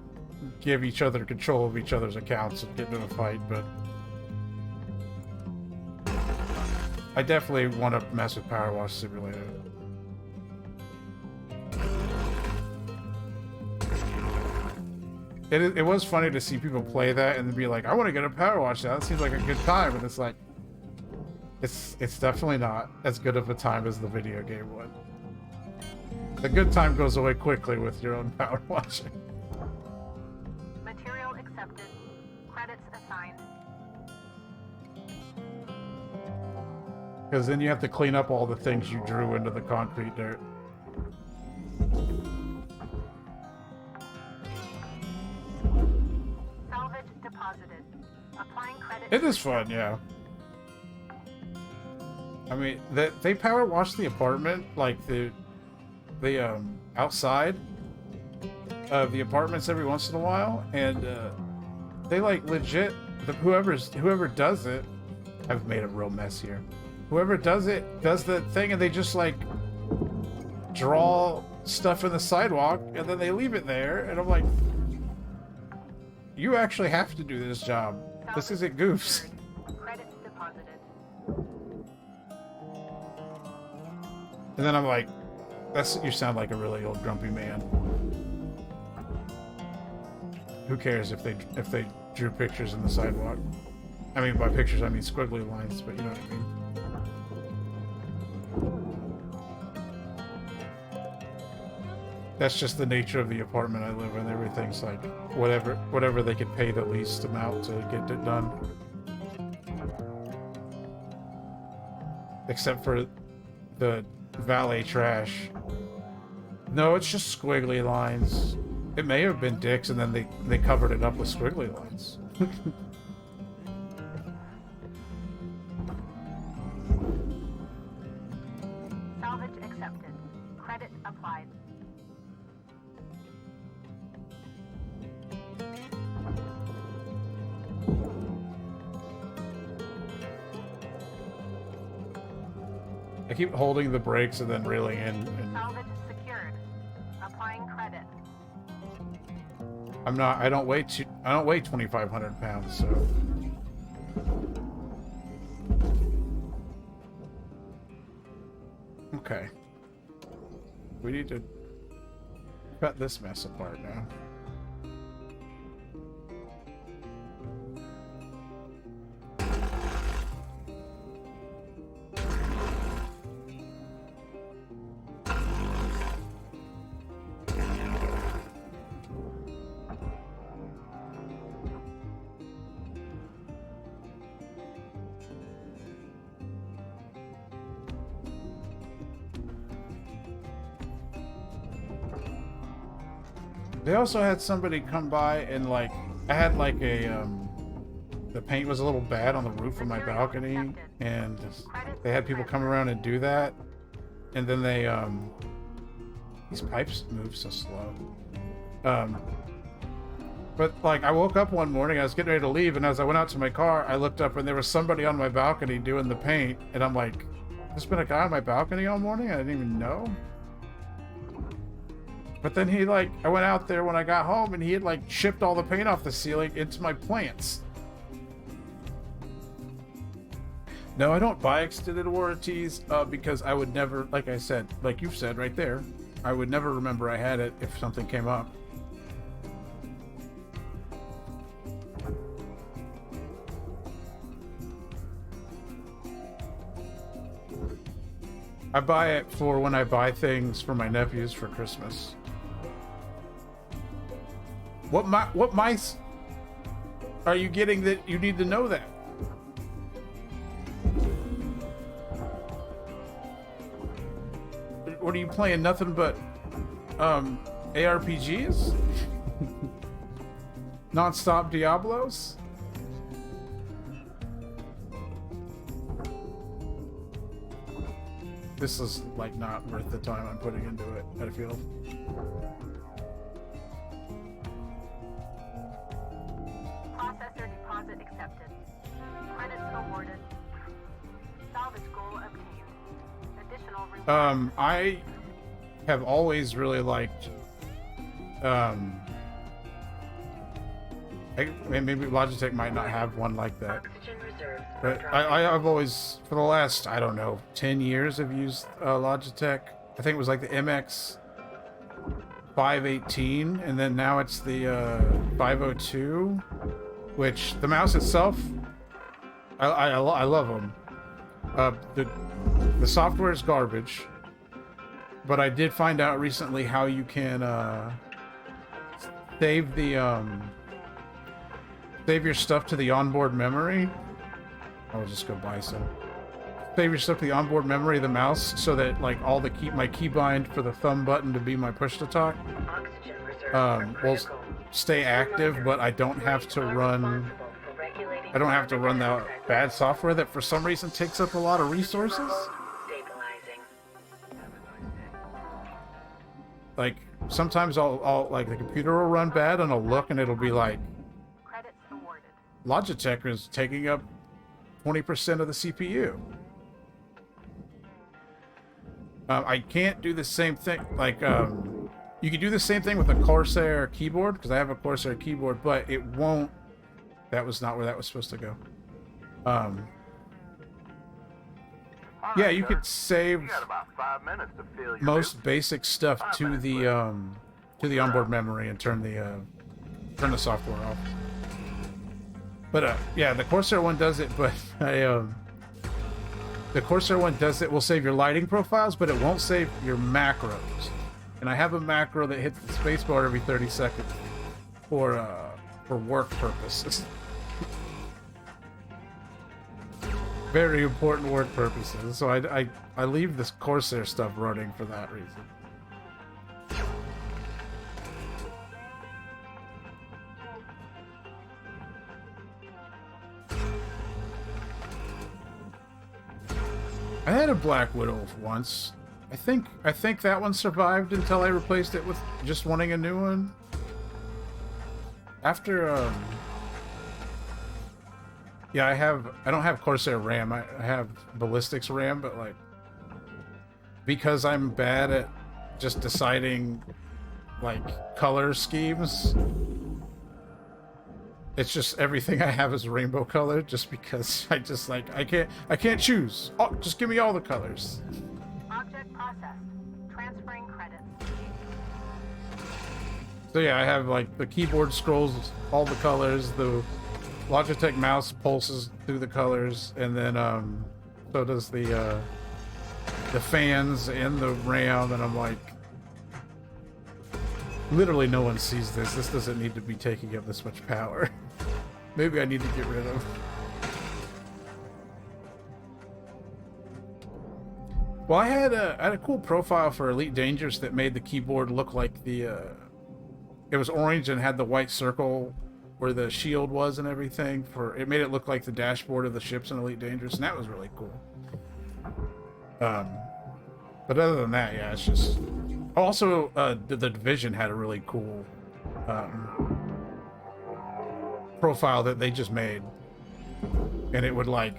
give each other control of each other's accounts and get into a fight, but... I definitely want to mess with Power Wash Simulator. It was funny to see people play that and be like, I want to get a Power Wash now, that seems like a good time, and it's like... It's definitely not as good of a time as the video game would. The good time goes away quickly with your own power washing. Material accepted. Credits assigned. Because then you have to clean up all the things you drew into the concrete dirt. Salvage deposited. Applying credit. It is fun, yeah. I mean, they power wash the apartment, like the outside of the apartments every once in a while, and they like legit whoever does it. I've made a real mess here. Whoever does it does the thing, and they just like draw stuff in the sidewalk, and then they leave it there, and I'm like, you actually have to do this job. This isn't goofs. Credits deposited. And then I'm like, you sound like a really old grumpy man. Who cares if they drew pictures in the sidewalk? I mean, by pictures I mean squiggly lines, but you know what I mean. That's just the nature of the apartment I live in. Everything's like whatever they could pay the least amount to get it done. Except for the valet trash. No, it's just squiggly lines. It may have been dicks, and then they covered it up with squiggly lines. Salvage accepted. Credit applied. I keep holding the brakes and then reeling in. And Salvage secured. Applying credit. I don't weigh 2,500 pounds, so. Okay. We need to cut this mess apart now. They also had somebody come by and like, I had like a, the paint was a little bad on the roof of my balcony, and they had people come around and do that. And then they, these pipes move so slow. But like, I woke up one morning, I was getting ready to leave, and as I went out to my car, I looked up and there was somebody on my balcony doing the paint, and I'm like, there's been a guy on my balcony all morning? I didn't even know. But then he like, I went out there when I got home and he had like chipped all the paint off the ceiling into my plants. No, I don't buy extended warranties because I would never, like I said, like you've said right there, I would never remember I had it if something came up. I buy it for when I buy things for my nephews for Christmas. What mice are you getting that you need to know that? What are you playing? Nothing but ARPGs? Non-stop Diablos? This is like not worth the time I'm putting into it, I feel. Processor deposit accepted. Credits awarded. Salvage goal obtained. Additional reward. I have always really liked maybe Logitech might not have one like that. But I've always, for the last, I don't know, 10 years I've used Logitech. I think it was like the MX 518, and then now it's the 502, which the mouse itself, I love them. The software is garbage, but I did find out recently how you can save your stuff to the onboard memory. I'll just go buy some. Save your stuff to the onboard memory of the mouse so that like all the my keybind for the thumb button to be my push to talk will stay active, but I don't have to run that bad software that for some reason takes up a lot of resources. Like sometimes I'll like the computer will run bad and I'll look and it'll be like Logitech is taking up 20% of the CPU. I can't do the same thing. Like, you can do the same thing with a Corsair keyboard, because I have a Corsair keyboard, but it won't. That was not where that was supposed to go. Yeah, you could save most basic stuff to the onboard memory and turn the software off. But yeah, the Corsair one does it, but the Corsair one does it, will save your lighting profiles, but it won't save your macros. And I have a macro that hits the spacebar every 30 seconds for work purposes. Very important work purposes. So I leave this Corsair stuff running for that reason. I had a Black Widow once. I think that one survived until I replaced it with just wanting a new one. After yeah, I don't have Corsair RAM. I have Ballistics RAM, but like because I'm bad at just deciding like color schemes, it's just everything I have is rainbow color, just because I just like I can't choose. Oh, just give me all the colors. Object processed. Transferring credits. So yeah, I have like the keyboard scrolls all the colors, the Logitech mouse pulses through the colors, and then so does the fans and the RAM, and I'm like, literally no one sees this. This doesn't need to be taking up this much power. Maybe I need to get rid of. Well, I had a cool profile for Elite Dangerous that made the keyboard look like the it was orange and had the white circle where the shield was and everything. It made it look like the dashboard of the ships in Elite Dangerous, and that was really cool. But other than that, yeah, it's just... Also, the Division had a really cool profile that they just made. And it would, like,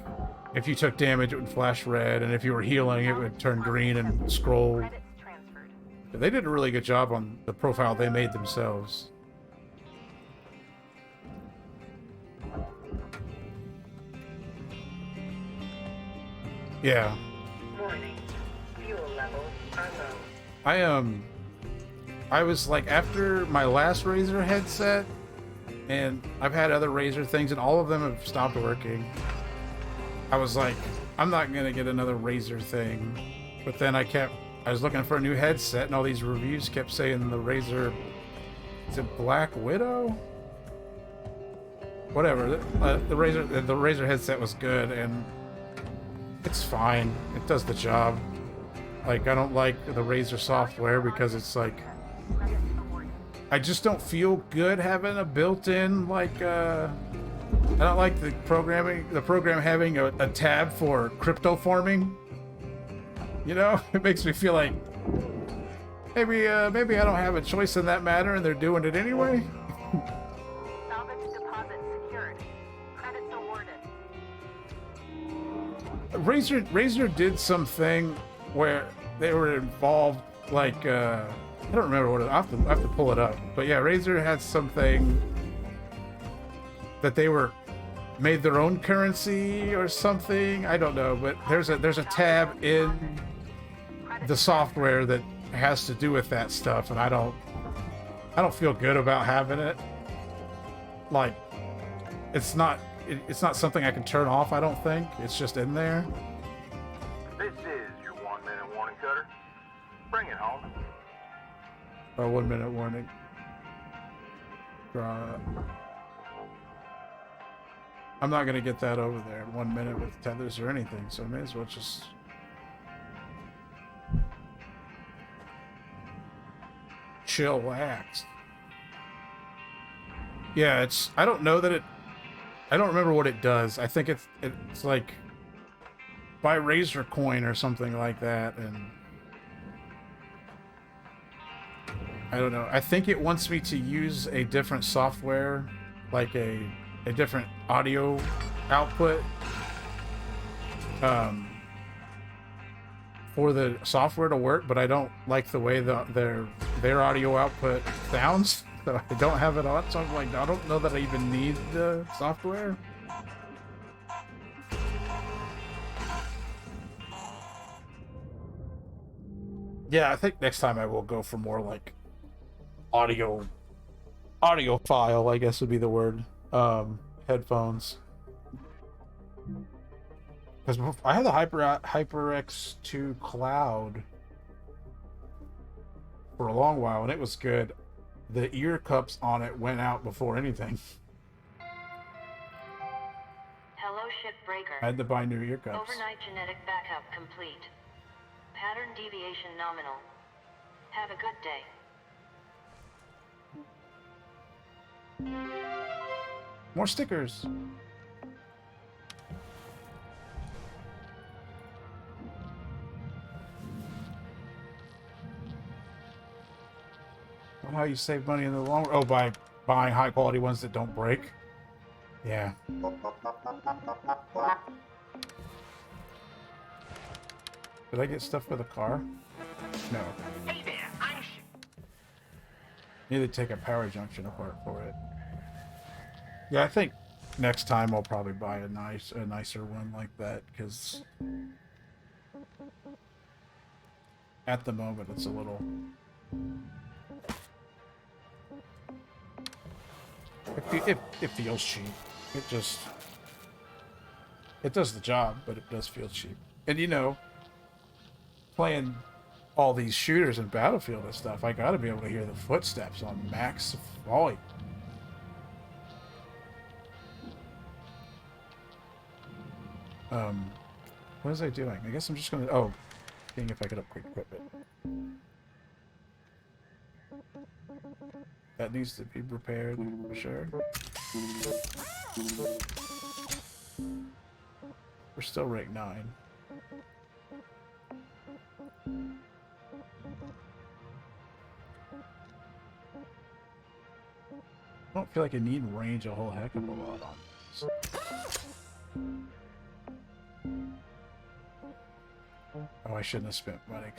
if you took damage, it would flash red, and if you were healing, it would turn green and scroll. They did a really good job on the profile they made themselves. Yeah. Warning. Fuel levels are low. I was like, after my last Razer headset, and I've had other Razer things, and all of them have stopped working. I was like, I'm not gonna get another Razer thing. But then I was looking for a new headset, and all these reviews kept saying the Razer, is it Black Widow? Whatever. The Razer headset was good, and it's fine. It does the job. Like, I don't like the Razer software because it's like, I just don't feel good having a built-in, like, I don't like the program having a tab for crypto farming. You know, it makes me feel like maybe I don't have a choice in that matter, and they're doing it anyway. Salvage deposit secured. Credits awarded. Razer did something where they were involved, like, I don't remember what it, I have to pull it up. But yeah, Razer had something that they made their own currency or something. I don't know, but there's a tab in the software that has to do with that stuff, and I don't feel good about having it. Like, it's not something I can turn off, I don't think. It's just in there. This is your 1 minute warning cutter. Bring it home. Oh, 1 minute warning. I'm not gonna get that over there in 1 minute with tethers or anything, so I may as well just... chillax. Yeah, I don't know that I don't remember what it does. I think it's like buy Razer coin or something like that, and I don't know. I think it wants me to use a different software, like a different audio output for the software to work, but I don't like the way their audio output sounds, so I don't have it on. So I'm like, I don't know that I even need the software. Yeah, I think next time I will go for more like audio file, I guess would be the word. Headphones. Because I had the HyperX 2 Cloud for a long while, and it was good. The ear cups on it went out before anything. Hello, Shipbreaker. I had to buy new ear cups. Overnight genetic backup complete. Pattern deviation nominal. Have a good day. More stickers. Well, how you save money in the long run? Oh, by buying high quality ones that don't break. Yeah. Did I get stuff for the car? No. Hey there, I'm Need to take a power junction apart for it. Yeah, I think next time I'll probably buy a nicer one like that, because at the moment it's a little... It feels cheap. It does the job, but it does feel cheap. And you know, playing all these shooters in Battlefield and stuff, I gotta be able to hear the footsteps on max volume. What was I doing? I guess I'm just gonna... Oh, seeing if I could upgrade equipment. That needs to be repaired for sure. We're still rank 9. I don't feel like I need range a whole heck of a lot on this. Oh, I shouldn't have spent money.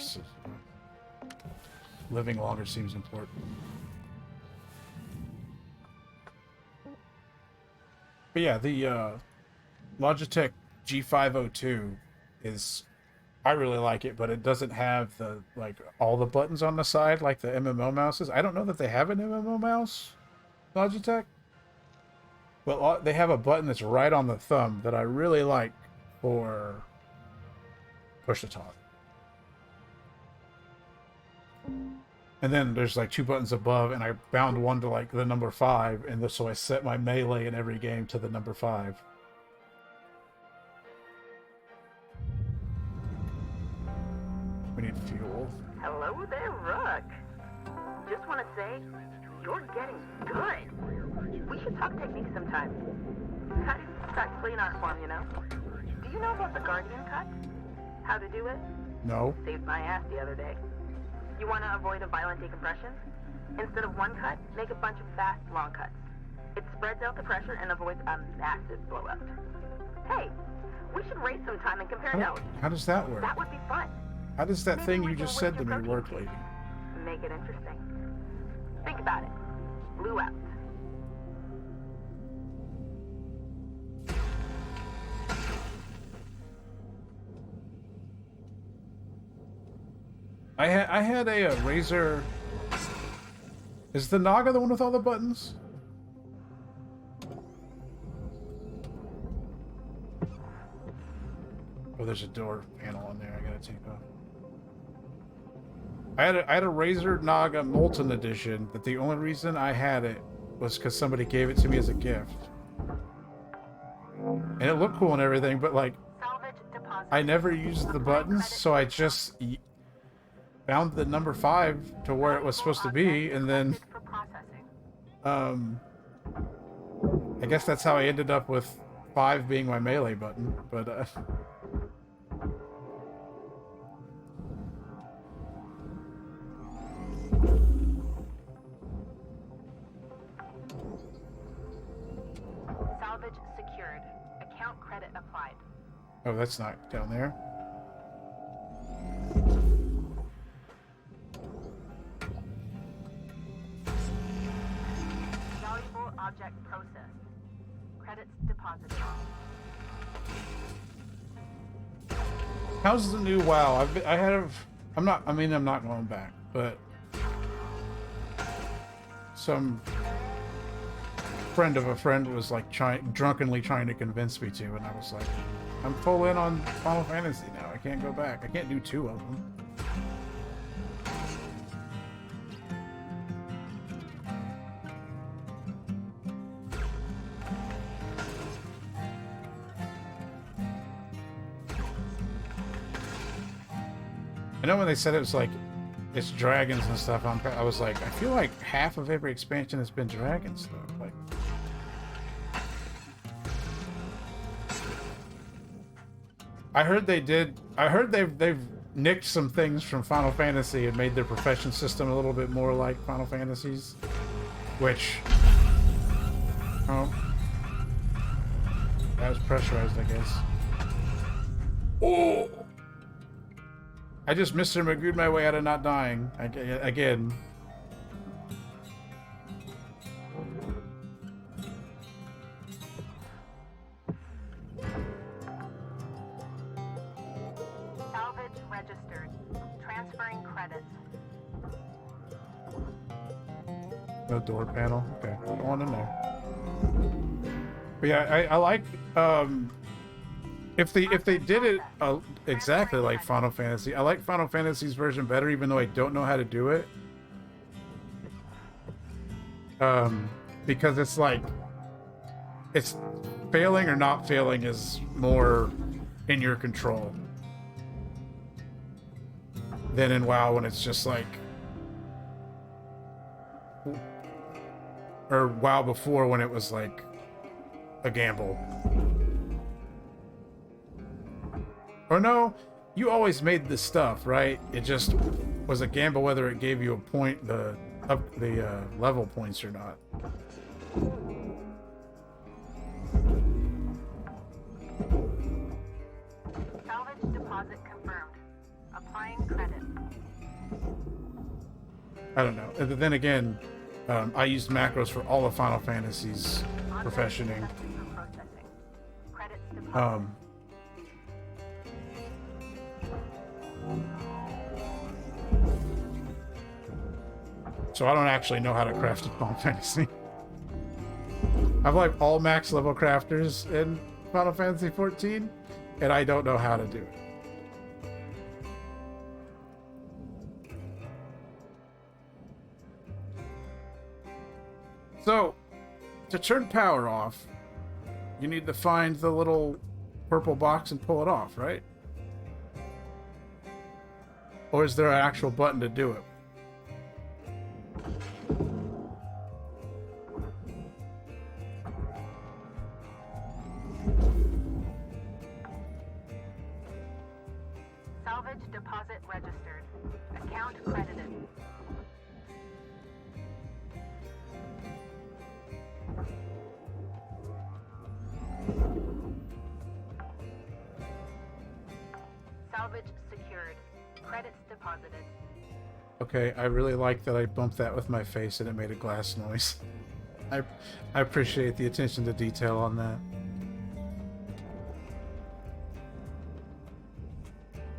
Living longer seems important. But yeah, the Logitech G502 is... I really like it, but it doesn't have the like all the buttons on the side like the MMO mouses. I don't know that they have an MMO mouse, Logitech. Well, they have a button that's right on the thumb that I really like for push to talk. And then there's like 2 buttons above, and I bound one to like the number 5, and so I set my melee in every game to the number 5. We need fuel. Hello there, Rook. Just want to say, you're getting good. We should talk techniques sometime. That's practically an art form, you know? Do you know about the Guardian cut? How to do it? No. Saved my ass the other day. You want to avoid a violent decompression? Instead of one cut, make a bunch of fast, long cuts. It spreads out the pressure and avoids a massive blowout. Hey, we should race sometime and compare notes. How does that work? That would be fun. How does that Maybe thing we you can just win said to your me cookie. work, lady? Make it interesting. Think about it. Blue out. I had a Razer. Is the Naga the one with all the buttons? Oh, there's a door panel on there I gotta take off. I had a Razer Naga Molten Edition that the only reason I had it was because somebody gave it to me as a gift. And it looked cool and everything, but like, I never used the buttons, so I just found the number 5 to where it was supposed to be, and then I guess that's how I ended up with 5 being my melee button, but Salvage secured. Account credit applied. oh, that's not down there. Valuable object processed. Credits deposited. How's the new WoW? I'm not going back, but some friend of a friend was like drunkenly trying to convince me to, and I was like, I'm full in on Final Fantasy now. I can't go back. I can't do 2 of them. I know when they said it was like, it's dragons and stuff, I was like, I feel like half of every expansion has been dragons though. Like, I heard they've nicked some things from Final Fantasy and made their profession system a little bit more like Final Fantasy's, which, oh, that was pressurized, I guess. Oh! I just Mr. Magoo'd my way out of not dying. Again. Salvage registered. Transferring credits. No door panel. Okay, go on in there. But yeah, I like if they did it exactly like Final Fantasy. I like Final Fantasy's version better, even though I don't know how to do it. Because it's like, it's failing or not failing is more in your control than in WoW when it's just like, or WoW before when it was like a gamble. Or no, you always made this stuff, right? It just was a gamble whether it gave you a point, the level points or not. Salvage deposit confirmed. Applying credit. I don't know. And then again, I used macros for all of Final Fantasy's professioning. Credits deposit. So I don't actually know how to craft a Final Fantasy. I've like all max level crafters in Final Fantasy 14, and I don't know how to do it. So, to turn power off, you need to find the little purple box and pull it off, right? Or is there an actual button to do it? Salvage deposit registered. Account credited. Salvage secured. Credits deposited. Okay, I really like that I bumped that with my face and it made a glass noise. I appreciate the attention to detail on that.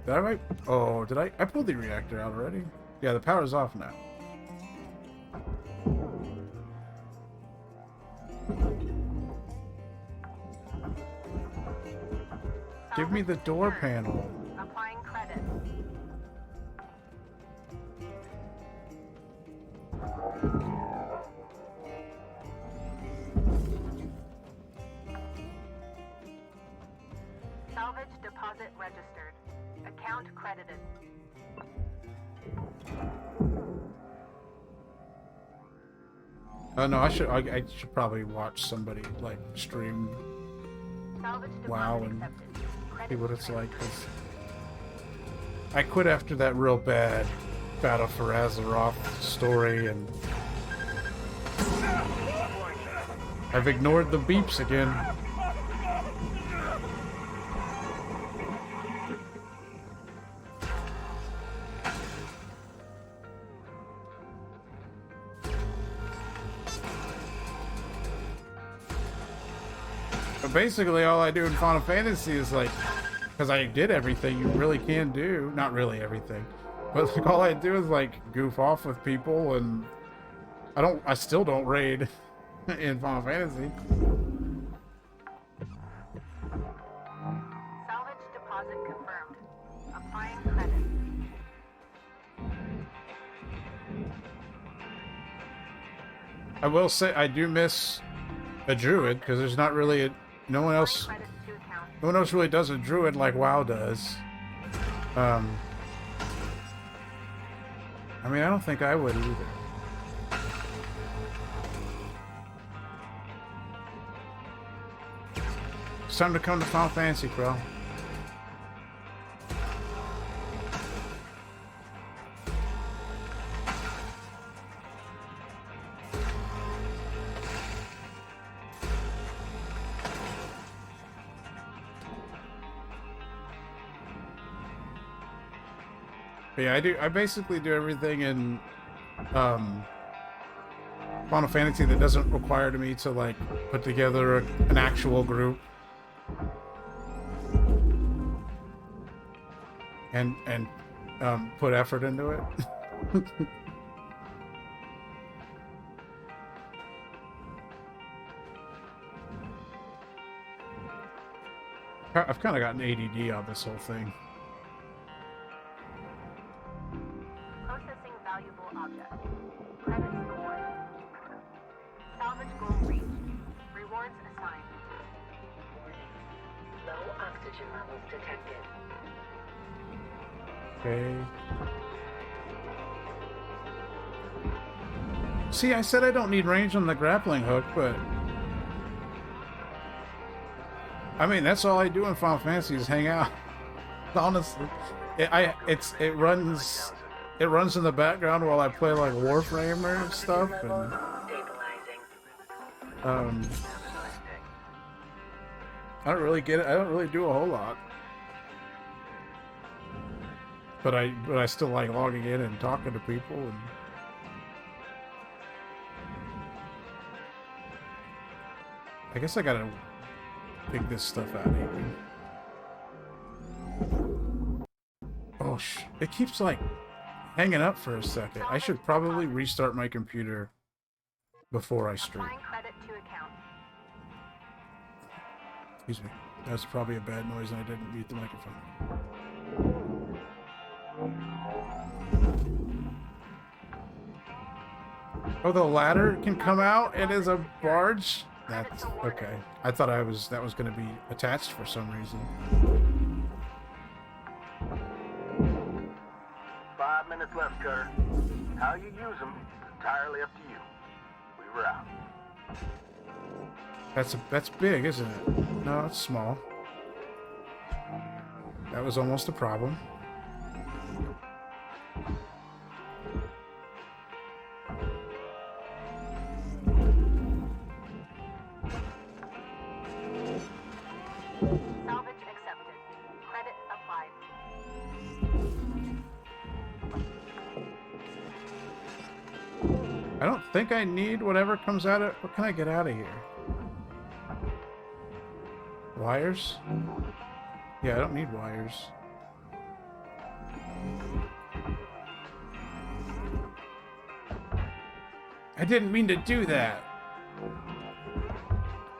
Did I pulled the reactor out already? Yeah, the power's off now. Give me the door panel. Applying credit. Salvage deposit registered. Account credited. Oh no, I should probably watch somebody like stream Salvage WoW deposit and accepted. see Credits what it's transferred. like. 'Cause I quit after that real bad Battle for Azeroth story, and I've ignored the beeps again. But basically all I do in Final Fantasy is like, because I did everything you really can do, not really everything, but like all I do is like goof off with people, and I still don't raid in Final Fantasy. Salvage deposit confirmed. Applying credit. I will say I do miss a druid, because there's not really no one else Credits to account. no one else really does a druid like WoW does. I mean, I don't think I would either. It's time to come to Final Fantasy, Crow. But yeah, I basically do everything in Final Fantasy that doesn't require me to like put together an actual group and put effort into it. I've kind of gotten ADD on this whole thing. Processing valuable object. Credits scored. Salvage goal reached. Rewards assigned. Low oxygen levels detected. Okay. See, I said I don't need range on the grappling hook, but I mean that's all I do in Final Fantasy is hang out. Honestly, it runs in the background while I play like Warframe or stuff, and I don't really get it. I don't really do a whole lot, but I still like logging in and talking to people and. I guess I gotta pick this stuff out of here. Oh, it keeps like hanging up for a second. I should probably restart my computer before I stream. Excuse me. That's probably a bad noise and I didn't mute the microphone. Oh, the ladder can come out? It is a barge? That's okay. I thought that was going to be attached for some reason. 5 minutes left, Cutter. How you use them is entirely up to you. We were out. That's big, isn't it? No, it's small. That was almost a problem. Salvage accepted. Credit applied. I don't think I need whatever comes out of... What can I get out of here? Wires? Yeah, I don't need wires. I didn't mean to do that.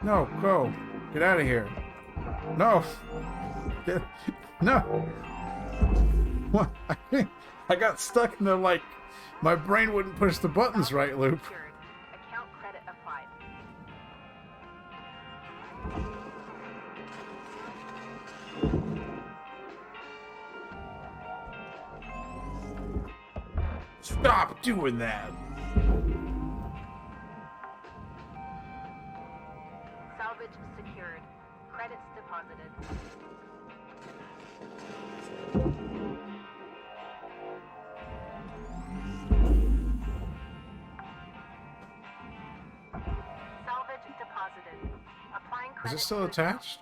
No, go. Get out of here. No. No. What? I got stuck in the, like, my brain wouldn't push the buttons right loop. Account credit applied. Stop doing that. Salvage secured. Credits deposited. Salvage deposited. Applying Is credit. it still attached?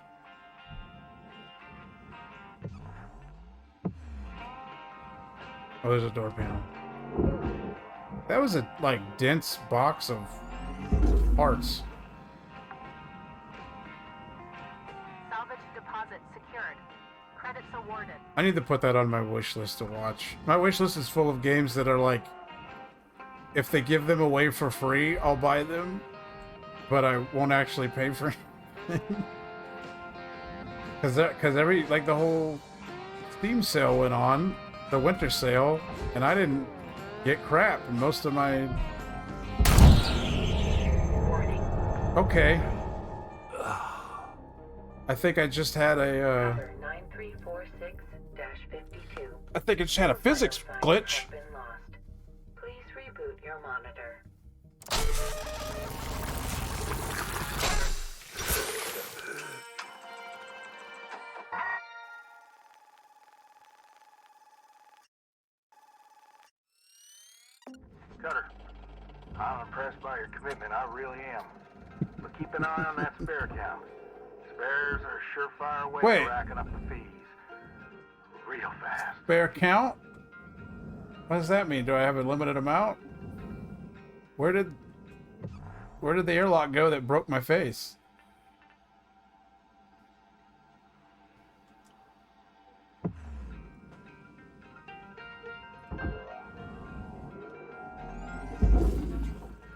Oh, there's a door panel. That was a, like, dense box of parts. Salvage deposit secured. Credits awarded. I need to put that on my wish list to watch. My wish list is full of games that are like, if they give them away for free, I'll buy them, but I won't actually pay for it. Because every, like, the whole Steam sale went on, the winter sale, and I didn't get crap in most of my... Okay. I think I just had a, 9346-52. I think I just had a physics glitch. Please reboot your monitor. Cutter, I'm impressed by your commitment, I really am. But keep an eye on that spare count. Spares are a surefire way Wait. of racking up the fees. Real fast. Spare count? What does that mean? Do I have a limited amount? Where did the airlock go that broke my face?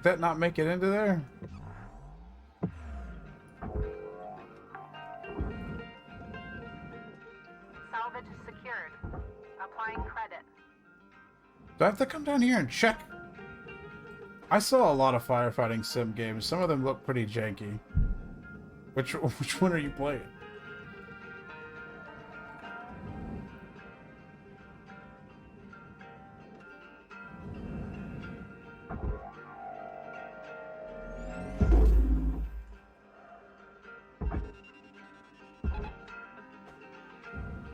Did that not make it into there? Salvage secured. Applying credit. Do I have to come down here and check? I saw a lot of firefighting sim games. Some of them look pretty janky. Which one are you playing?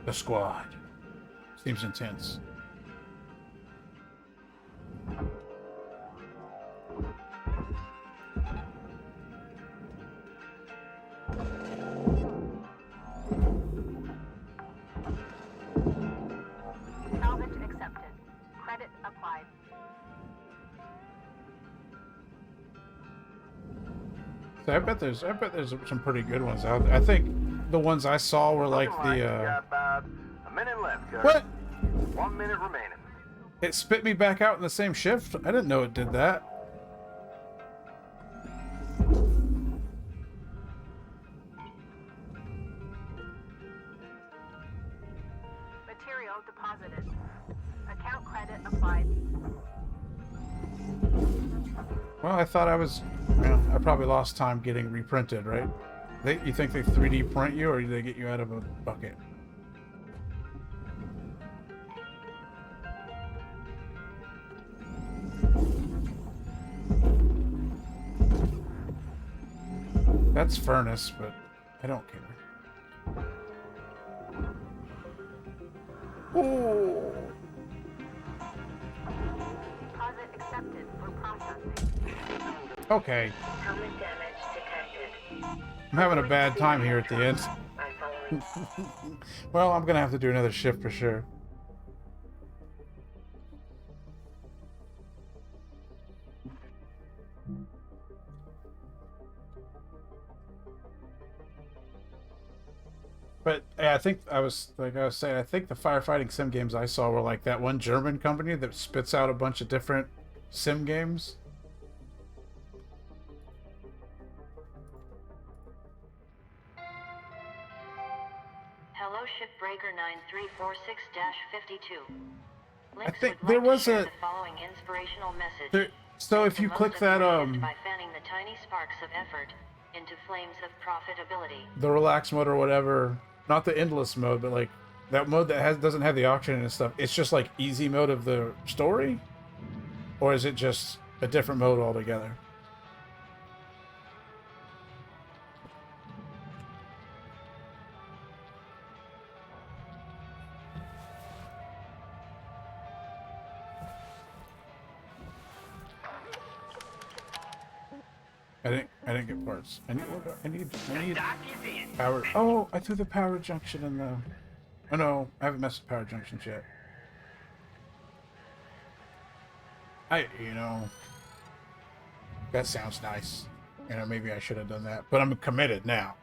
The squad. Seems intense. Salvage accepted. Credit applied. So I bet there's some pretty good ones out there. I think the ones I saw were like Looking the you got about a minute left, Kurt. what? 1 minute remaining. It spit me back out in the same shift? I didn't know it did that. Material deposited. Account credit applied. Well, I thought I was... Well, I probably lost time getting reprinted, right? You think they 3D print you, or do they get you out of a bucket? That's furnace, but I don't care. Ooh. Deposit accepted for processing. Okay. Helmet damage detected. I'm having a bad time here at the end. I'm following. Well, I'm gonna have to do another shift for sure. But yeah, I think I was saying, I think the firefighting sim games I saw were like that one German company that spits out a bunch of different sim games. Hello, Shipbreaker 9346-52. I think there was the following inspirational message. there, so Make if the you most click of that your shift by fanning the tiny sparks of effort into flames of profitability. the relax mode or whatever, not the endless mode, but like that mode that doesn't have the auction and stuff, it's just like easy mode of the story? Or is it just a different mode altogether? I didn't get parts. I need power. Oh, I threw the power junction in the... Oh no, I haven't messed with power junctions yet. You know, that sounds nice. You know, maybe I should have done that, but I'm committed now.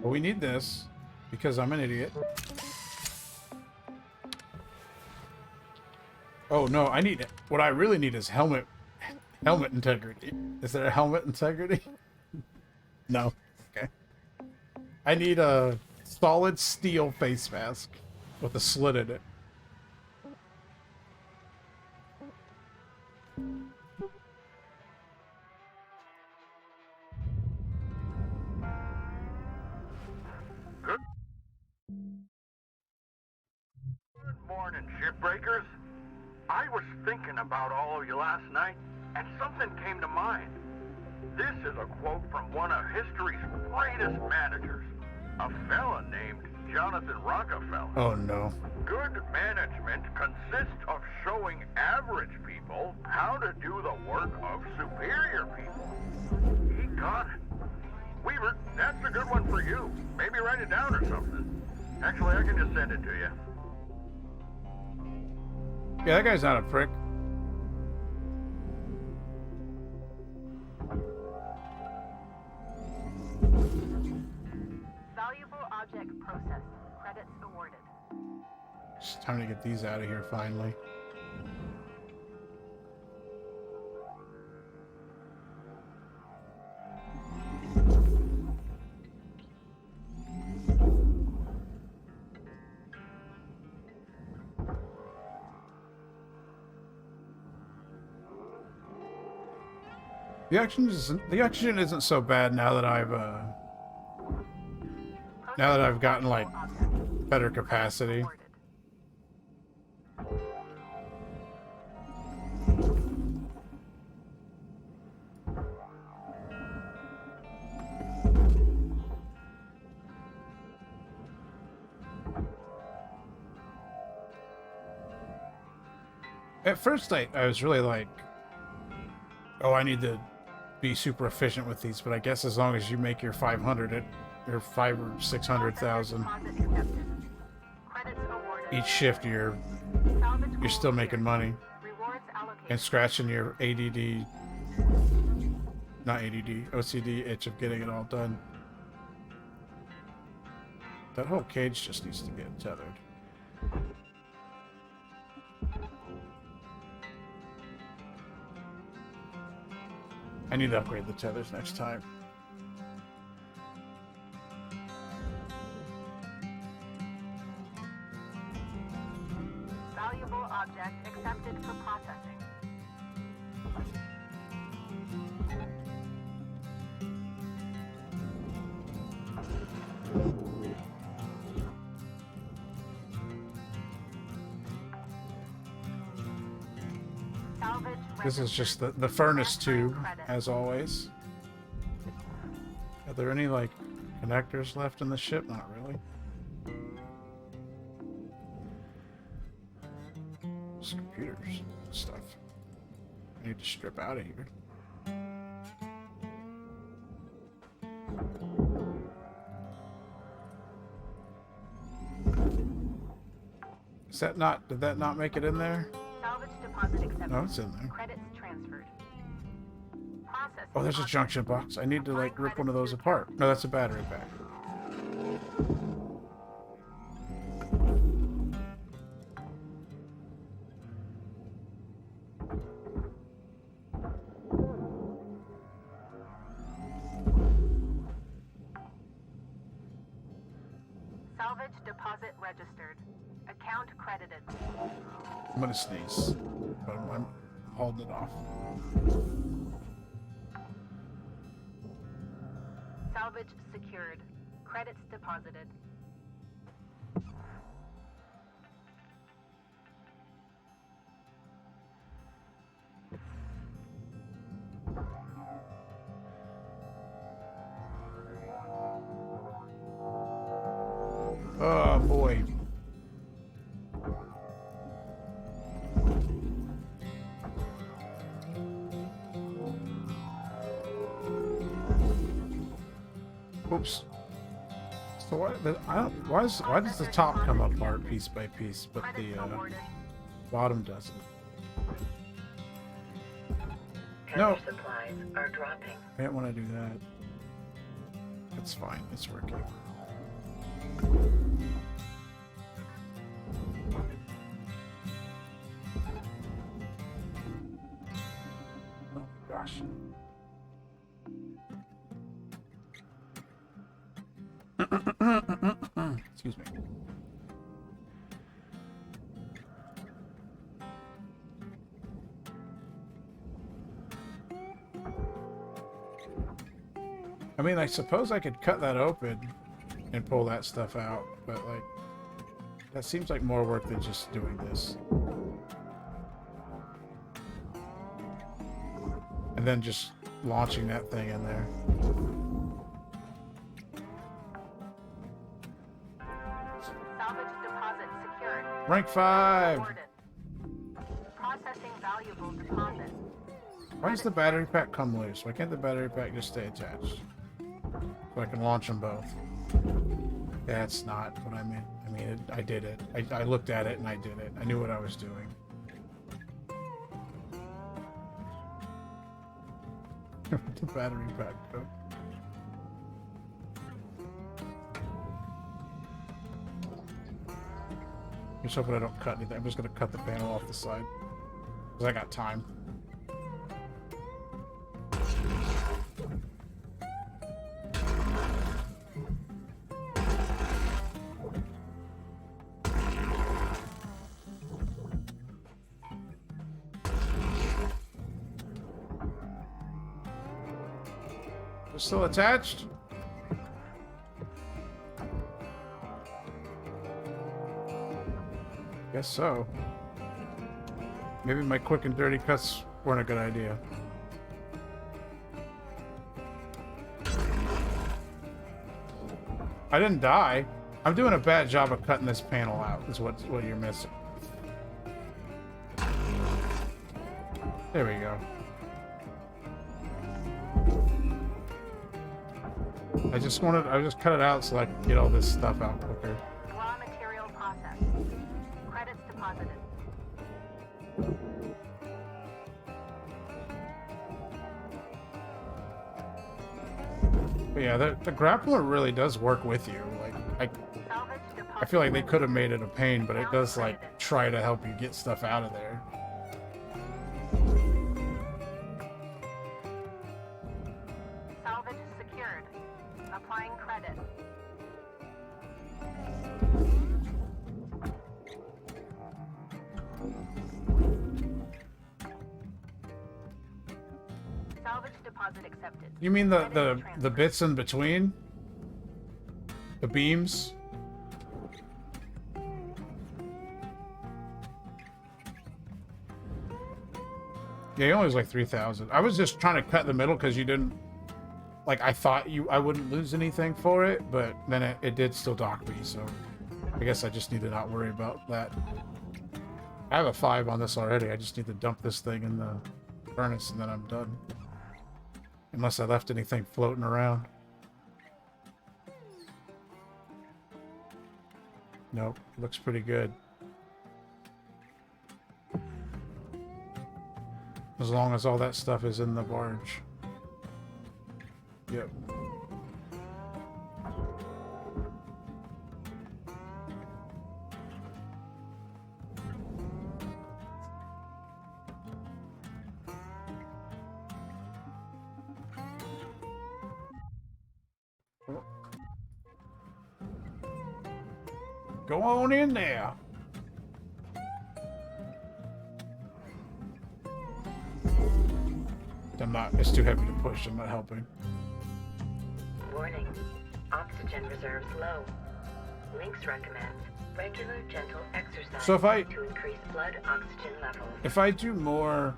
But we need this because I'm an idiot. Oh no, I need... What I really need is helmet integrity. Is there a helmet integrity? No. Okay. I need a solid steel face mask with a slit in it. Good morning, shipbreakers. I was thinking about all of you last night, and something came to mind. This is a quote from one of history's greatest managers, a fella named Jonathan Rockefeller. Oh no. Good management consists of showing average people how to do the work of superior people. He got it. Weaver, that's a good one for you. Maybe write it down or something. Actually, I can just send it to you. Yeah, that guy's not a prick. Valuable object processed. Credits awarded. It's time to get these out of here finally. The oxygen isn't so bad now that I've gotten like better capacity. At first, I was really like, oh, I need to be super efficient with these, but I guess as long as you make your 500 or 5 or 600,000 each shift, you're still making money and scratching your ADD, not ADD, OCD itch of getting it all done. That whole cage just needs to get tethered. I need to upgrade the tethers next time. Valuable object accepted for processing. This is just the furnace tube, as always. Are there any, like, connectors left in the ship? Not really. Just computers and stuff. I need to strip out of here. Is that not... Did that not make it in there? Salvage deposit accepted. No, it's in there. Credits transferred. Oh, there's a junction box. I need to, like, rip one of those apart. No, that's a battery pack. Salvage deposit registered. Account credited. I'm gonna sneeze, but I'm holding it off. Salvage secured. Credits deposited. Oh boy. Oops. So why does the top come apart piece by piece, but the bottom doesn't? No. Supplies are dropping. I didn't want to do that. It's fine. It's working. Oh gosh. Excuse me. I mean, I suppose I could cut that open and pull that stuff out, but, like, that seems like more work than just doing this. And then just launching that thing in there. Salvage deposit secured. Rank 5! Processing valuable deposit. Why does the battery pack come loose? Why can't the battery pack just stay attached? So I can launch them both. That's not what I meant. I mean, I did it. I looked at it and I did it. I knew what I was doing. Where'd the battery pack go? I'm just hoping I don't cut anything. I'm just going to cut the panel off the side. Because I got time. Still attached? Guess so. Maybe my quick and dirty cuts weren't a good idea. I didn't die. I'm doing a bad job of cutting this panel out, is what you're missing. There we go. I just cut it out so I can get all this stuff out quicker. Raw material processed. Credits deposited. But yeah, the grappler really does work with you. Like, I feel like they could have made it a pain, but it does like try to help you get stuff out of there. Salvage secured. Applying credit. Salvage deposit accepted. You mean the bits in between? The beams? Yeah, he only was like 3,000. I was just trying to cut the middle because you didn't... Like, I thought I wouldn't lose anything for it, but then it did still dock me, so... I guess I just need to not worry about that. I have a 5 on this already. I just need to dump this thing in the furnace and then I'm done. Unless I left anything floating around. Nope, it looks pretty good. As long as all that stuff is in the barge. Yep. Go on in there. It's too heavy to push. I'm not helping. Warning. Oxygen reserves low. Lynx recommends regular gentle exercise So to increase blood oxygen levels. If I do more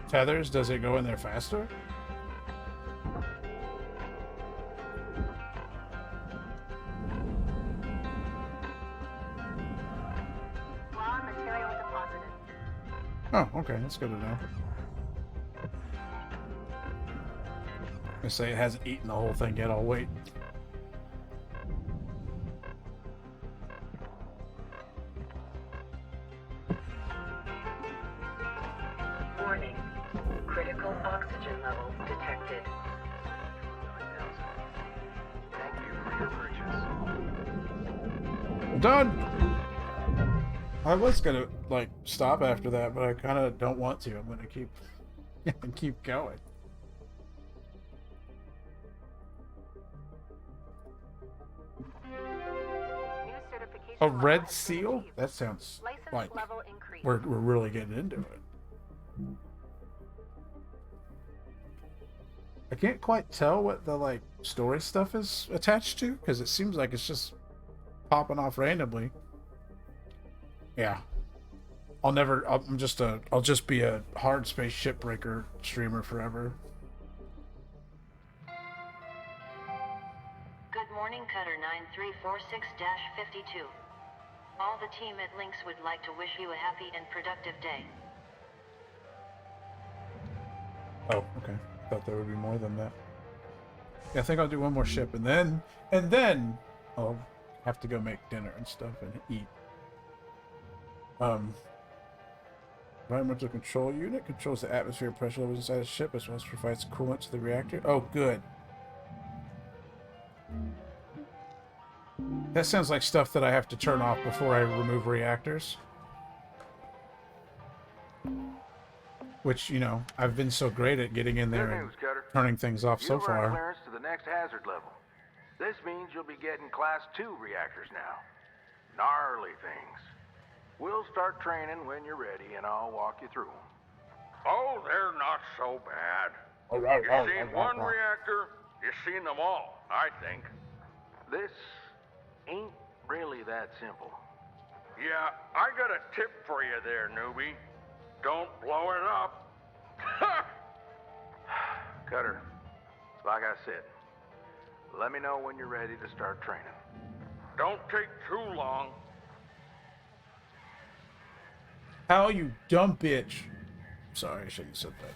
tethers, does it go in there faster? Raw material deposited. Oh, okay. That's good to know. I say it hasn't eaten the whole thing yet. I'll wait. Warning. Critical oxygen levels detected. Thank you for your purchase. Done! I was gonna, like, stop after that, but I kind of don't want to. I'm gonna keep going. A red seal? That sounds like we're really getting into it. I can't quite tell what the, like, story stuff is attached to, because it seems like it's just popping off randomly. Yeah. I'll just be a Hardspace Shipbreaker streamer forever. Good morning, Cutter 9346-52. All the team at Lynx would like to wish you a happy and productive day. Oh, okay. Thought there would be more than that. Yeah, I think I'll do one more ship, and then I'll have to go make dinner and stuff and eat. Environmental control unit controls the atmosphere pressure levels inside the ship as well as provides coolant to the reactor. Oh, good. That sounds like stuff that I have to turn off before I remove reactors. Which, you know, I've been so great at getting in there and turning things off so far. You've earned clearance to the next hazard level. This means you'll be getting Class 2 reactors now. Gnarly things. We'll start training when you're ready, and I'll walk you through them. Oh, they're not so bad. You've seen one reactor, you've seen them all, I think. This ain't really that simple. Yeah, I got a tip for you there, newbie. Don't blow it up. Cutter, like I said, let me know when you're ready to start training. Don't take too long. How, you dumb bitch. Sorry, I shouldn't have said that.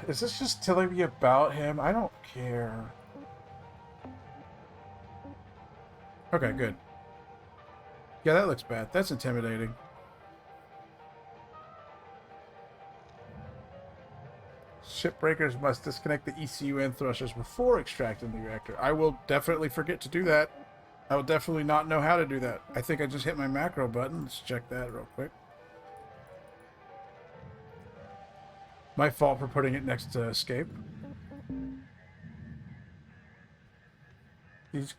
Is this just telling me about him? I don't care. Okay, good. Yeah, that looks bad. That's intimidating. Shipbreakers must disconnect the ECU and thrusters before extracting the reactor. I will definitely forget to do that. I will definitely not know how to do that. I think I just hit my macro button. Let's check that real quick. My fault for putting it next to escape. These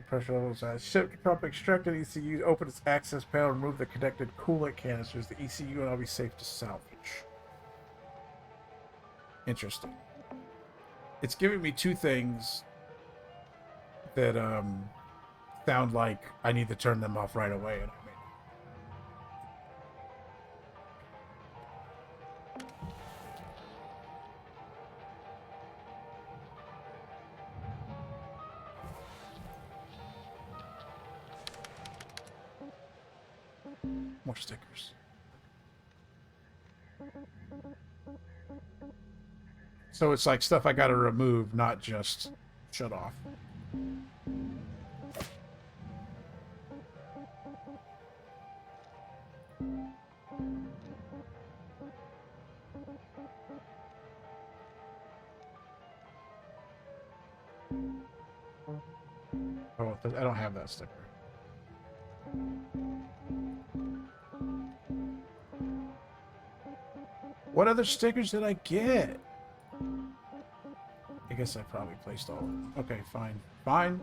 pressure levels. Ship pump extracted ECU. Open its access panel. Remove the connected coolant canisters. The ECU will now be safe to salvage. Interesting. It's giving me two things that sound like I need to turn them off right away. And more stickers. So it's like stuff I gotta remove, not just shut off. Oh, I don't have that sticker. What other stickers did I get? I guess I probably placed all of them. Okay, fine. Fine.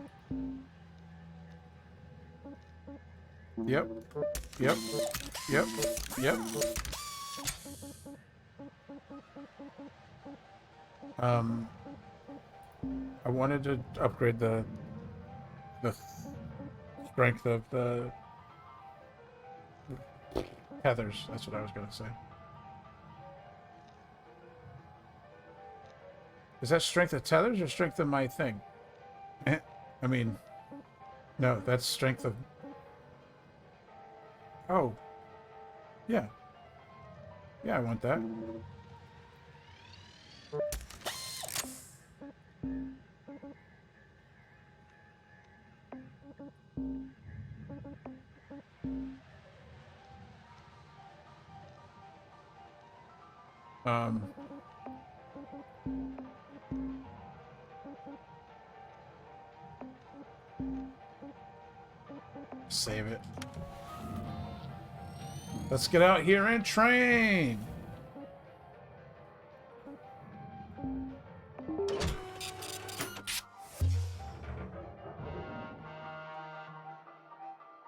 Yep. Yep. Yep. Yep. I wanted to upgrade the strength of the tethers. That's what I was going to say. Is that strength of tethers or strength of my thing? I mean, no, that's strength of... Oh. Yeah. Yeah, I want that. Save it. Let's get out here and train.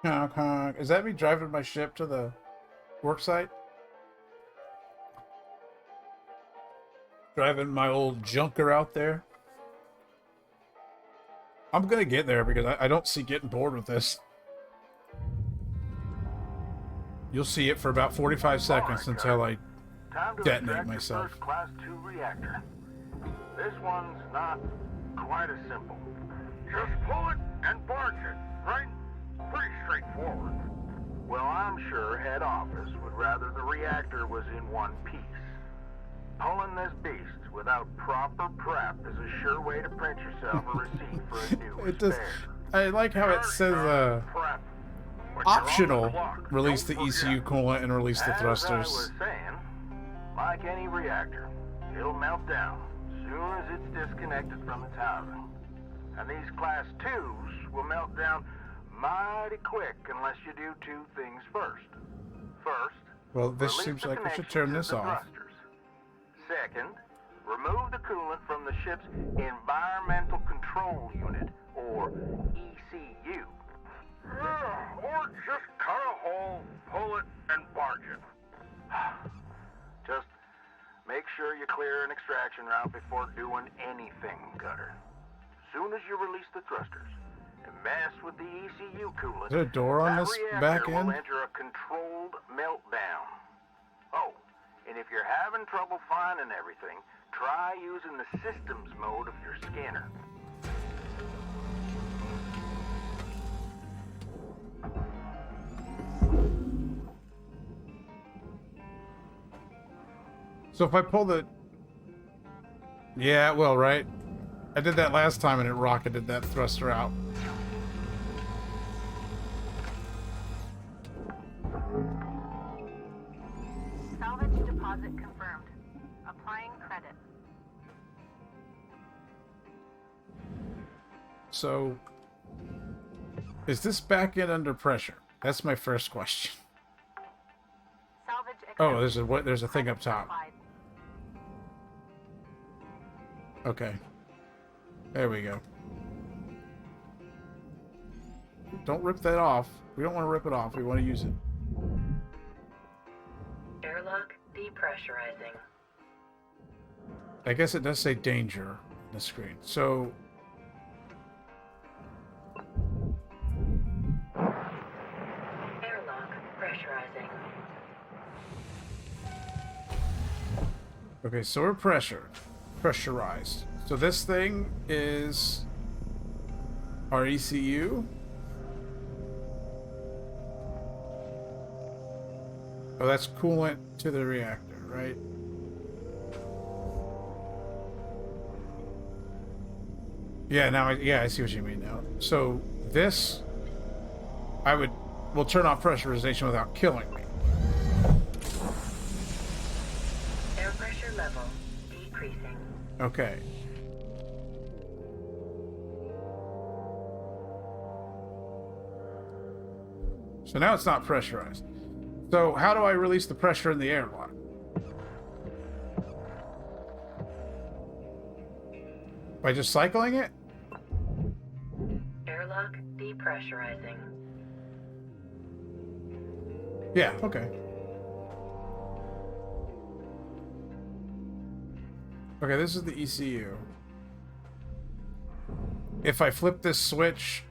Honk, honk. Is that me driving my ship to the work site? Driving my old junker out there? I'm gonna get there because I don't see getting bored with this. You'll see it for about 45 seconds until I detonate myself. First Class 2 reactor. This one's not quite as simple. Just pull it and barge it, right? Pretty straightforward. Well, I'm sure head office would rather the reactor was in one piece. Pulling this beast without proper prep is a sure way to print yourself a receipt for a new spare. I like how it says optional. Release the ECU coolant and release the thrusters. As I was saying, like any reactor, it'll melt down as soon as it's disconnected from its housing. And these Class 2s will melt down mighty quick unless you do two things first. First, well, this seems like we should turn this off. Second, remove the coolant from the ship's Environmental Control Unit, or ECU. Or just cut a hole, pull it, and barge it. Just make sure you clear an extraction route before doing anything, Cutter. Soon as you release the thrusters and mess with the ECU coolant, is there a door on this back end? Will enter a controlled meltdown. Oh, and if you're having trouble finding everything, try using the systems mode of your scanner. So if I pull the... Yeah, it will, right? I did that last time and it rocketed that thruster out. Salvage deposit confirmed. Applying credit. So, is this back in under pressure? That's my first question. Salvage Oh, there's a thing up top. applied. Okay. There we go. Don't rip that off. We don't want to rip it off. We want to use it. Airlock depressurizing. I guess it does say danger on the screen. So... Airlock pressurizing. Okay, so we're pressurized. So this thing is our ECU. Oh, that's coolant to the reactor, right? Yeah, now I see what you mean now. So this, will turn off pressurization without killing me. Air pressure level decreasing. Okay. So now it's not pressurized. So how do I release the pressure in the airlock? By just cycling it? Airlock depressurizing. Yeah, okay. Okay, this is the ECU. If I flip this switch,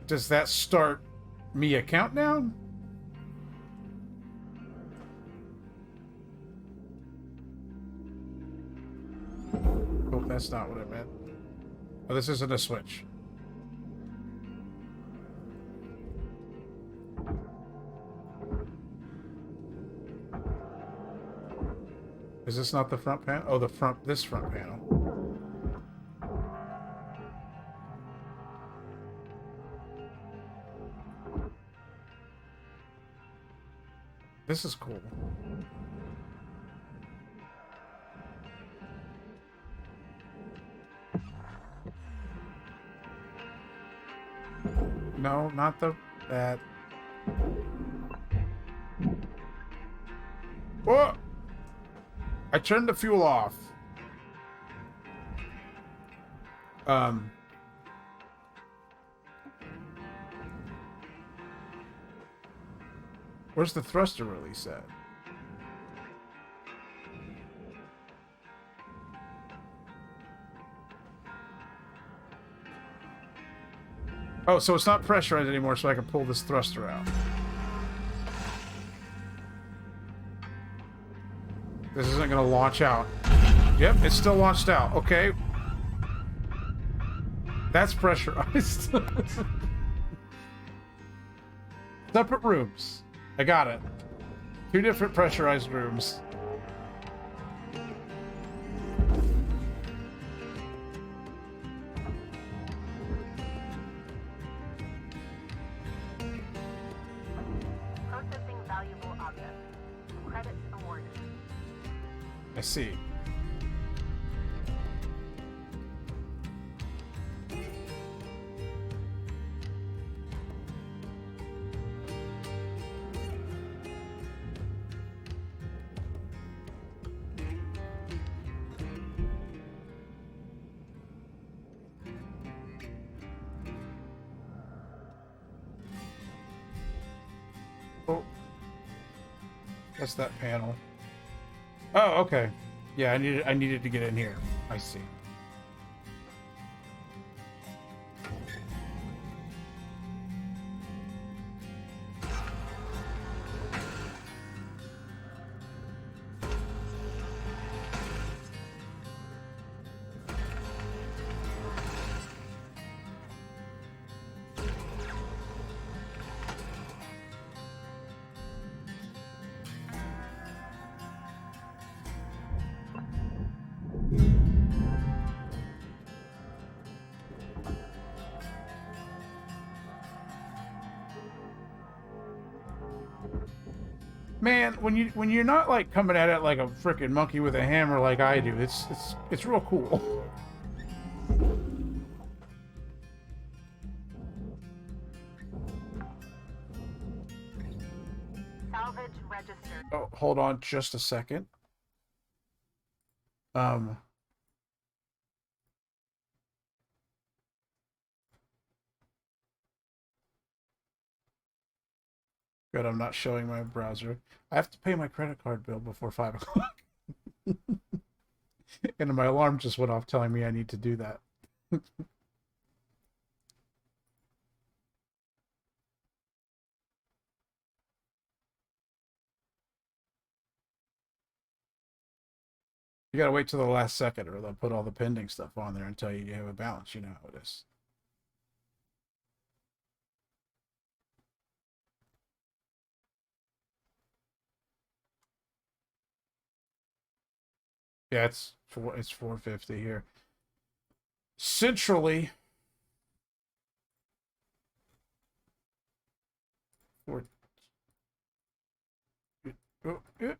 does that start me a countdown? Oh, that's not what I meant. Oh, this isn't a switch. Is this not the front panel? Oh, this front panel. This is cool. No, not that. Whoa! I turned the fuel off. Where's the thruster release at? Oh, so it's not pressurized anymore, so I can pull this thruster out. This isn't going to launch out. Yep, it's still launched out. Okay. That's pressurized. Separate rooms. I got it. 2 different pressurized rooms. Processing valuable object. Credits awarded. I see. Oh. That's that panel. Oh, okay. Yeah, I needed to get in here. I see. Man, when you're not like coming at it like a freaking monkey with a hammer like I do, it's real cool. Salvage registered. Oh, hold on just a second. Good, I'm not showing my browser. I have to pay my credit card bill before 5 o'clock. And my alarm just went off telling me I need to do that. You gotta wait till the last second or they'll put all the pending stuff on there and tell you you have a balance. You know how it is. Yeah, it's 450 here. Centrally, oh, yeah.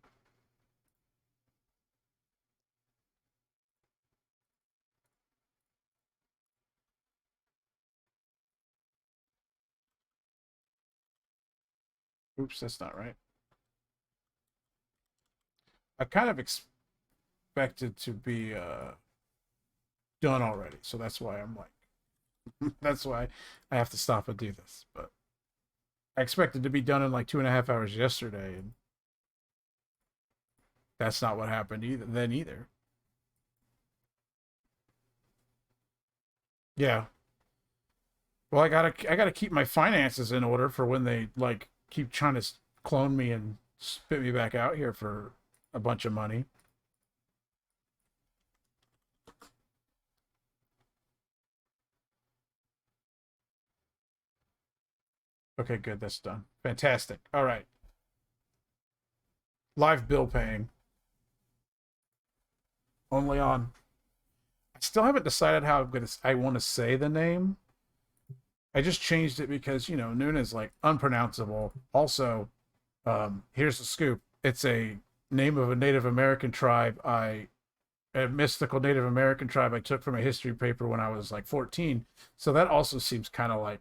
Oops, that's not right. I kind of expected to be done already, so that's why I'm like, that's why I have to stop and do this. But I expected to be done in like 2.5 hours yesterday, and that's not what happened either. Yeah. Well, I gotta keep my finances in order for when they like keep trying to clone me and spit me back out here for a bunch of money. Okay, good. That's done. Fantastic. All right. Live bill paying. Only on. I still haven't decided how I want to say the name. I just changed it because, you know, Noon is like unpronounceable. Also, here's the scoop. It's a name of a Native American tribe. A mystical Native American tribe I took from a history paper when I was like 14. So that also seems kind of like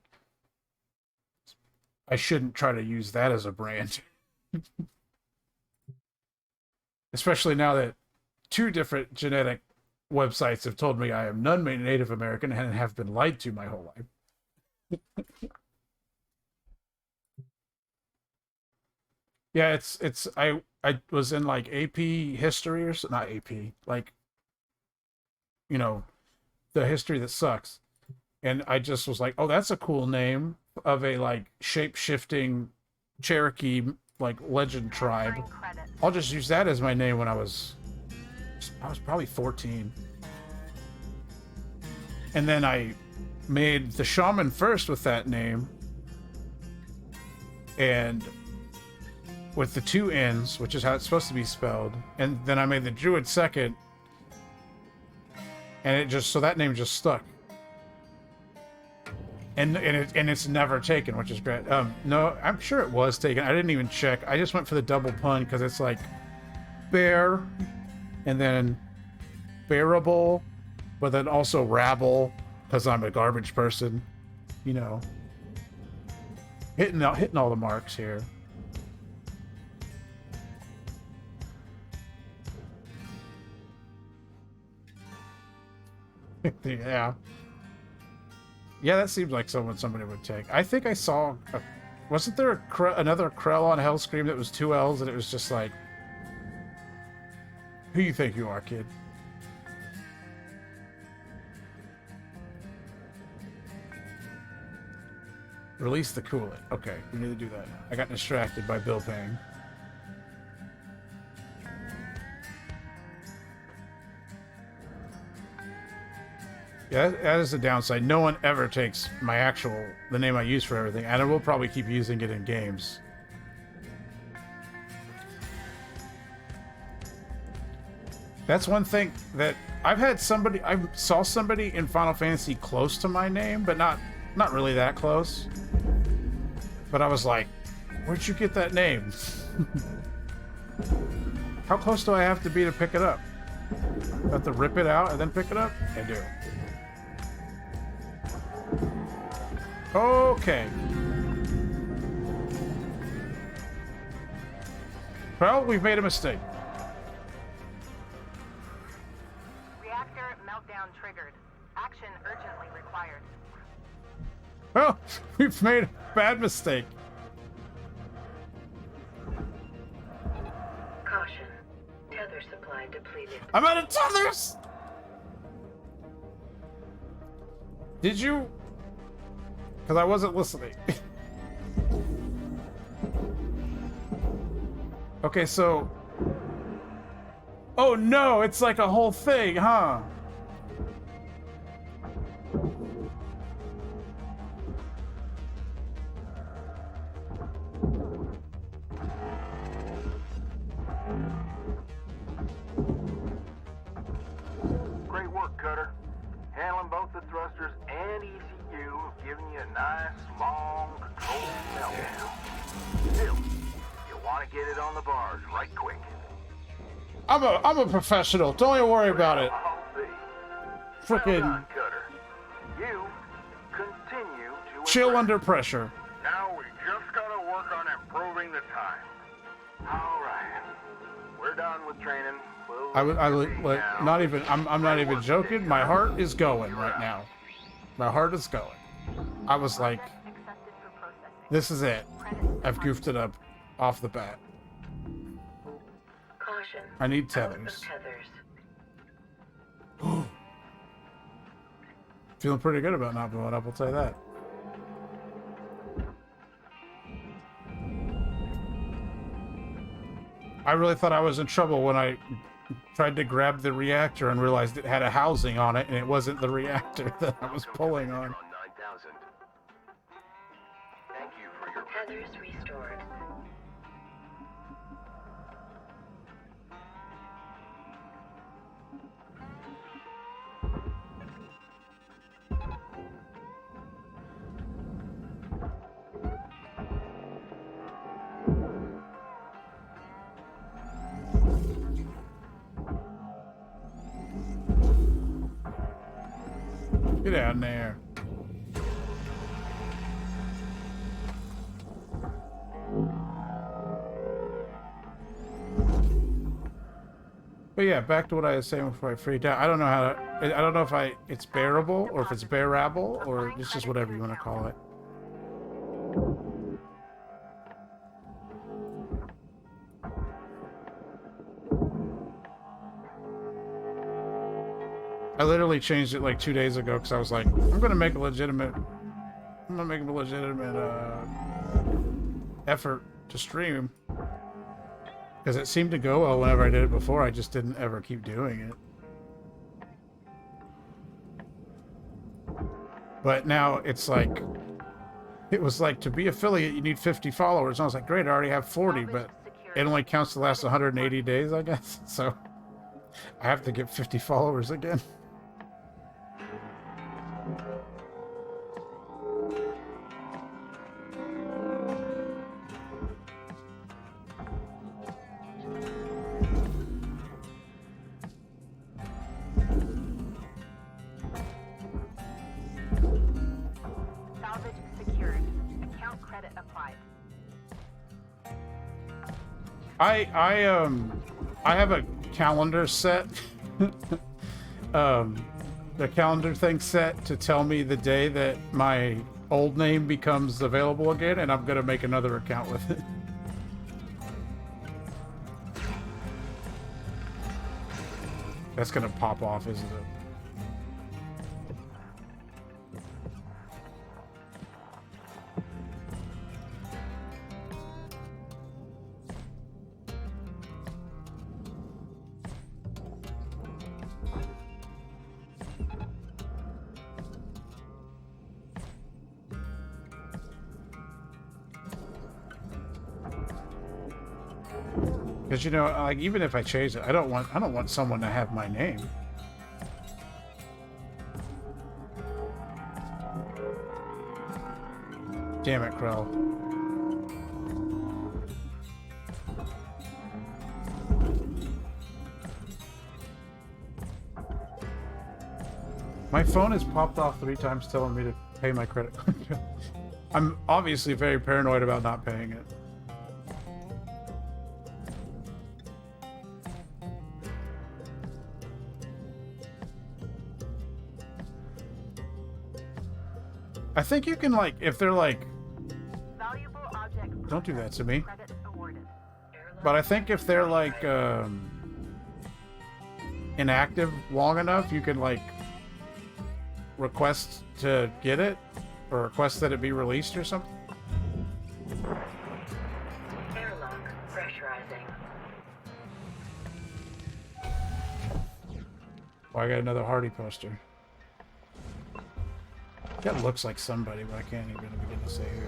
I shouldn't try to use that as a brand. Especially now that 2 different genetic websites have told me I am none Native American and have been lied to my whole life. Yeah, I was in like AP history or not AP, like, you know, the history that sucks. And I just was like, oh, that's a cool name of a like shape-shifting Cherokee like legend tribe. I'll just use that as my name when I was probably 14. And then I made the shaman first with that name, and with the 2 N's, which is how it's supposed to be spelled, and then I made the druid second, and it just, so that name just stuck, and it's never taken, which is great. No, I'm sure it was taken. I didn't even check. I just went for the double pun because it's like bear, and then bearable, but then also rabble, because I'm a garbage person, you know. Hitting all the marks here. Yeah. Yeah, that seems like somebody would take. I think I saw... wasn't there another Krell on Hellscream that was 2 L's, and it was just like... Who you think you are, kid? Release the coolant. Okay, we need to do that now. I got distracted by bill paying. Yeah, that is the downside. No one ever takes the name I use for everything, and I will probably keep using it in games. That's one thing that I saw somebody in Final Fantasy close to my name, but not really that close. But I was like, where'd you get that name? How close do I have to be to pick it up? I have to rip it out and then pick it up? I do. Okay. Well, we've made a mistake. Reactor meltdown triggered. Action urgently required. Well, we've made a bad mistake. Caution. Tether supply depleted. I'm out of tethers! Did you? Because I wasn't listening. Okay, so... Oh no, it's like a whole thing, huh? Great work, Cutter. Handling both the thrusters and ECU, giving you a nice, long, controlled meltdown. Still, you want to get it on the bars right quick. I'm a professional. Don't you worry about it. I'll see. Frickin' Well done, Cutter. You continue to chill impress. under pressure. Now we just gotta work on improving the time. All right. We're done with training. We'll Like, not even. I'm not even joking. My heart is going right now. My heart is going. I was like, Accepted for processing. this is it. I've goofed it up off the bat. Caution. I need Out tethers. of tethers. Feeling pretty good about not blowing up, I'll tell you that. I really thought I was in trouble when I tried to grab the reactor and realized it had a housing on it and it wasn't the reactor that I was pulling on. 9000. Thank you for your Tethers restored. Get out in there. But yeah, back to what I was saying before I freaked out. I don't know how to. I don't know if it's bearable or if it's bearable or it's just whatever you want to call it. I literally changed it like 2 days ago because I was like, I'm gonna make a legitimate effort to stream because it seemed to go well whenever I did it before. I just didn't ever keep doing it. But now it's like, it was like, to be affiliate you need 50 followers. And I was like, great, I already have 40, but it only counts the last 180 days, I guess. So I have to get 50 followers again. Salvage secured. Account credit applied. I have a calendar set. The calendar thing set to tell me the day that my old name becomes available again, and I'm gonna make another account with it. That's gonna pop off, isn't it? Because, you know, like, even if I change it, I don't want someone to have my name. Damn it, Krell. My phone has popped off 3 times telling me to pay my credit card. I'm obviously very paranoid about not paying it. I think you can, like, if they're like... Valuable object. Don't do that to me. Credit awarded. But I think if they're like inactive long enough, you can like request to get it or request that it be released or something. Airlock pressurizing. Oh, I got another Hardy poster. That looks like somebody, but I can't even begin to say who.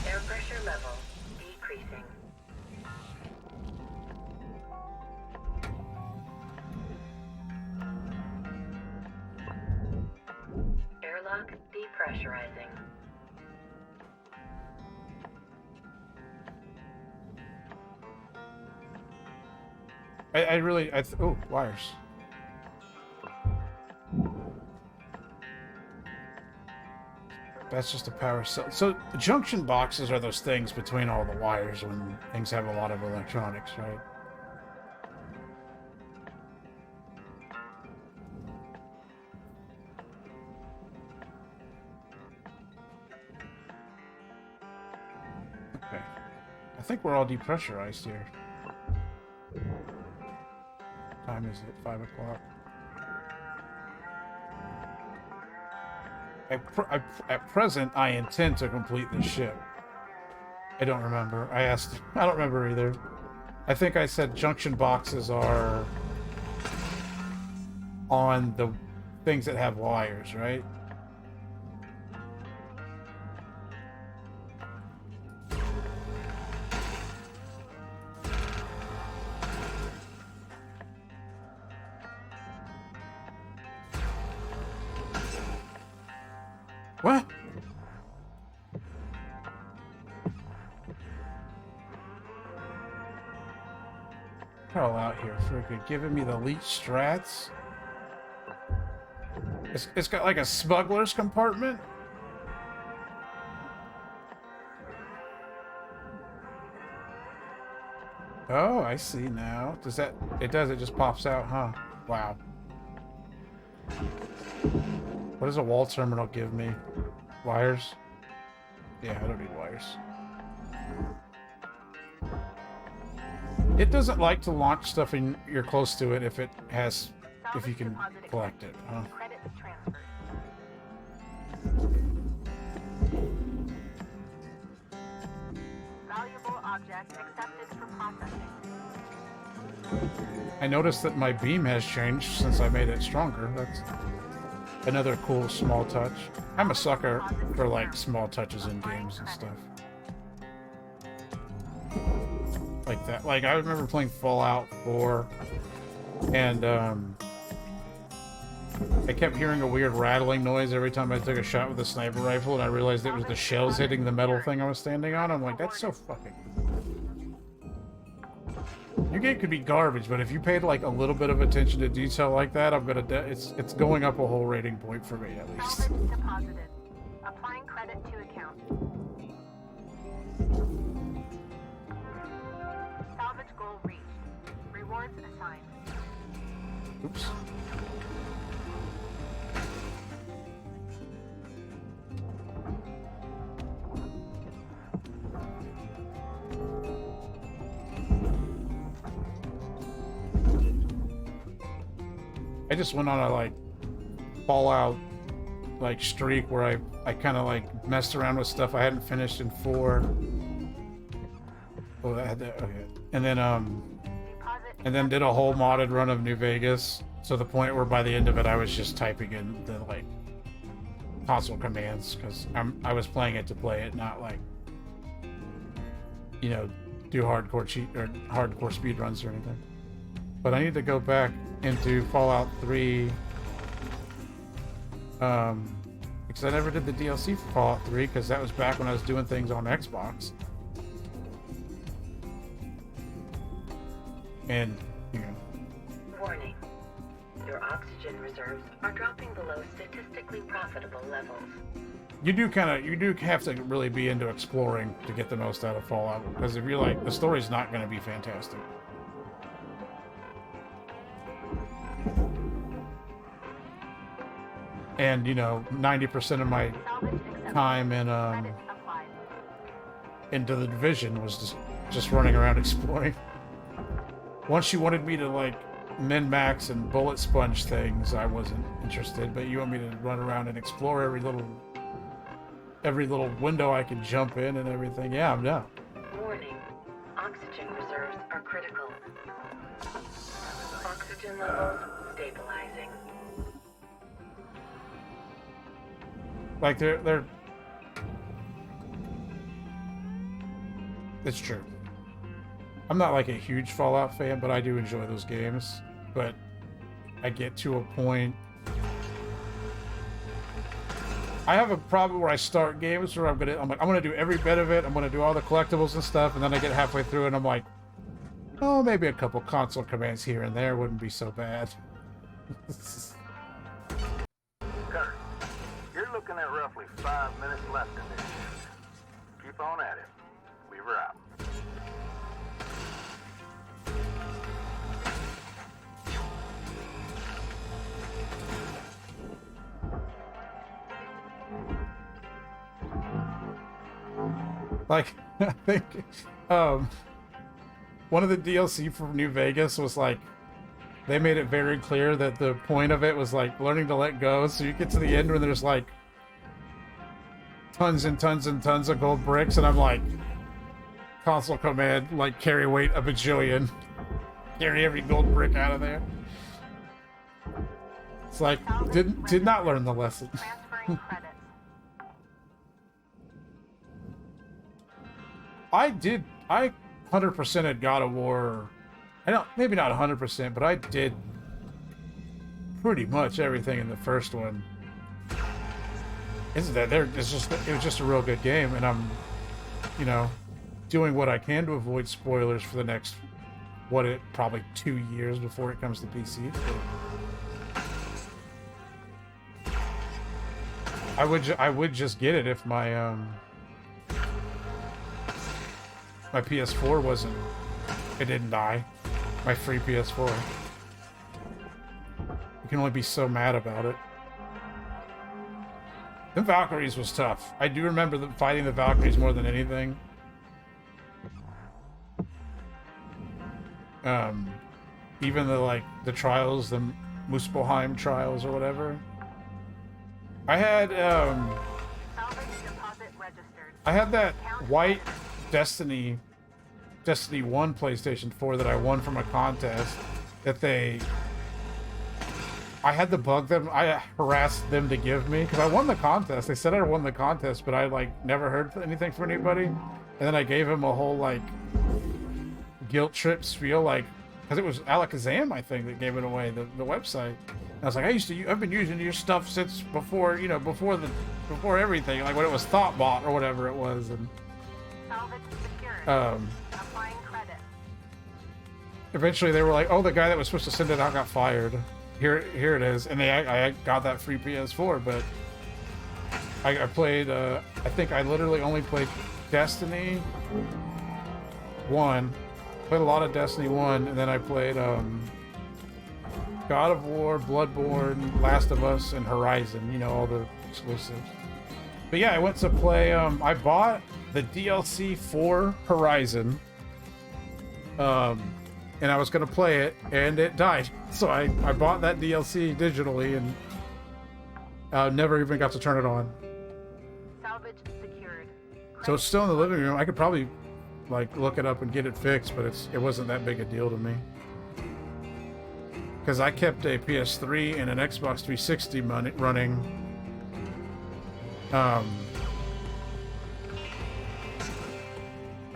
Air pressure level decreasing. Airlock depressurizing. Oh, wires. That's just a power cell. So the junction boxes are those things between all the wires when things have a lot of electronics, right? Okay. I think we're all depressurized here. What time is it? 5 o'clock. At present, I intend to complete this ship. I don't remember. I don't remember either. I think I said junction boxes are on the things that have wires, right? What? All out here, freaking giving me the elite strats. It's got like a smuggler's compartment. Oh, I see now. Does that? It does. It just pops out, huh? Wow. What does a wall terminal give me? Wires? Yeah, I don't need wires. It doesn't like to launch stuff and you're close to it if you can collect it, huh? Credit transferred. Valuable object accepted for processing. I noticed that my beam has changed since I made it stronger. That's another cool small touch. I'm a sucker for like small touches in games and stuff. Like that. Like I remember playing Fallout 4 and I kept hearing a weird rattling noise every time I took a shot with a sniper rifle, and I realized it was the shells hitting the metal thing I was standing on. I'm like, that's so fucking... Your game could be garbage, but if you paid like a little bit of attention to detail like that, I'm gonna... It's going up a whole rating point for me, at least. Salvage deposited. Applying credit to account. Salvage goal reached. Rewards assigned. Oops. I just went on a like Fallout like streak where I kind of like messed around with stuff I hadn't finished in 4. Oh, I had that. Okay, and then did a whole modded run of New Vegas to the point where by the end of it I was just typing in the like console commands because I was playing it to play it, not like, you know, do hardcore cheat or hardcore speed runs or anything. But I need to go back into Fallout 3 because I never did the DLC for Fallout 3 because that was back when I was doing things on Xbox. And, you know. Warning. Your oxygen oxygen reserves are dropping below statistically profitable levels. You do have to really be into exploring to get the most out of Fallout, because if you're like, the story's not going to be fantastic. And, you know, 90% of my time in, into the Division was just running around exploring. Once you wanted me to, like, min-max and bullet sponge things, I wasn't interested, but you want me to run around and explore every little window I can jump in and everything. Yeah, I'm down. Warning. Oxygen reserves are critical. Oxygen levels stabilizing. Like, they're... It's true. I'm not, like, a huge Fallout fan, but I do enjoy those games. But I get to a point... I have a problem where I start games where I'm gonna do every bit of it, I'm gonna do all the collectibles and stuff, and then I get halfway through and I'm like, oh, maybe a couple console commands here and there wouldn't be so bad. Kurt, you're looking at roughly 5 minutes left in this shift. Keep on at it. Weaver out. Like, I think, one of the DLC for New Vegas was like, they made it very clear that the point of it was like learning to let go. So you get to the end where there's like tons and tons and tons of gold bricks, and I'm like, console command, like carry weight a bajillion, carry every gold brick out of there. It's like, did not learn the lesson. I 100% had God of War. Maybe not 100%, but I did pretty much everything in the first one. Isn't that it was just a real good game, and I'm, you know, doing what I can to avoid spoilers for the next, probably 2 years before it comes to PC. I would just get it if my my PS4 it didn't die. My free PS4. You can only be so mad about it. The Valkyries was tough. I do remember fighting the Valkyries more than anything. Even the trials, the Muspelheim trials or whatever. I had that white Destiny 1 PlayStation 4 that I won from a contest that I had to bug them. I harassed them to give me, because I won the contest. They said I won the contest, but I never heard anything from anybody. And then I gave him a whole guilt trip spiel, because it was Alakazam, I think, that gave it away, the website. And I was like, I've been using your stuff since before everything, like when it was Thoughtbot or whatever it was. And eventually they were like, oh, the guy that was supposed to send it out got fired. Here it is. And I got that free PS4, but I played, I think I literally only played Destiny 1. Played a lot of Destiny 1, and then I played God of War, Bloodborne, Last of Us, and Horizon, you know, all the exclusives. But yeah, I went to play, I bought the DLC for Horizon, and I was going to play it, and it died. So I bought that DLC digitally, and never even got to turn it on. Salvage secured. So it's still in the living room. I could probably look it up and get it fixed, but it wasn't that big a deal to me. Because I kept a PS3 and an Xbox 360 running.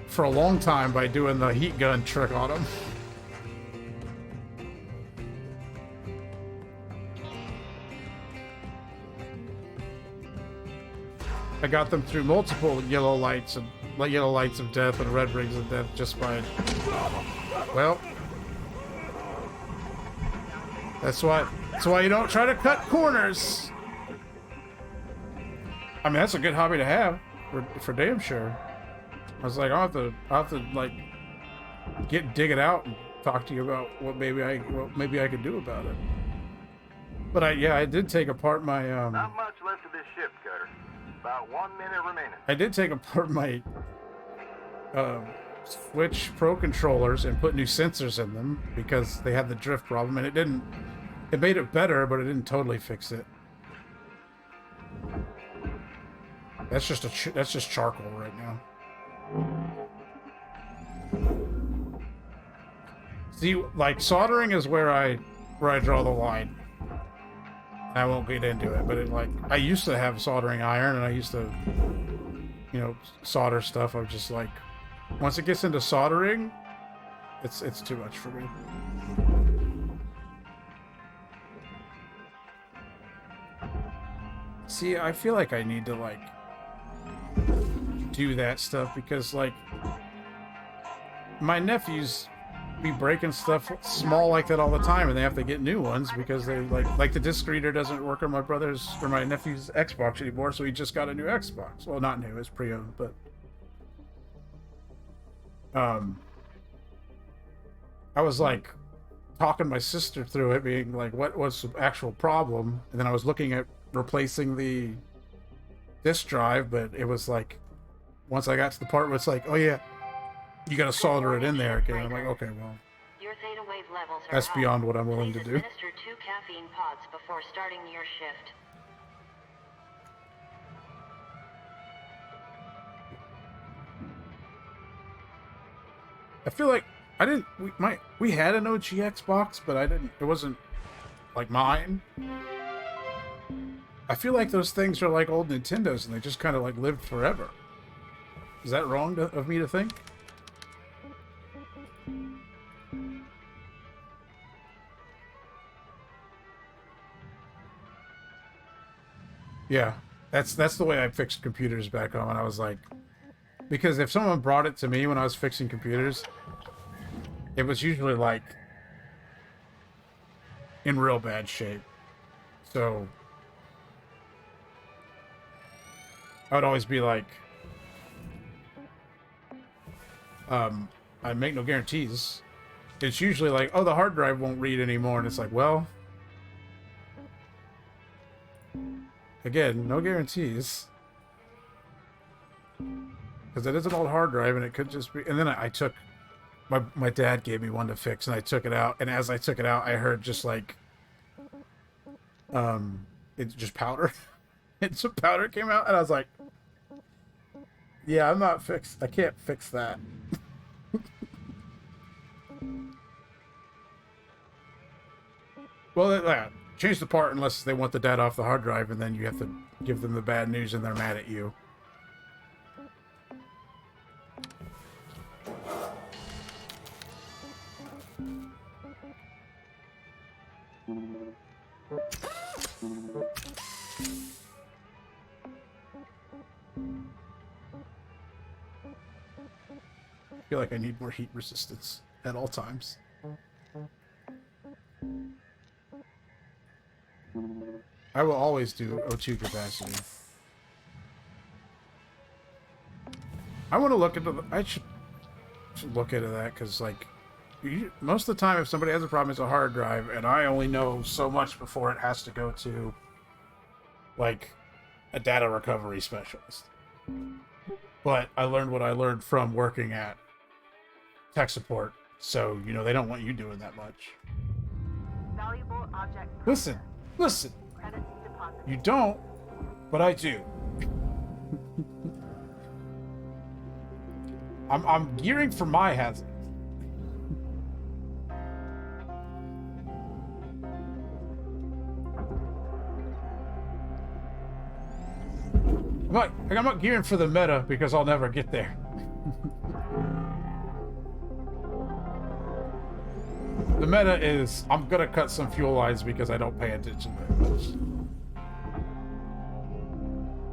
For a long time by doing the heat gun trick on them. I got them through multiple yellow lights of death and red rings of death just by, well, that's what That's why you don't try to cut corners. I mean, that's a good hobby to have, for damn sure. I was like, I'll have to like dig it out and talk to you about what maybe I could do about it. But I did take apart my Not much left of this ship, Cutter. About 1 minute remaining. I did take apart my Switch Pro controllers and put new sensors in them because they had the drift problem, and it made it better, but it didn't totally fix it. That's just charcoal right now. See, like, soldering is where I draw the line. I won't get into it, but I used to have soldering iron, and I used to, solder stuff. I'm just like, once it gets into soldering, it's too much for me. See, I feel like I need to, like, do that stuff because, like, my nephews be breaking stuff small like that all the time, and they have to get new ones because they like the disc reader doesn't work on my brother's or my nephew's Xbox anymore, so he just got a new Xbox. Well, not new, it's pre-owned, but I was like talking my sister through it, being like, what was the actual problem? And then I was looking at replacing the disk drive, but it was like, once I got to the part where it's like, oh yeah, you gotta solder it in there again. I'm like, okay, well, Your theta wave levels are that's high. beyond what I'm willing to Please do. administer 2 caffeine pods before starting your shift. I feel like we had an OG Xbox, but it wasn't like mine. I feel like those things are like old Nintendos and they just kind of like lived forever. Is that wrong of me to think? Yeah, that's the way I fixed computers back home. And I was like, because if someone brought it to me when I was fixing computers, it was usually like in real bad shape. So I would always be like, I make no guarantees. It's usually like, oh, the hard drive won't read anymore, and it's like, well, again, no guarantees. Because it is an old hard drive, and it could just be... And then I took... My dad gave me one to fix, and I took it out. And as I took it out, I heard just like... It's just powder. And some powder came out, and I was like... Yeah, I'm not fixed. I can't fix that. Well, change the part unless they want the data off the hard drive, and then you have to give them the bad news, and they're mad at you. I feel like I need more heat resistance at all times. I will always do O2 capacity. I want to look into I should look into that, because like most of the time if somebody has a problem, it's a hard drive, and I only know so much before it has to go to like a data recovery specialist. But I learned what I learned from working at tech support, so they don't want you doing that much. Valuable object. Listen. Credits deposited. You don't, but I do. I'm gearing for my hazard. I'm not gearing for the meta because I'll never get there. The meta is, I'm gonna cut some fuel lines because I don't pay attention very much.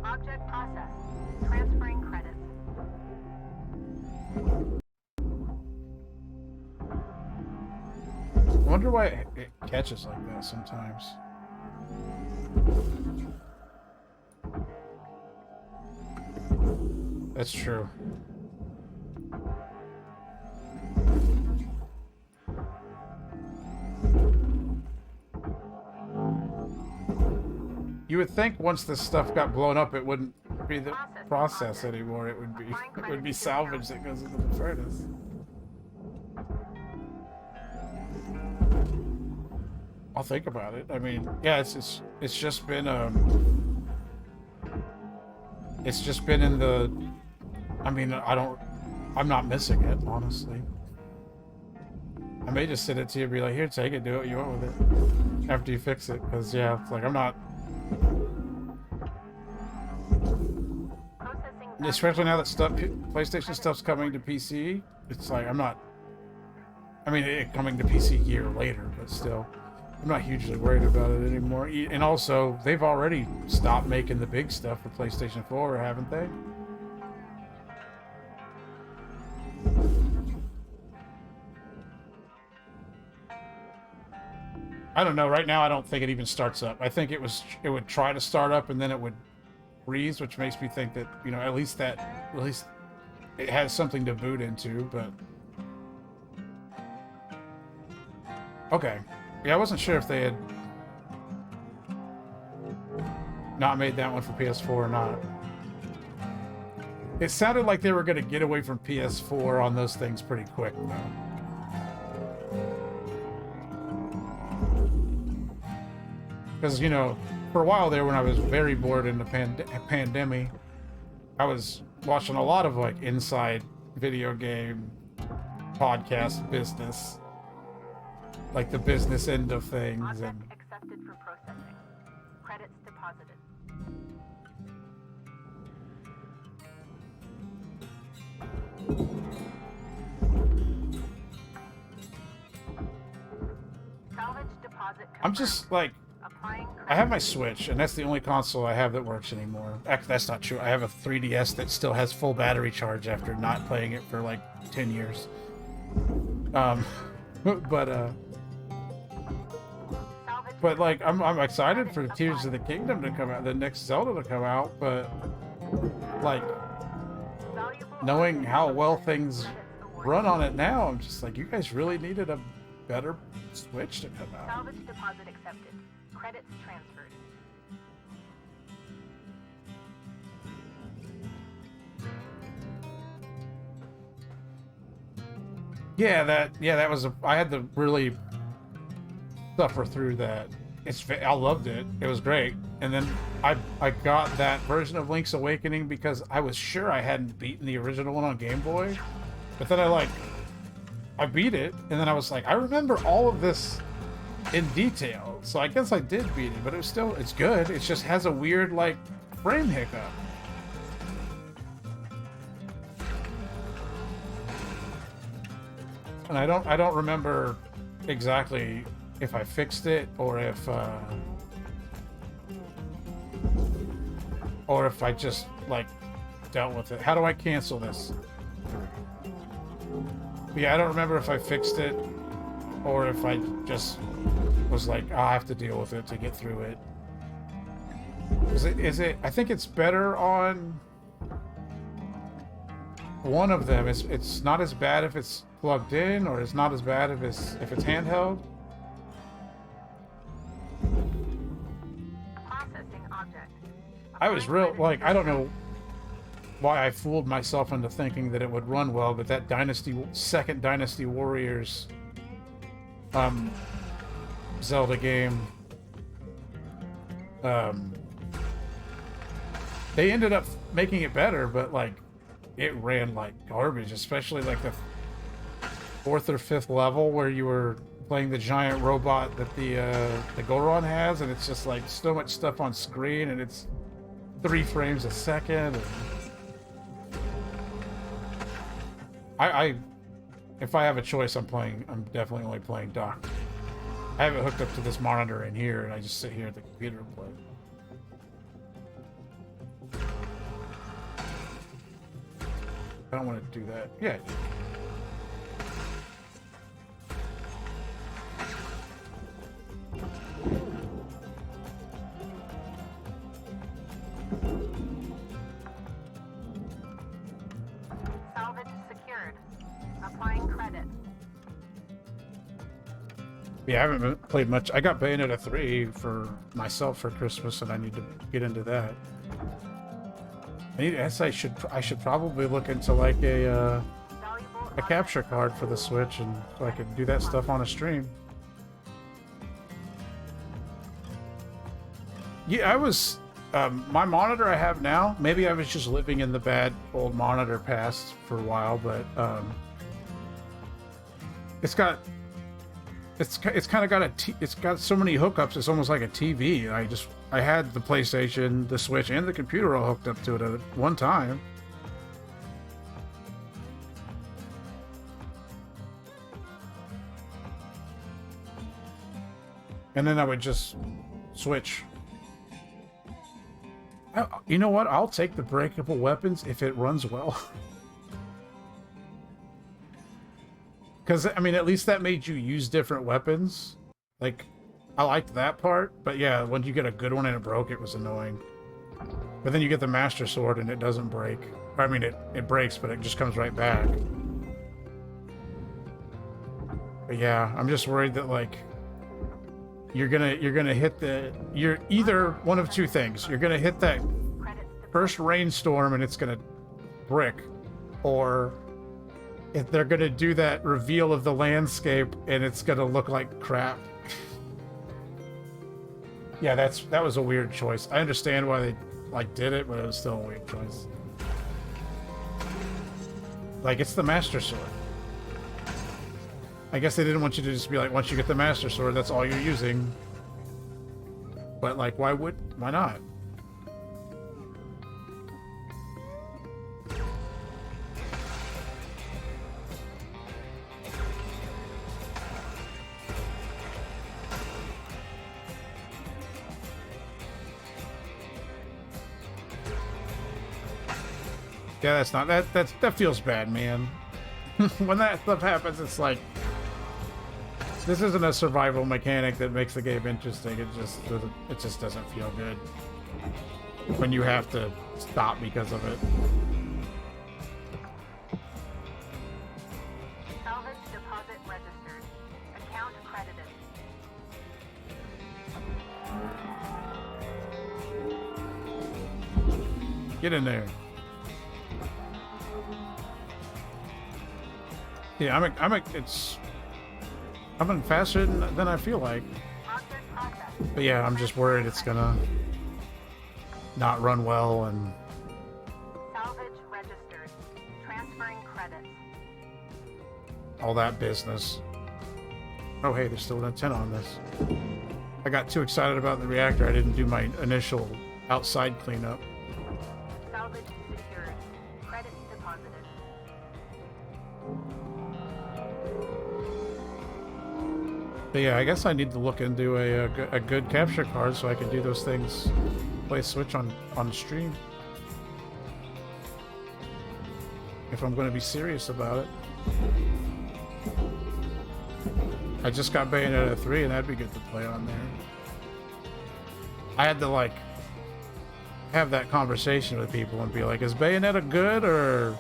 Object processed. Transferring credits. I wonder why it catches like that sometimes. That's true. You would think once this stuff got blown up, it wouldn't be the process anymore. It would be salvage that goes into the furnace. I'll think about it. I mean, yeah, it's just been in the. I mean, I'm not missing it, honestly. I may just send it to you and be like, here, take it, do what you want with it after you fix it, because yeah, it's like I'm not. Especially now that PlayStation stuff's coming to PC, it's like I'm not. I mean, it coming to PC a year later, but still, I'm not hugely worried about it anymore. And also, they've already stopped making the big stuff for PlayStation 4, haven't they? I don't know. Right now, I don't think it even starts up. I think it would try to start up and then it would freeze, which makes me think that, you know, at least it has something to boot into. But okay, yeah, I wasn't sure if they had not made that one for PS4 or not. It sounded like they were going to get away from PS4 on those things pretty quick, though. Because, you know, for a while there when I was very bored in the pandemic, I was watching a lot of, like, inside video game podcast business. Like, the business end of things. Object And accepted for processing. Credits deposited. Salvage deposit confirmed. I'm just, like, I have my Switch, and that's the only console I have that works anymore. Actually, that's not true. I have a 3DS that still has full battery charge after not playing it for like 10 years. But like, I'm excited for Tears of the Kingdom to come out, the next Zelda to come out, but like, knowing how well things run on it now, I'm just like, you guys really needed a better Switch to come out. Salvage deposit accepted. Credits transferred. Yeah, that was I had to really suffer through that. I loved it. It was great. And then I got that version of Link's Awakening because I was sure I hadn't beaten the original one on Game Boy. But then I beat it, and then I was like, I remember all of this in detail. So I guess I did beat it, but it's good. It just has a weird, like, frame hiccup. And I don't remember exactly if I fixed it or if I just, like, dealt with it. How do I cancel this? Yeah, I don't remember if I fixed it or if I just was like, I have to deal with it to get through it. Is it I think it's better on one of them. It's not as bad if it's plugged in, or it's not as bad if it's handheld. Processing object. I was like, I don't know why I fooled myself into thinking that it would run well, but that second Dynasty Warriors Zelda game, they ended up making it better, but like it ran like garbage, especially like the 4th or 5th level where you were playing the giant robot that the Goron has, and it's just like so much stuff on screen, and it's 3 frames a second. And if I have a choice, I'm definitely only playing docked. I have it hooked up to this monitor in here, and I just sit here at the computer and play. I don't want to do that. Yeah. Yeah, I haven't played much. I got Bayonetta 3 for myself for Christmas, and I need to get into that. I should probably look into like a capture card for the Switch, and so I could do that stuff on a stream. Yeah, I was my monitor I have now. Maybe I was just living in the bad old monitor past for a while, but it's kind of got it's got so many hookups. It's almost like a TV. I had the PlayStation, the Switch, and the computer all hooked up to it at one time. And then I would just switch. You know what? I'll take the breakable weapons if it runs well. Because, I mean, at least that made you use different weapons. Like, I liked that part. But yeah, when you get a good one and it broke, it was annoying. But then you get the Master Sword and it doesn't break. I mean, it breaks, but it just comes right back. But yeah, I'm just worried that, like, you're gonna hit you're either one of two things. You're gonna hit that first rainstorm and it's gonna brick, or if they're gonna do that reveal of the landscape and it's gonna look like crap. Yeah, that was a weird choice. I understand why they like did it, but it was still a weird choice. Like, it's the Master Sword. I guess they didn't want you to just be like, once you get the Master Sword, that's all you're using. But, like, why not? Yeah, that's not, that feels bad, man. When that stuff happens, it's like, this isn't a survival mechanic that makes the game interesting. It just doesn't feel good when you have to stop because of it. Salvage deposit registered. Account credited. Get in there. Yeah, I'm in faster than I feel like. But yeah, I'm just worried it's gonna not run well and... Salvage registered. Transferring credits. all that business. Oh hey, there's still an antenna on this. I got too excited about the reactor, I didn't do my initial outside cleanup. Salvage secured. Credits deposited. But yeah, I guess I need to look into a good capture card so I can do those things, play Switch on stream. If I'm going to be serious about it. I just got Bayonetta 3 and that'd be good to play on there. I had to like have that conversation with people and be like, is Bayonetta good or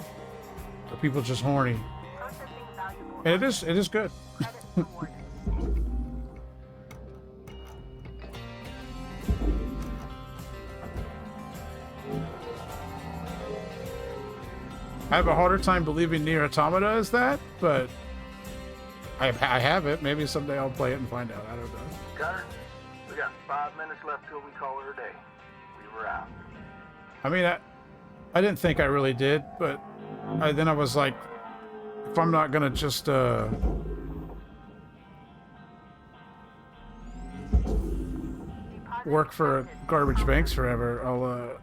are people just horny? And it is good. I have a harder time believing Nier Automata is that, but I have it. Maybe someday I'll play it and find out. I don't know. Gunner, we got 5 minutes left till we call it a day. We were out. I mean, I didn't think I really did, but then I was like, if I'm not gonna just work for garbage banks forever, I'll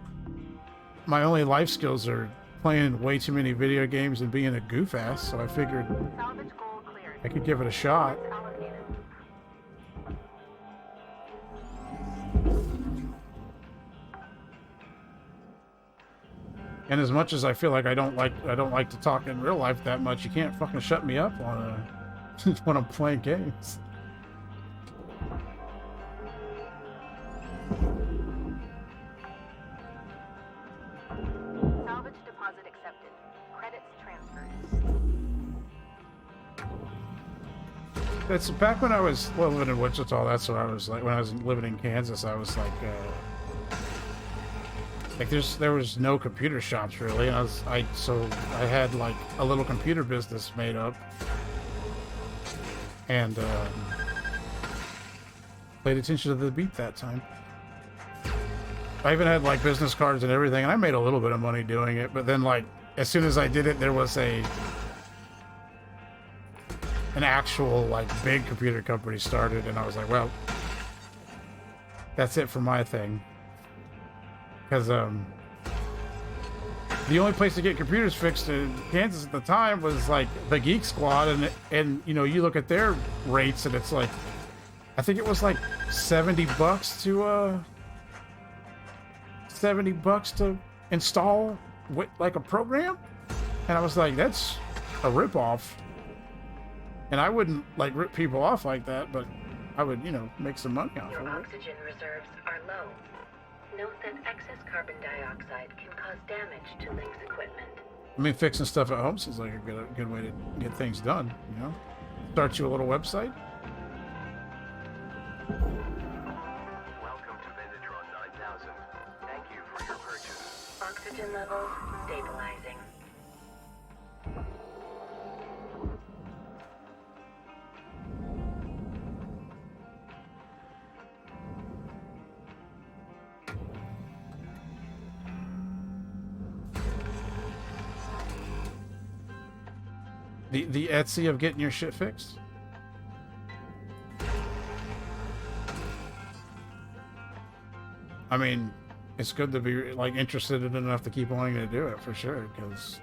my only life skills are playing way too many video games and being a goof ass, so I figured I could give it a shot. And as much as I feel like I don't like to talk in real life that much, you can't fucking shut me up on when I'm playing games. Salvage deposit accepted. Credits transferred. That's back when I was living in Wichita. That's what I was like when I was living in Kansas. I was like there was no computer shops really, and so I had like a little computer business made up, and paid attention to the beat that time. I even had like business cards and everything, and I made a little bit of money doing it. But then, like, as soon as I did it, there was an actual like big computer company started, and I was like, well, that's it for my thing. Because the only place to get computers fixed in Kansas at the time was like the Geek Squad, and you know, you look at their rates, and it's like, I think it was like $70 to install like a program, and I was like, that's a ripoff. And I wouldn't like rip people off like that, but I would, you know, make some money off of it. Your oxygen reserves are low. Note that excess carbon dioxide can cause damage to Link's equipment. I mean, fixing stuff at home seems like a good way to get things done, you know? Start you a little website. Welcome to Vendatron 9000. Thank you for your purchase. Oxygen levels stabilizing. The Etsy of getting your shit fixed? I mean, it's good to be like interested in it enough to keep wanting to do it for sure, because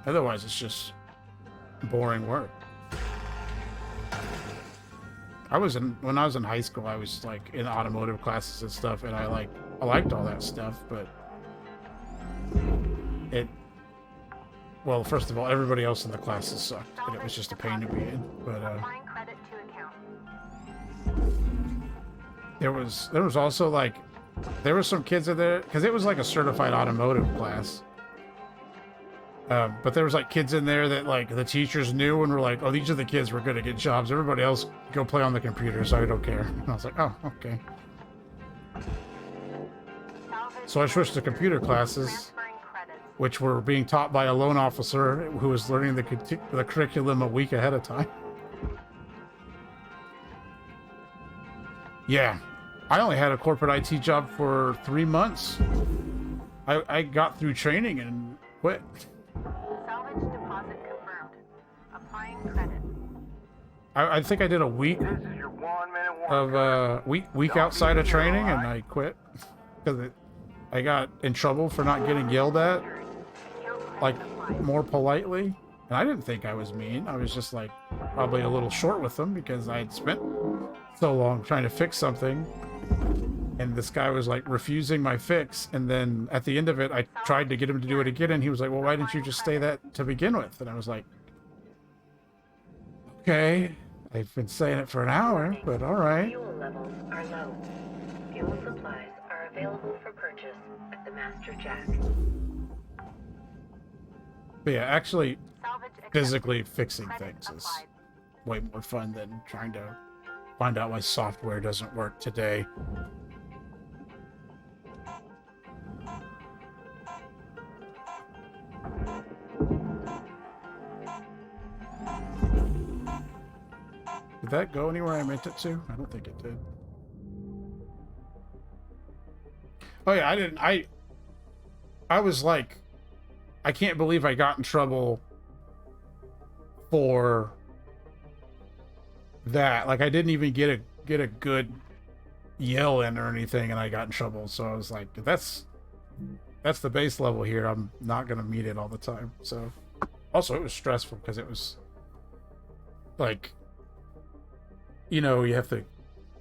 otherwise it's just boring work. When I was in high school, I was like in automotive classes and stuff, and I liked all that stuff, but well, first of all, everybody else in the classes sucked, and it was just a pain to be in. But there was also like, there were some kids in there, because it was like a certified automotive class. But there was like kids in there that like the teachers knew and were like, oh, these are the kids we're gonna get jobs. Everybody else go play on the computer, so I don't care. And I was like, oh, okay. So I switched to computer classes, which were being taught by a loan officer who was learning the curriculum a week ahead of time. Yeah, I only had a corporate IT job for 3 months. I got through training and quit. Salvage deposit confirmed. Applying credit. I think I did a week of week outside of training, and I quit because I got in trouble for not getting yelled at, like, more politely. And I didn't think I was mean. I was just like probably a little short with them because I had spent so long trying to fix something, and this guy was like refusing my fix. And then at the end of it, I tried to get him to do it again, and he was like, well, why didn't you just say that to begin with? And I was like, okay, I've been saying it for an hour, but all right. Fuel levels are low. Fuel supplies are available for purchase at the Master Jack. But yeah, actually physically fixing things is way more fun than trying to find out why software doesn't work today. Did that go anywhere I meant it to? I don't think it did. Oh yeah, I didn't. I was like, I can't believe I got in trouble for that. Like, I didn't even get a good yell in or anything, and I got in trouble. So I was like, that's the base level here. I'm not gonna meet it all the time. So also it was stressful because it was like, you know, you have to,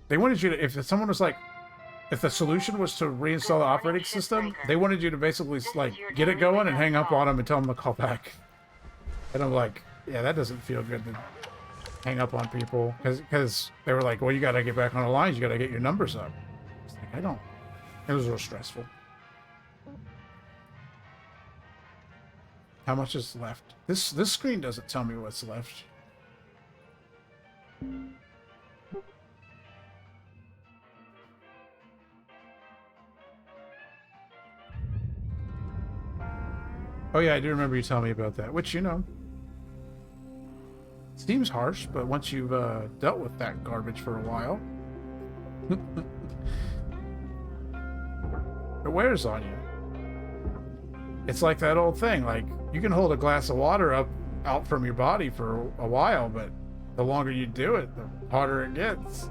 they wanted you to, if someone was like, if the solution was to reinstall the operating system, they wanted you to basically like get it going and hang up on them and tell them to call back. And I'm like, yeah, that doesn't feel good to hang up on people, because they were like, well, you got to get back on the lines, you got to get your numbers up. It's like, I don't. It was real stressful. How much is left? This screen doesn't tell me what's left. Oh yeah, I do remember you telling me about that, which, you know, seems harsh, but once you've dealt with that garbage for a while, it wears on you. It's like that old thing, like, you can hold a glass of water out from your body for a while, but the longer you do it, the harder it gets.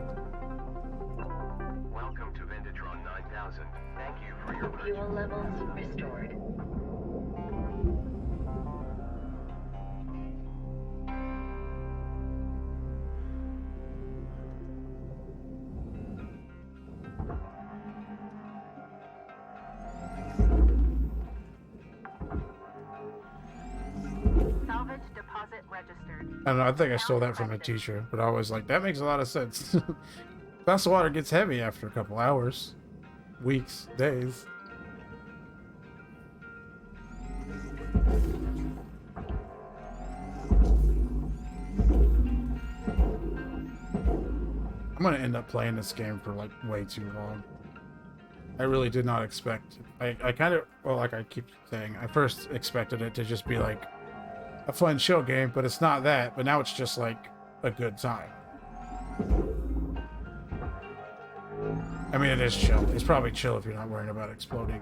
Welcome to Vendatron 9000. Thank you for your purchase. Fuel levels restored. Salvage deposit registered. I don't know, I think I stole that from a teacher, but I was like, that makes a lot of sense. Glass of water gets heavy after a couple hours, weeks, days. I'm gonna end up playing this game for like way too long. I really did not expect. I kind of, well, like I keep saying, I first expected it to just be like a fun chill game, but it's not that. But now it's just like a good time. I mean, it is chill. It's probably chill if you're not worrying about exploding.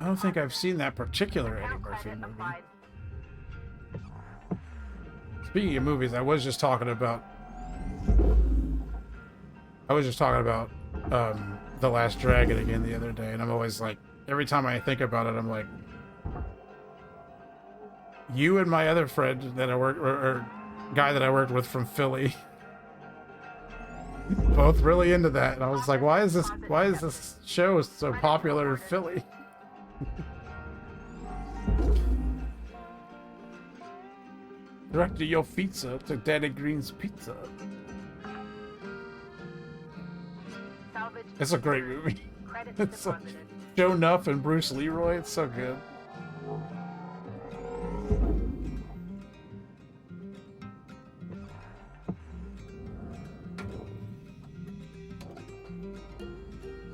I don't think I've seen that particular Eddie Murphy movie. Speaking of movies, I was just talking about The Last Dragon again the other day, and I'm always like, every time I think about it, I'm like, you and my other friend that I work, or guy that I worked with from Philly, both really into that, and I was like, why is this show so popular in Philly? Director Your Pizza to Danny Green's Pizza. It's a great movie. It's like Joe Nuff and Bruce Leroy. It's so good.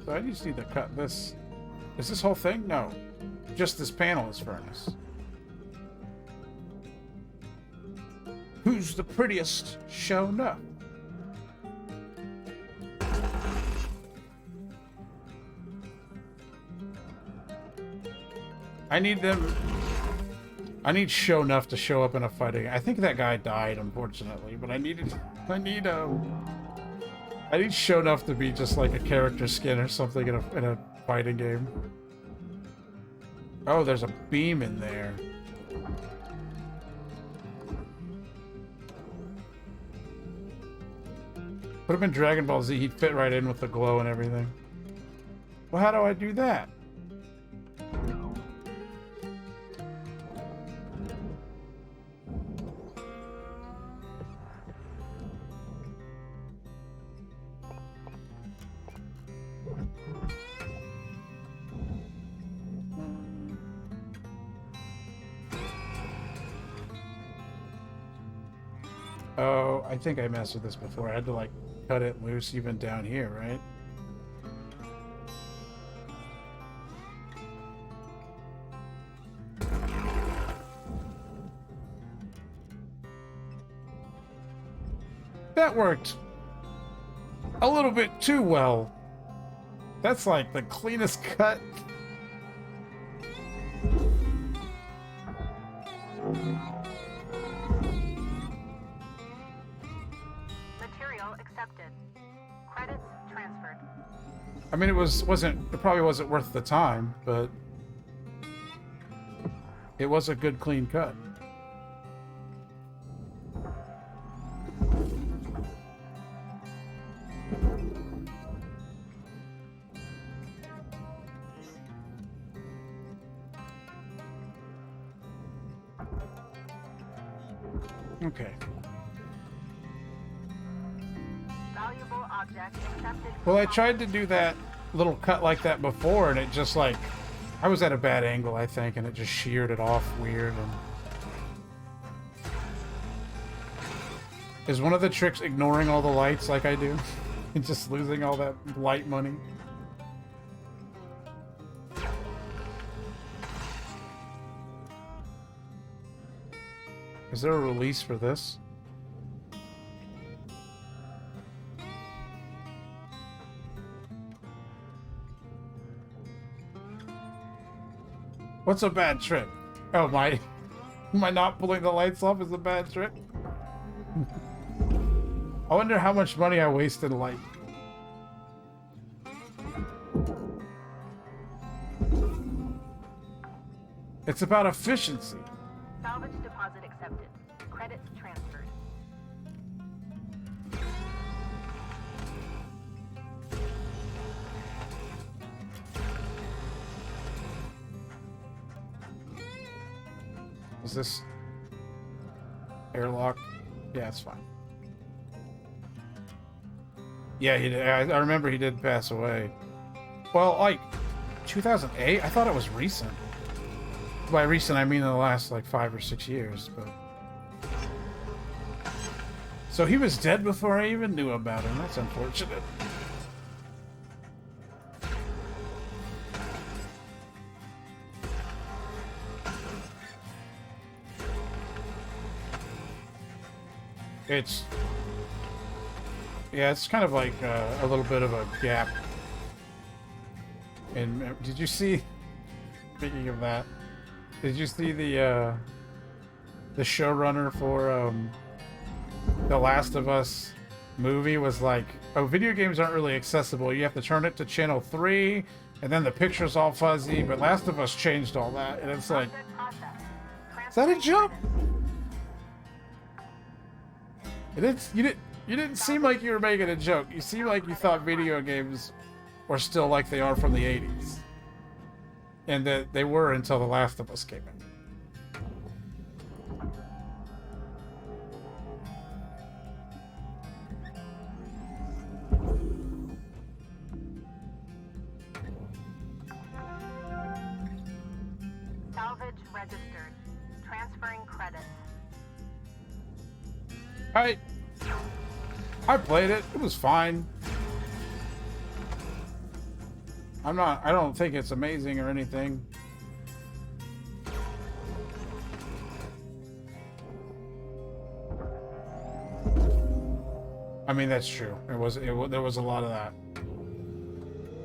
So I just need to cut this. Is this whole thing? No. Just this panel is furnace. Who's the prettiest? Shown up. I need Show Enough to show up in a fighting. I think that guy died, unfortunately, but I need Show Enough to be just like a character skin or something in a fighting game. Oh, there's a beam in there. Put him in Dragon Ball Z, he'd fit right in with the glow and everything. Well, how do I do that? Oh, I think I messed with this before. I had to like cut it loose even down here, right? That worked a little bit too well. That's like the cleanest cut. I mean, it probably wasn't worth the time, but it was a good clean cut. Okay. Valuable object accepted. Well, I tried to do that little cut like that before, and it just like, I was at a bad angle, I think, and it just sheared it off weird. And is one of the tricks ignoring all the lights like I do? And just losing all that light money? Is there a release for this? What's a bad trick? Oh, my not pulling the lights off is a bad trick? I wonder how much money I wasted light. It's about efficiency. Salvage deposit accepted. Credits transferred. Is this airlock? Yeah, it's fine. Yeah, he did. I remember he did pass away. Well, like 2008. I thought it was recent. By recent, I mean in the last like 5 or 6 years. But so he was dead before I even knew about him. That's unfortunate. It's kind of like a little bit of a gap. And did you see? Speaking of that, did you see the showrunner for The Last of Us movie was like, oh, video games aren't really accessible. You have to turn it to channel 3, and then the picture's all fuzzy. But Last of Us changed all that, and it's like, is that a joke? You didn't seem like you were making a joke. You seem like you thought video games were still like they are from the 80s. And that they were until The Last of Us came in. Salvage registered. Transferring credits. I played it. It was fine. I don't think it's amazing or anything. I mean, that's true. There was a lot of that.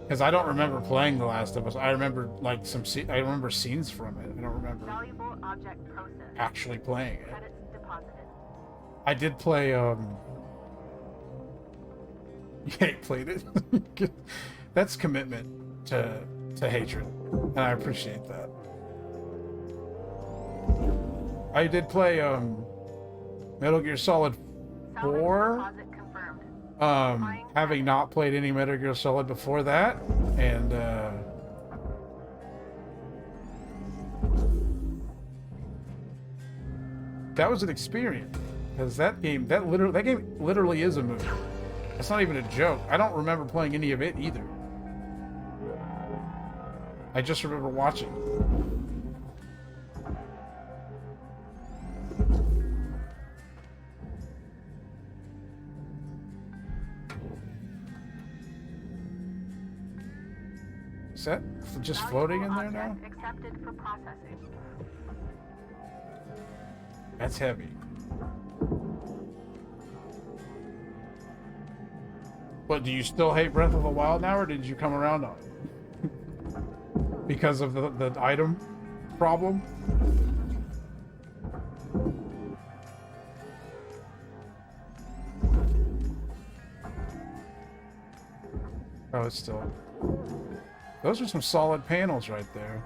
Because I don't remember playing The Last of Us. I remember like I remember scenes from it. I don't remember Valuable object processed. actually playing it. Credits deposited. I did play yeah, played it. That's commitment to hatred, and I appreciate that. I did play Metal Gear Solid 4. Having not played any Metal Gear Solid before that, and that was an experience, because that game literally is a movie. It's not even a joke. I don't remember playing any of it either. I just remember watching. Is that just floating in there now? Accepted for processing. That's heavy. What, do you still hate Breath of the Wild now, or did you come around on it? Because of the item problem? Oh, it's still... Those are some solid panels right there.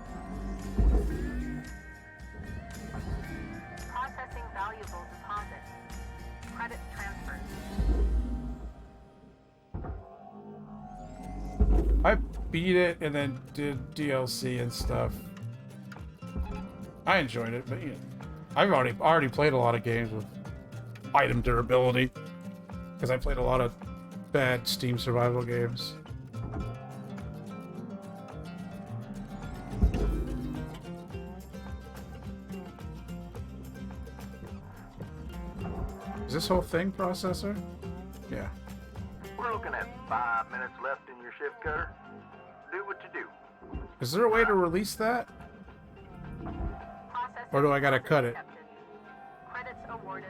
Processing valuable deposit. Credits transferred. I beat it and then did DLC and stuff. I enjoyed it, but you know, I've already played a lot of games with item durability because I played a lot of bad Steam survival games. Is this whole thing processor? Yeah. We're looking at 5 minutes left in your shift, Cutter. Do what you do. Is there a way to release that? Or do I gotta cut it? Credits awarded.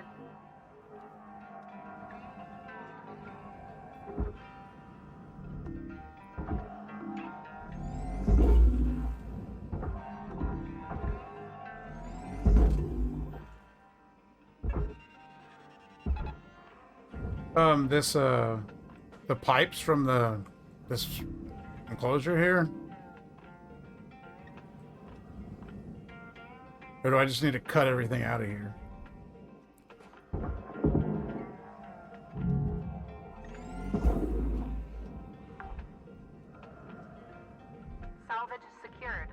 The pipes from this enclosure here? Or do I just need to cut everything out of here? Salvage secured.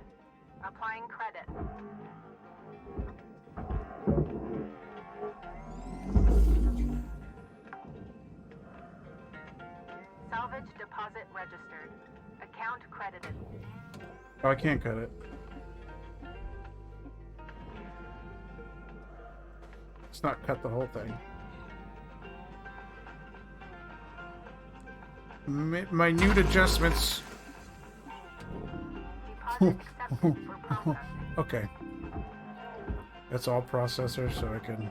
Applying credit. Salvage deposit registered. Account credited. Oh, I can't cut it. Let's not cut the whole thing. Minute adjustments. Deposit accepted for processing. Okay. That's all processor, so I can...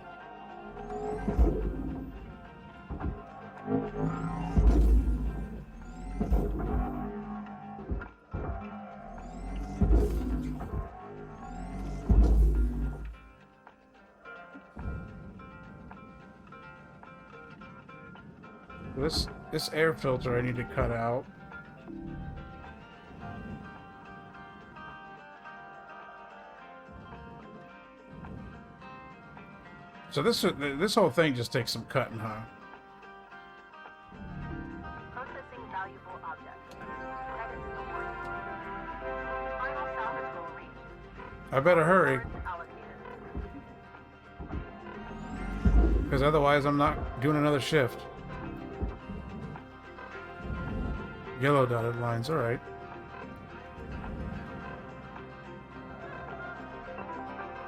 This air filter I need to cut out. So this whole thing just takes some cutting, huh? Processing valuable objects. Credits awarded. Final salvage will reach. I better hurry, Cards allocated. because otherwise I'm not doing another shift. Yellow dotted lines, alright.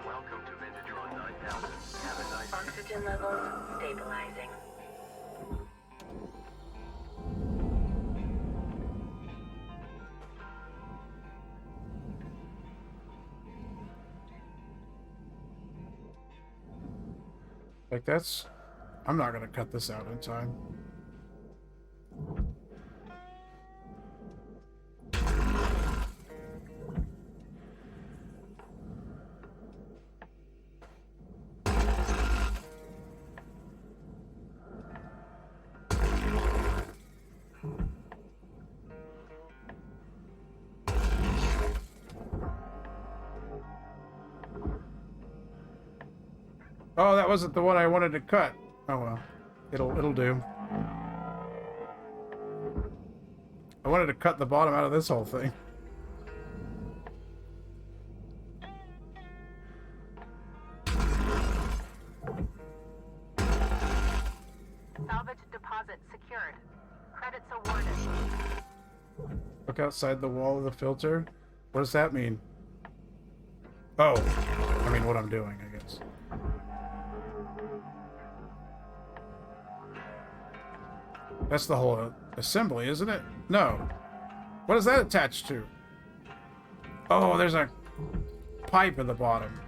Welcome to Vintatron 9000. Have a nice Oxygen levels stabilizing. Like that's... I'm not gonna cut this out in time. Oh, that wasn't the one I wanted to cut. Oh well. It'll do. I wanted to cut the bottom out of this whole thing. Salvage deposit secured. Credits awarded. Look outside the wall of the filter. What does that mean? Oh, I mean what I'm doing, I guess. That's the whole assembly, isn't it? No. What is that attached to? Oh, there's a pipe at the bottom.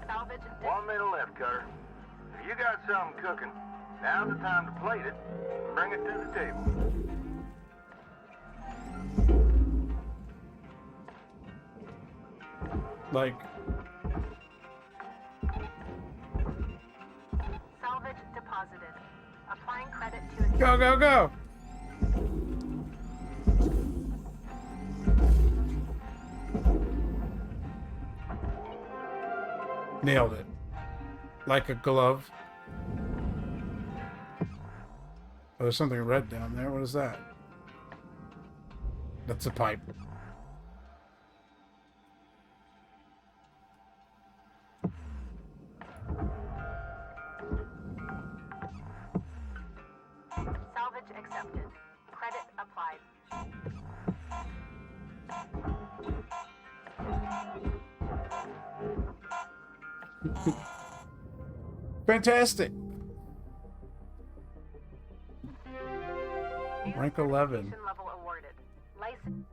Salvage 1 minute left, Cutter. If you got something cooking, now's the time to plate it and bring it to the table. Like, salvage deposited. Applying credit to go, go, go! Nailed it. Like a glove. Oh, there's something red down there. What is that? That's a pipe. salvage accepted. Credit applied. Fantastic. Rank 11. Level awarded. License.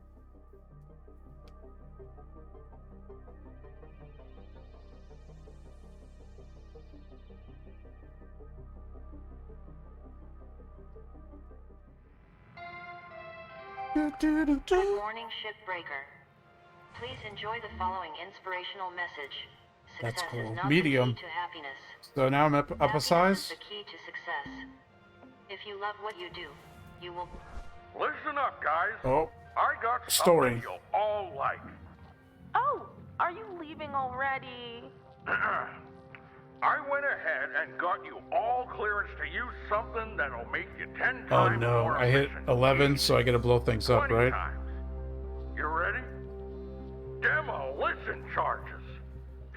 Good morning, Shipbreaker. Please enjoy the following inspirational message. That's Success cool. is not Medium. the key to happiness. So now I'm up a Happiness size. is the key to success. If you love what you do, you will. Listen up, guys. Oh, I got story. something you'll all like. Oh, are you leaving already? I went ahead and got you all clearance to use something that'll make you 10 oh times no! more I hit efficient. 11, so I gotta blow things up, 20 right? times. You ready? Demolition charges.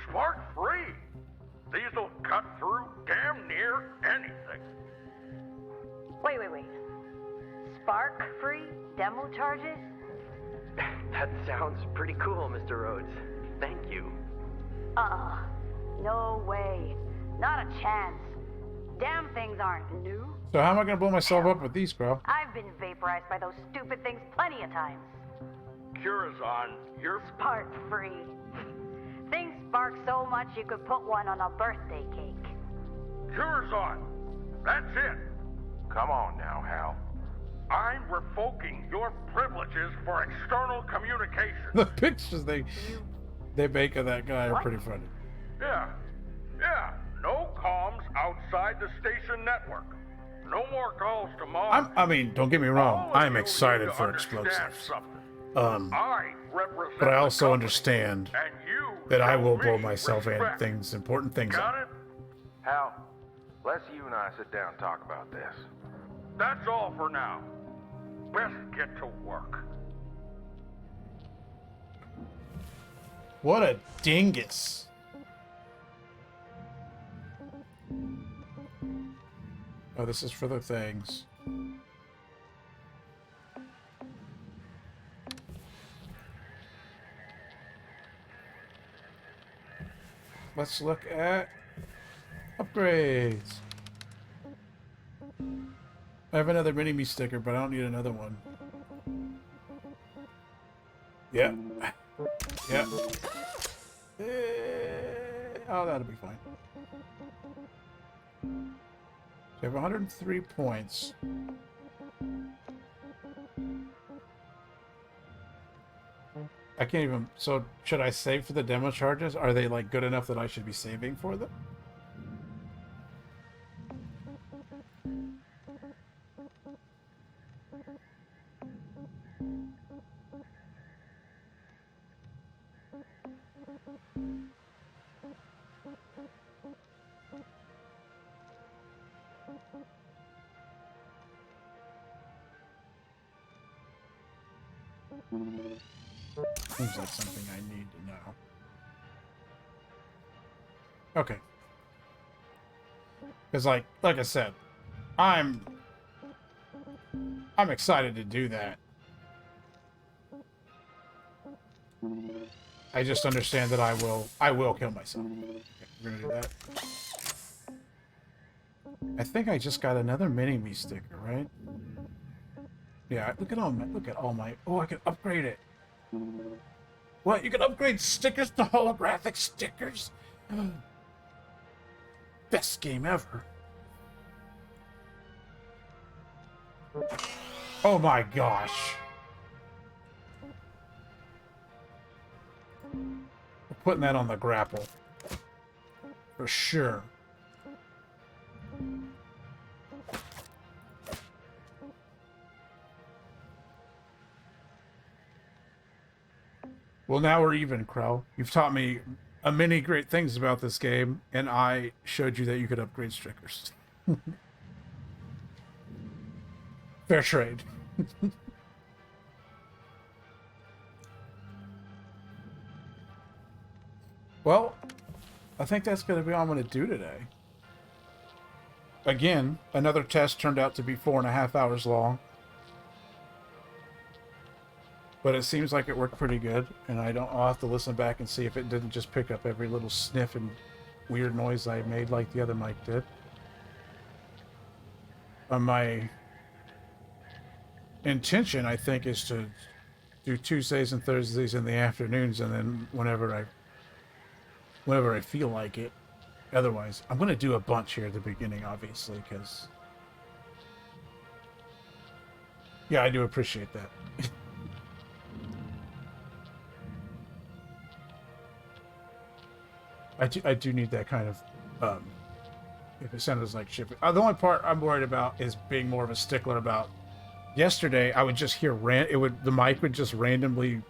Spark free. These'll cut through damn near anything. Wait. Spark free demo charges? That sounds pretty cool, Mr. Rhodes. Thank you. No way. Not a chance. Damn things aren't new. So how am I gonna blow myself up with these, bro? I've been vaporized by those stupid things plenty of times. Curazon, you're Spark free. Things spark so much you could put one on a birthday cake. Curazon. That's it. Come on now, Hal. I'm revoking your privileges for external communication. The pictures they make of that guy are pretty funny. Yeah. No comms outside the station network. No more calls to Mars. I mean, don't get me wrong. All of I'm you excited need to for understand explosives. something. I represent But I the also company, understand and you that I show will me blow myself and respect. important things Got up. it? Hal, let's you and I sit down and talk about this. That's all for now. Best get to work. What a dingus. Oh, this is for the things. Let's look at upgrades. I have another mini-me sticker, but I don't need another one. Yep. Yep. Oh, that'll be fine. So I have 103 points. I can't even... So, should I save for the demo charges? Are they, like, good enough that I should be saving for them? Seems like something I need to know. Okay. Because, like I said, I'm excited to do that. I just understand that I will kill myself. Okay, we're gonna do that. I think I just got another mini-me sticker, right? Yeah, look at all my... Oh, I can upgrade it. What? You can upgrade stickers to holographic stickers? Best game ever. Oh my gosh. We're putting that on the grapple. For sure. Well, now we're even, Crow. You've taught me many great things about this game, and I showed you that you could upgrade stickers. Fair trade. Well, I think that's going to be all I'm going to do today. Again, another test turned out to be 4.5 hours long. But it seems like it worked pretty good, and I'll have to listen back and see if it didn't just pick up every little sniff and weird noise I made like the other mic did. My intention, I think, is to do Tuesdays and Thursdays in the afternoons, and then whenever I feel like it. Otherwise, I'm going to do a bunch here at the beginning, obviously, because... Yeah, I do appreciate that. I do need that kind of, if it sounds like shipping. The only part I'm worried about is being more of a stickler about... Yesterday, I would just hear the mic would just randomly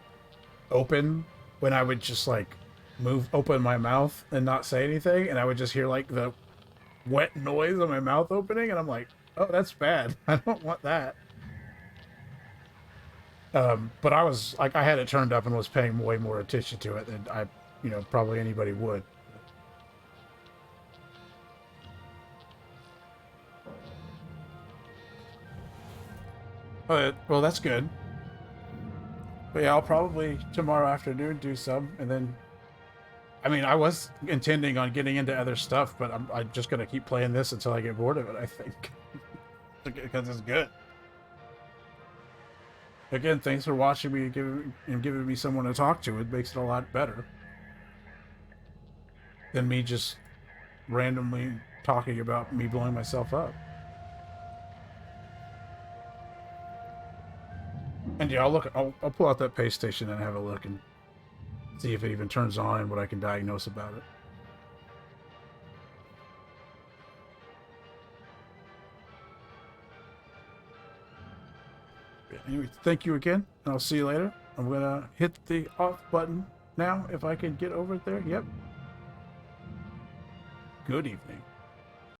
open when I would just, like, open my mouth and not say anything, and I would just hear, like, the wet noise of my mouth opening, and I'm like, oh, that's bad. I don't want that. But I was, like, I had it turned up and was paying way more attention to it than probably anybody would. Well, that's good. But yeah, I'll probably tomorrow afternoon do some, and then... I mean, I was intending on getting into other stuff, but I'm just going to keep playing this until I get bored of it, I think. Because it's good. Again, thanks for watching me and giving me someone to talk to. It makes it a lot better than me just randomly talking about me blowing myself up. And yeah, I'll pull out that pay station and have a look and see if it even turns on and what I can diagnose about it. Anyway, thank you again, and I'll see you later. I'm gonna hit the off button now if I can get over there. Yep. Good evening.